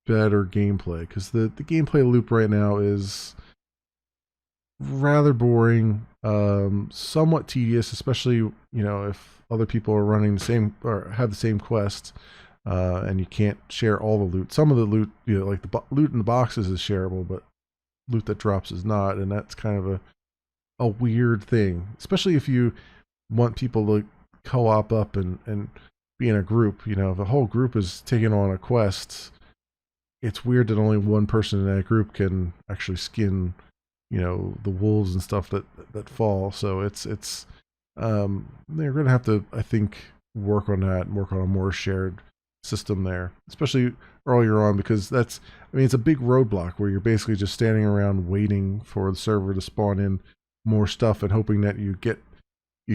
better gameplay, because the gameplay loop right now is rather boring, somewhat tedious, especially if other people are running the same or have the same quest. And you can't share all the loot. Some of the loot, like the loot in the boxes is shareable, but loot that drops is not, and that's kind of a weird thing. Especially if you want people to co-op up and be in a group. If a whole group is taking on a quest, it's weird that only one person in that group can actually skin, the wolves and stuff that fall. So it's they're gonna have to, I think, work on that and work on a more shared system there, especially earlier on, because it's a big roadblock where you're basically just standing around waiting for the server to spawn in more stuff and hoping that you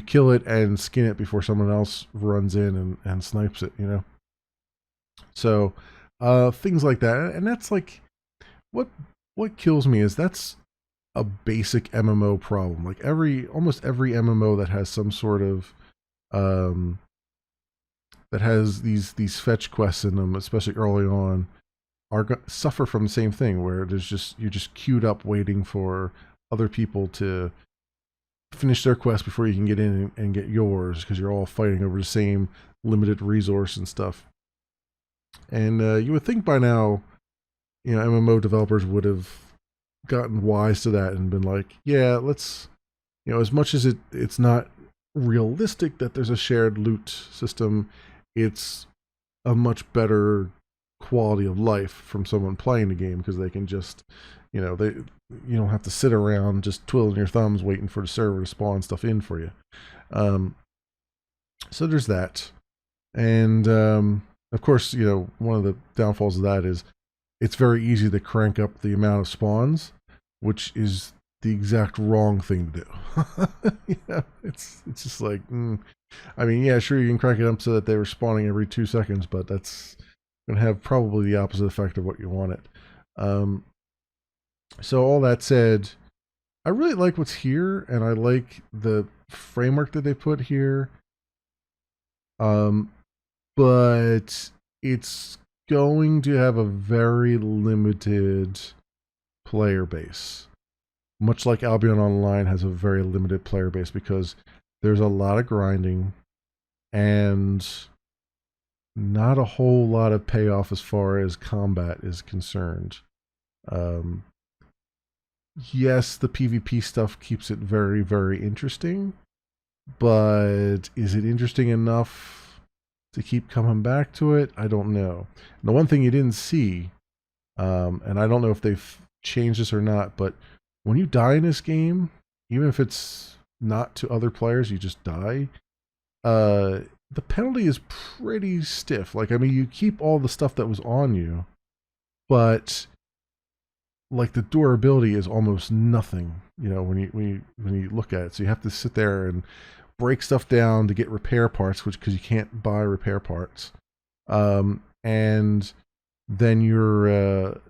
kill it and skin it before someone else runs in and snipes it, So things like that. And that's like what kills me is that's a basic MMO problem. Like almost every MMO that has some sort of that has these fetch quests in them, especially early on, suffer from the same thing, where you're just queued up waiting for other people to finish their quest before you can get in and get yours, because you're all fighting over the same limited resource and stuff. And you would think by now, MMO developers would have gotten wise to that and been like, yeah, let's, as much as it's not realistic that there's a shared loot system, it's a much better quality of life from someone playing the game, because they can just, you don't have to sit around just twiddling your thumbs waiting for the server to spawn stuff in for you. So there's that. And of course, one of the downfalls of that is it's very easy to crank up the amount of spawns, which is the exact wrong thing to do. It's just like, I mean, yeah, sure, you can crank it up so that they were spawning every 2 seconds, but that's going to have probably the opposite effect of what you want it. So all that said, I really like what's here, and I like the framework that they put here. But it's going to have a very limited player base. Much like Albion Online has a very limited player base, because there's a lot of grinding and not a whole lot of payoff as far as combat is concerned. Yes, the PvP stuff keeps it very, very interesting, but is it interesting enough to keep coming back to it? I don't know. And the one thing you didn't see, and I don't know if they've changed this or not, but when you die in this game, even if it's not to other players, you just die, the penalty is pretty stiff. Like, I mean, you keep all the stuff that was on you, but like the durability is almost nothing, when you look at it. So you have to sit there and break stuff down to get repair parts, because you can't buy repair parts. And then you're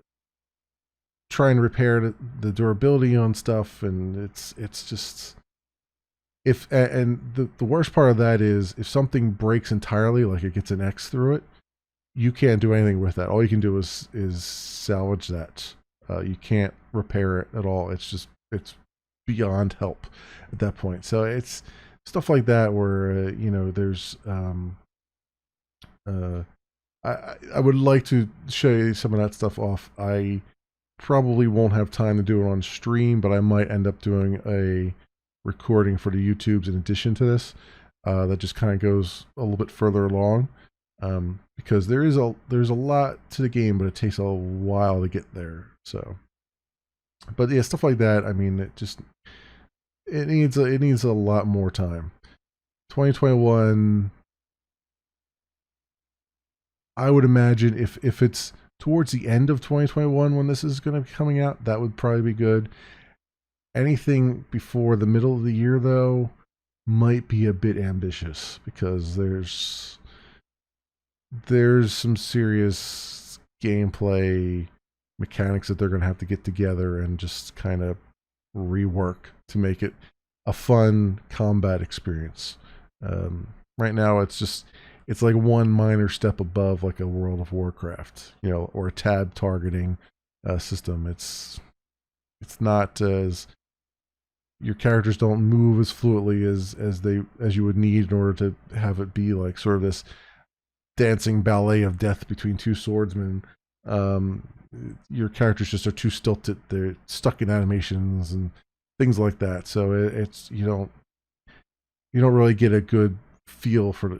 trying to repair the durability on stuff, and it's just, the worst part of that is if something breaks entirely, like it gets an X through it, you can't do anything with that. All you can do is salvage that. You can't repair it at all. It's beyond help at that point. So it's stuff like that where there's I would like to show you some of that stuff off. I probably won't have time to do it on stream, but I might end up doing a recording for the YouTubes in addition to this, that just kind of goes a little bit further along, because there's a lot to the game, but it takes a while to get there. So, but yeah, stuff like that. I mean, it needs a lot more time. 2021. I would imagine if it's towards the end of 2021 when this is going to be coming out, that would probably be good. Anything before the middle of the year, though, might be a bit ambitious, because there's some serious gameplay mechanics that they're going to have to get together and just kind of rework to make it a fun combat experience. Right now, it's like one minor step above like a World of Warcraft, or a tab targeting system. It's not as, your characters don't move as fluidly as you would need in order to have it be like sort of this dancing ballet of death between two swordsmen. Your characters just are too stilted. They're stuck in animations and things like that. So it's you don't really get a good feel for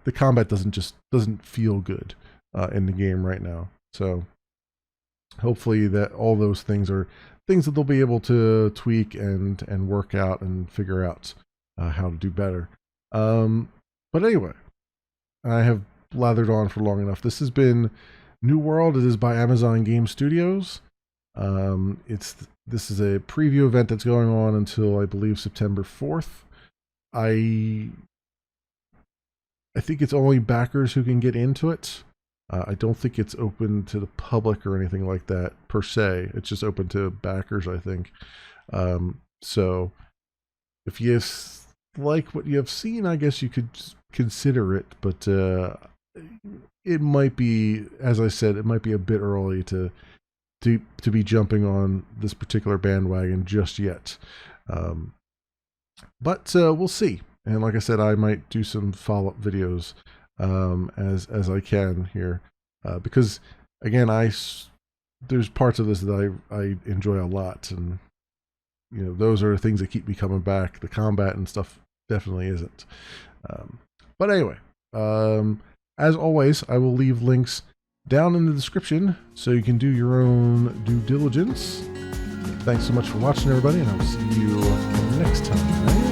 the combat. Doesn't feel good in the game right now. So hopefully that all those things are things that they'll be able to tweak and work out and figure out how to do better. But anyway, I have blathered on for long enough. This has been New World. It is by Amazon Game Studios. This is a preview event that's going on until, I believe, September 4th. I think it's only backers who can get into it. I don't think it's open to the public or anything like that per se. It's just open to backers, I think. So if you like what you have seen, I guess you could consider it. But it might be, as I said, it might be a bit early to be jumping on this particular bandwagon just yet. But we'll see. And like I said, I might do some follow-up videos as I can here, because again, there's parts of this that I enjoy a lot, and those are the things that keep me coming back. The combat and stuff definitely isn't. But anyway, as always, I will leave links down in the description so you can do your own due diligence. Thanks so much for watching, everybody, and I'll see you next time.